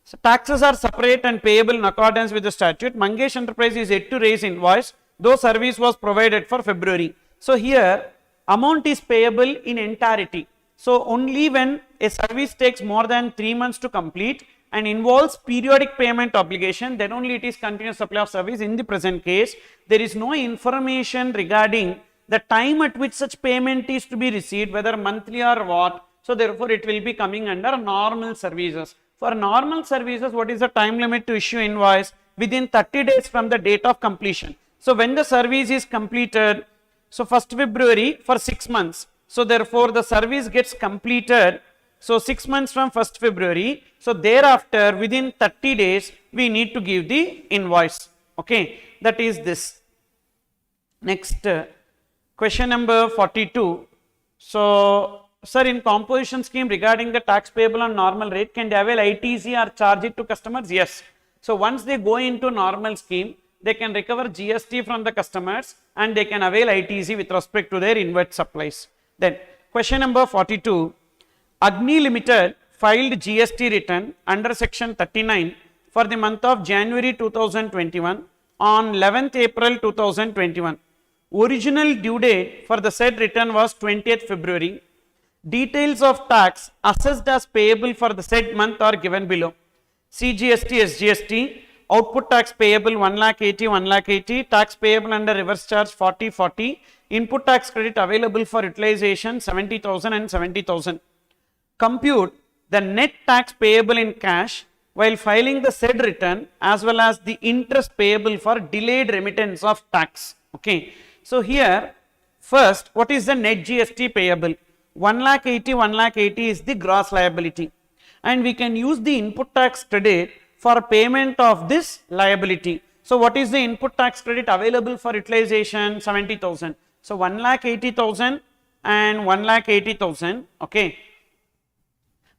Speaker 1: So, taxes are separate and payable in accordance with the statute. Mangesh Enterprise is yet to raise invoice, though service was provided for February. So, here amount is payable in entirety. So, only when a service takes more than 3 months to complete and involves periodic payment obligation, then only it is continuous supply of service. In the present case, there is no information regarding the time at which such payment is to be received, whether monthly or what. So, therefore, it will be coming under normal services. For normal services, what is the time limit to issue invoice? Within 30 days from the date of completion. So, when the service is completed, so 1st February for 6 months. So, therefore, the service gets completed. So, 6 months from 1st February. So, thereafter within 30 days, we need to give the invoice. Okay, that is this. Next, question number 42. So, sir, in composition scheme regarding the tax payable on normal rate, can they avail ITC or charge it to customers? Yes. So, once they go into normal scheme, they can recover GST from the customers and they can avail ITC with respect to their inward supplies. Then, question number 42. Agni Limited filed GST return under section 39 for the month of January 2021 on 11th April 2021. Original due date for the said return was 20th February. Details of tax assessed as payable for the said month are given below. CGST, SGST, output tax payable 1,80,000, tax payable under reverse charge 40,40, input tax credit available for utilization 70,000 and 70,000. Compute the net tax payable in cash while filing the said return as well as the interest payable for delayed remittance of tax. Okay. So, here first, what is the net GST payable? 1,80,000 is the gross liability, and we can use the input tax credit for payment of this liability. So, what is the input tax credit available for utilization? 70,000. So, 1,80,000 and 1,80,000, okay,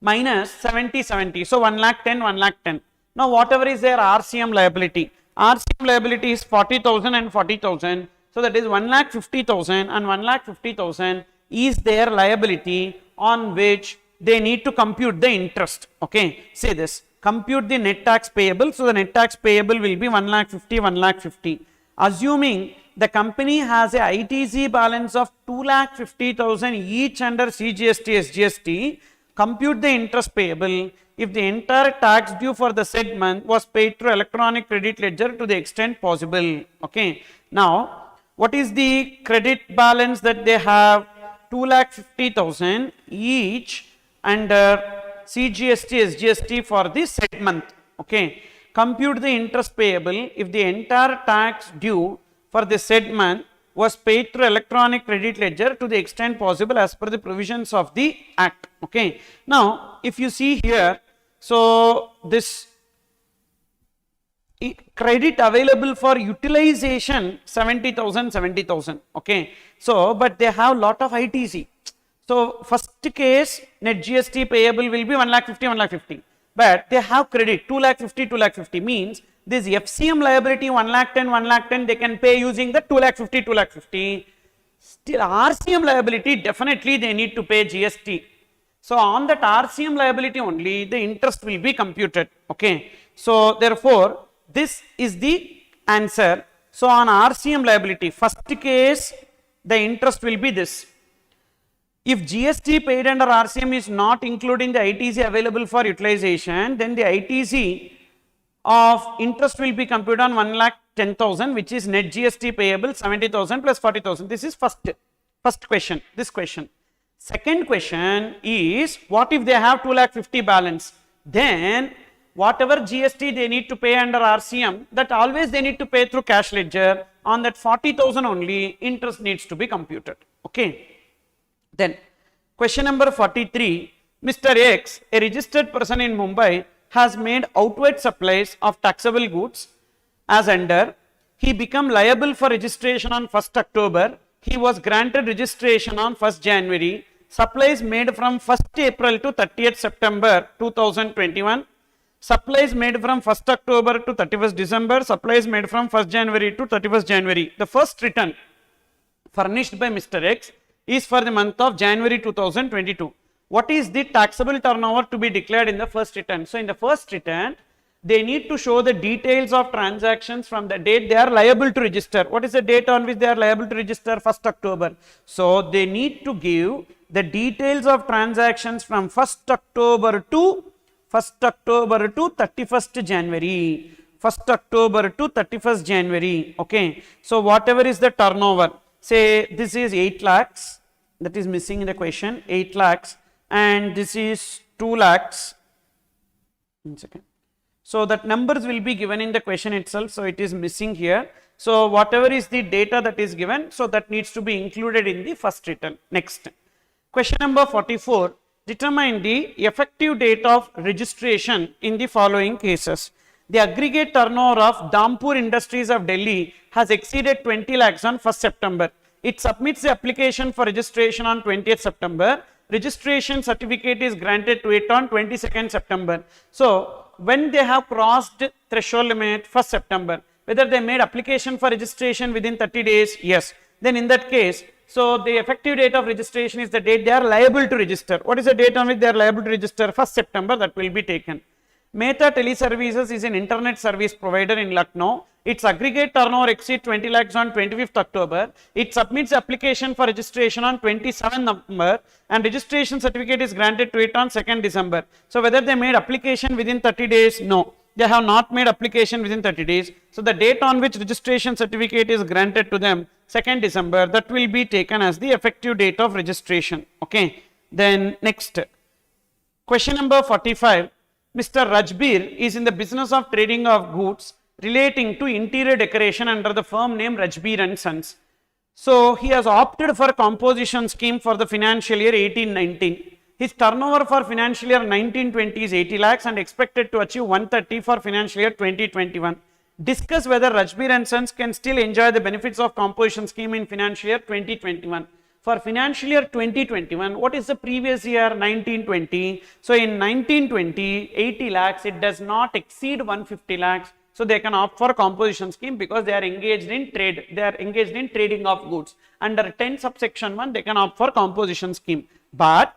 Speaker 1: minus 70. So, 1,10,000, 1,10,000. Now, whatever is their RCM liability, RCM liability is 40,000 and 40,000. So, that is 1,50,000 and 1,50,000 is their liability on which they need to compute the interest. Okay, say this, compute the net tax payable. So, the net tax payable will be 1,50,000, 1,50,000. Assuming the company has a ITC balance of 2,50,000 each under CGST, SGST, compute the interest payable if the entire tax due for the said month was paid through electronic credit ledger to the extent possible. Okay. Now, what is the credit balance that they have? 2,50,000 each under CGST, SGST for the said month. Okay. Compute the interest payable if the entire tax due for the said month was paid through electronic credit ledger to the extent possible as per the provisions of the Act. Okay. Now, if you see here, so this credit available for utilization 70,000, 70,000. Okay. So, but they have lot of ITC. So, first case net GST payable will be 1,50,000, 1,50,000. But they have credit 2,50,000, 2,50,000 means this FCM liability 1,10,000, 1,10,000 they can pay using the 2,50,000, 2,50,000. Still RCM liability definitely they need to pay GST. So, on that RCM liability only the interest will be computed. Okay. So, therefore, this is the answer. So, on RCM liability, first case the interest will be this. If GST paid under RCM is not including the ITC available for utilization, then the ITC of interest will be computed on 1,10,000, which is net GST payable 70,000 plus 40,000. This is first question, this question. Second question is, what if they have 2,50,000 balance? Then whatever GST they need to pay under RCM, that always they need to pay through cash ledger. On that 40,000 only interest needs to be computed. Okay. Then question number 43, Mr. X, a registered person in Mumbai, has made outward supplies of taxable goods as under he became liable for registration on 1st October. He was granted registration on 1st January. Supplies made from 1st April to 30th September 2021. Supplies made from 1st October to 31st December. Supplies made from 1st January to 31st January. The first return furnished by Mr. X is for the month of January 2022. What is the taxable turnover to be declared in the first return? So, in the first return, they need to show the details of transactions from the date they are liable to register. What is the date on which they are liable to register? 1st October. So, they need to give the details of transactions from 1st October to 31st January. 1st October to 31st January. Okay. So, whatever is the turnover, say this is 8 lakhs, that is missing in the question, 8 lakhs, and this is 2 lakhs. 1 second. So, that numbers will be given in the question itself, so it is missing here. So, whatever is the data that is given, so that needs to be included in the first return. Next, question number 44, determine the effective date of registration in the following cases. The aggregate turnover of Dampur Industries of Delhi has exceeded 20 lakhs on 1st September. It submits the application for registration on 20th September. Registration certificate is granted to it on 22nd September. So, when they have crossed threshold limit 1st September, whether they made application for registration within 30 days, yes. Then in that case, so the effective date of registration is the date they are liable to register. What is the date on which they are liable to register? 1st September, that will be taken. Mehta Teleservices is an internet service provider in Lucknow. Its aggregate turnover exceeds 20 lakhs on 25th October. It submits application for registration on 27th November and registration certificate is granted to it on 2nd December. So, whether they made application within 30 days? No. They have not made application within 30 days. So, the date on which registration certificate is granted to them, 2nd December, that will be taken as the effective date of registration. Okay. Then next, question number 45. Mr. Rajbir is in the business of trading of goods relating to interior decoration under the firm name Rajbir and Sons. So, he has opted for composition scheme for the financial year 18-19. His turnover for financial year 19-20 is 80 lakhs and expected to achieve 130 for financial year 2021. Discuss whether Rajbir and Sons can still enjoy the benefits of composition scheme in financial year 2021. For financial year 2021, what is the previous year? 19-20. So, in 19-20, 80 lakhs, it does not exceed 150 lakhs. So, they can opt for composition scheme because they are engaged in trade. They are engaged in trading of goods. Under 10 subsection 1, they can opt for composition scheme. But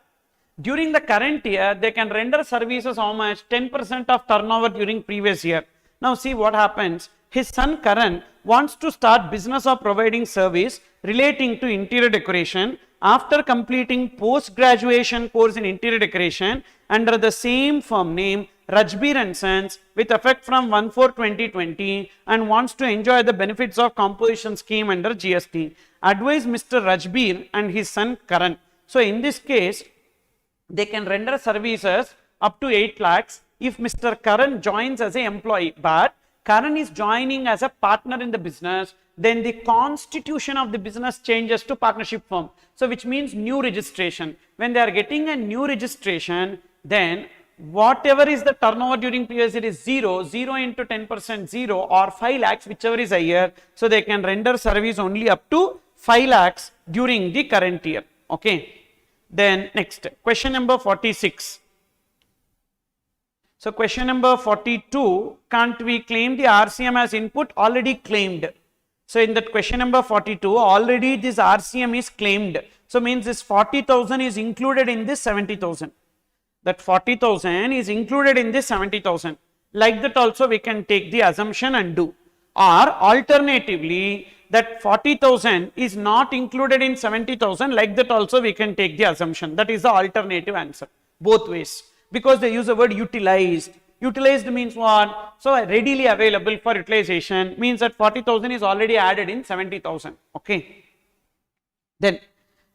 Speaker 1: during the current year, they can render services how much? 10% of turnover during previous year. Now, see what happens. His son Karan wants to start business of providing service relating to interior decoration after completing post-graduation course in interior decoration under the same firm name Rajbir and Sons with effect from 1/4/2020 and wants to enjoy the benefits of composition scheme under GST. Advise Mr. Rajbir and his son Karan. So, in this case, they can render services up to 8 lakhs if Mr. Karan joins as an employee, but Karan is joining as a partner in the business, then the constitution of the business changes to partnership firm. So, which means new registration. When they are getting a new registration, then whatever is the turnover during previous year is 0, 0 into 10%, 0 or 5 lakhs, whichever is higher. So, they can render service only up to 5 lakhs during the current year. Okay. Then next, question number 46. So, question number 42, can't we claim the RCM as input? Already claimed. So, in that question number 42, already this RCM is claimed. So, means this 40,000 is included in this 70,000. That 40,000 is included in this 70,000. Like that also we can take the assumption and do. Or alternatively, that 40,000 is not included in 70,000, like that also we can take the assumption. That is the alternative answer, both ways. Because they use the word utilized. Utilized means what? So, readily available for utilization means that 40,000 is already added in 70,000. Okay. Then,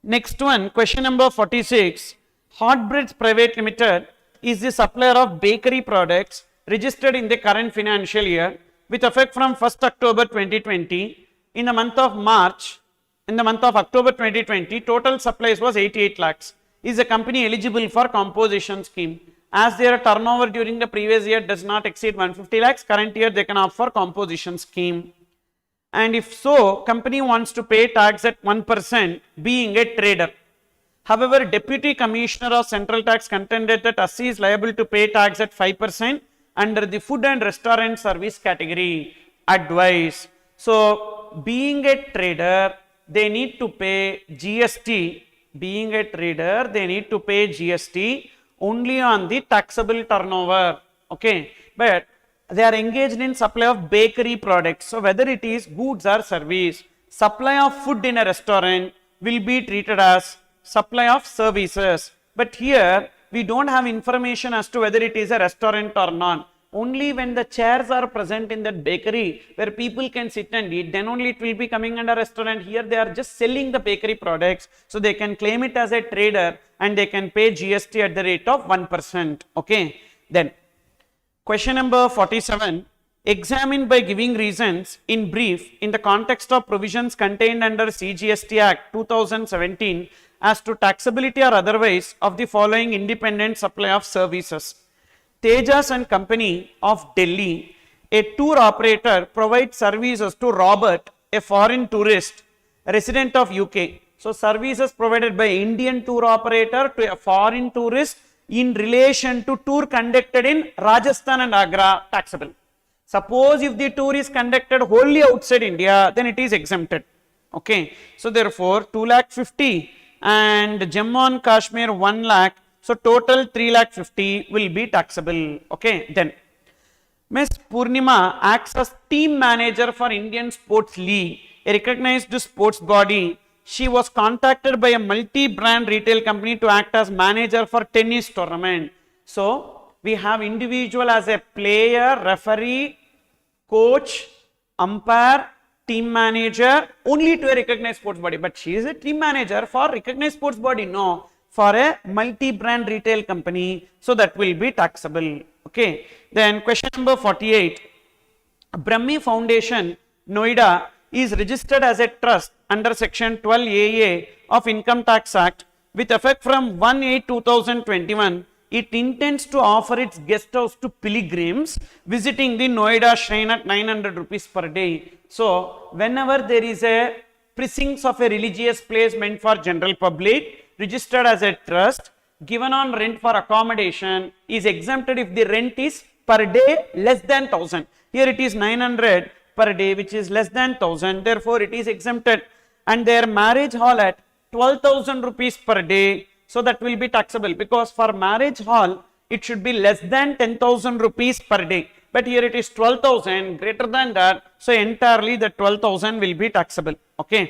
Speaker 1: next one, question number 46. Hotbreads Private Limited is the supplier of bakery products registered in the current financial year with effect from 1st October 2020. In the month of March, in the month of October 2020, total supplies was 88 lakhs. Is the company eligible for composition scheme? As their turnover during the previous year does not exceed 150 lakhs, current year they can opt for composition scheme. and if so, company wants to pay tax at 1% being a trader. However, Deputy Commissioner of Central Tax contended that ASSI is liable to pay tax at 5% under the food and restaurant service category. Advice. So, being a trader, they need to pay GST. Being a trader, they need to pay GST only on the taxable turnover. Okay, but they are engaged in supply of bakery products. So, whether it is goods or service, supply of food in a restaurant will be treated as supply of services. But here we don't have information as to whether it is a restaurant or not. Only when the chairs are present in that bakery where people can sit and eat, then only it will be coming under restaurant. Here they are just selling the bakery products, so they can claim it as a trader and they can pay GST at the rate of 1%. Okay, then question number 47. Examine by giving reasons in brief in the context of provisions contained under CGST Act 2017 as to taxability or otherwise of the following independent supply of services. Tejas and Company of Delhi, a tour operator, provides services to Robert, a foreign tourist resident of UK. So, services provided by Indian tour operator to a foreign tourist in relation to tour conducted in Rajasthan and Agra, taxable. Suppose if the tour is conducted wholly outside India, then it is exempted. Okay. So, therefore, 2,50,000 and Jammu and Kashmir 1 lakh. So, total 3,50,000 will be taxable. Okay. Then, Ms. Purnima acts as team manager for Indian Sports League, a recognized sports body. She was contacted by a multi-brand retail company to act as manager for tennis tournament. So, we have individual as a player, referee, coach, umpire, team manager, only to a recognized sports body. But she is a team manager for recognized sports body, no, for a multi-brand retail company. So, that will be taxable. Okay. Then question number 48. Brahmi Foundation, Noida, is registered as a trust under section 12AA of Income Tax Act with effect from 1/8/2021. It intends to offer its guest house to pilgrims visiting the Noida shrine at 900 rupees per day. So, whenever there is a precincts of a religious place meant for general public, registered as a trust, given on rent for accommodation, is exempted if the rent is per day less than 1,000. Here it is 900 per day, which is less than 1,000. Therefore, it is exempted. And their marriage hall at 12,000 rupees per day. So, that will be taxable, because for marriage hall, it should be less than 10,000 rupees per day. But here it is 12,000, greater than that. So, entirely the 12,000 will be taxable. Okay.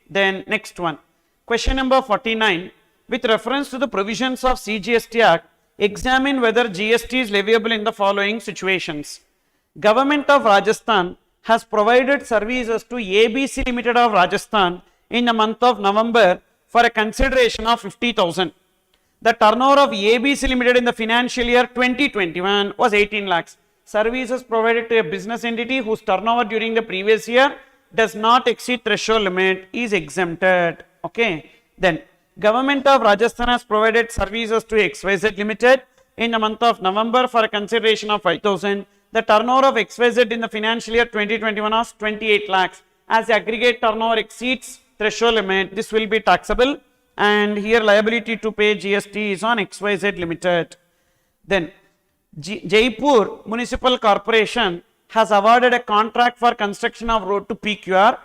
Speaker 1: Then next one. Question number 49. With reference to the provisions of CGST Act, examine whether GST is leviable in the following situations. Government of Rajasthan has provided services to ABC Limited of Rajasthan in the month of November for a consideration of 50,000. The turnover of ABC Limited in the financial year 2021 was 18 lakhs. Services provided to a business entity whose turnover during the previous year does not exceed threshold limit is exempted. Okay. Then, Government of Rajasthan has provided services to XYZ Limited in the month of November for a consideration of 5,000. The turnover of XYZ in the financial year 2021 was 28 lakhs. As the aggregate turnover exceeds threshold limit, this will be taxable, and here liability to pay GST is on XYZ Limited. Then, Jaipur Municipal Corporation has awarded a contract for construction of road to PQR,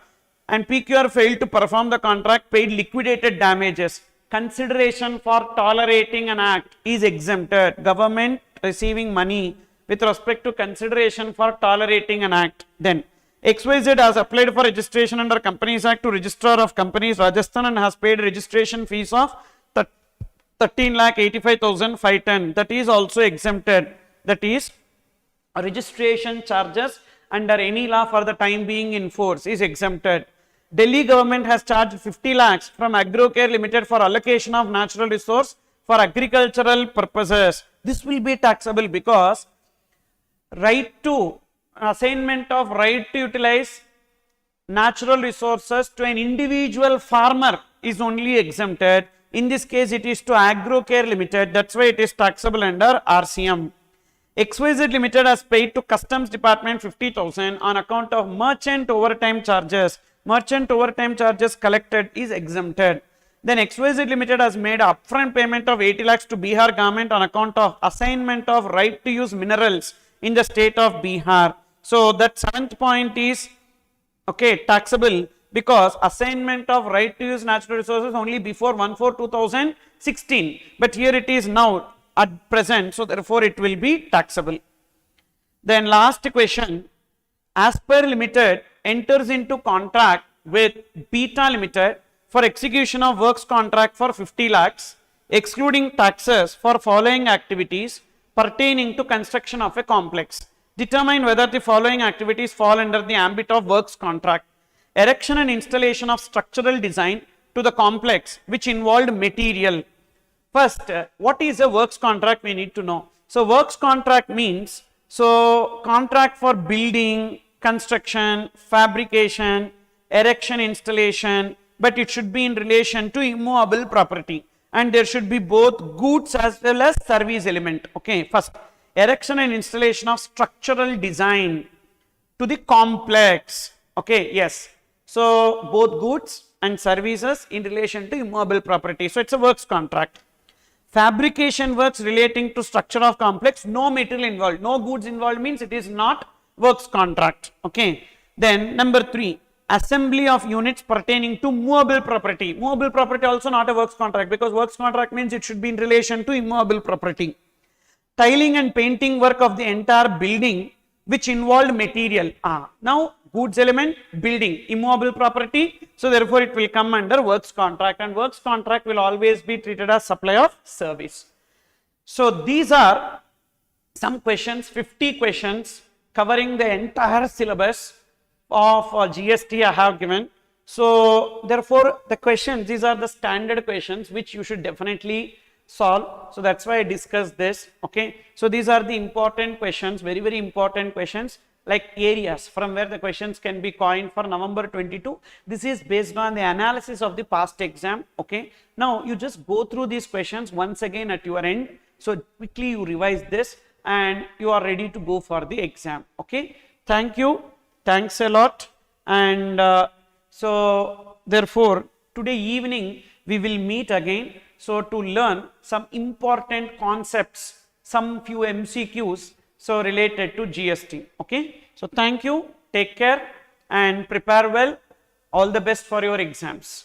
Speaker 1: and PQR failed to perform the contract, paid liquidated damages. Consideration for tolerating an act is exempted. Government receiving money with respect to consideration for tolerating an act. Then, XYZ has applied for registration under Companies Act to Registrar of Companies Rajasthan and has paid registration fees of 13,85,510. That is also exempted. That is, registration charges under any law for the time being in force is exempted. Delhi government has charged 50 lakhs from Agrocare Limited for allocation of natural resource for agricultural purposes. This will be taxable because assignment of right to utilize natural resources to an individual farmer is only exempted. In this case, it is to Agrocare Limited. That's why it is taxable under RCM. XYZ Limited has paid to Customs Department 50,000 on account of merchant overtime charges. Merchant overtime charges collected is exempted. Then XYZ Limited has made upfront payment of 80 lakhs to Bihar government on account of assignment of right to use minerals in the state of Bihar. So that 7th point is okay, taxable because assignment of right to use natural resources only before 1/4/2016, but here it is now at present, so therefore it will be taxable. Then last question, Asper Limited enters into contract with Beta Limited for execution of works contract for 50 lakhs, excluding taxes for following activities pertaining to construction of a complex. Determine whether the following activities fall under the ambit of works contract. Erection and installation of structural design to the complex which involved material. First, what is a works contract we need to know. So works contract means, so contract for building, construction, fabrication, erection, installation, but it should be in relation to immovable property and there should be both goods as well as service element. Okay, first, erection and installation of structural design to the complex. Okay, yes. So both goods and services in relation to immovable property. So it's a works contract. Fabrication works relating to structure of complex, no material involved, no goods involved means it is not works contract. Okay. Then number 3, assembly of units pertaining to movable property. Movable property also not a works contract because works contract means it should be in relation to immovable property. Tiling and painting work of the entire building which involved material. Now goods element, building, immovable property, so therefore it will come under works contract and works contract will always be treated as supply of service. So these are some questions, 50 questions covering the entire syllabus of GST I have given. So therefore the questions, these are the standard questions which you should definitely solve. So that's why I discussed this. Okay, so these are the important questions, very very important questions, like areas from where the questions can be coined for November 22. This is based on the analysis of the past exam. Okay, now you just go through these questions once again at your end, so quickly you revise this and you are ready to go for the exam. Okay, thank you, thanks a lot. And so therefore today evening we will meet again, so to learn some important concepts, some few MCQs so related to GST. Okay, so thank you, take care and prepare well. All the best for your exams.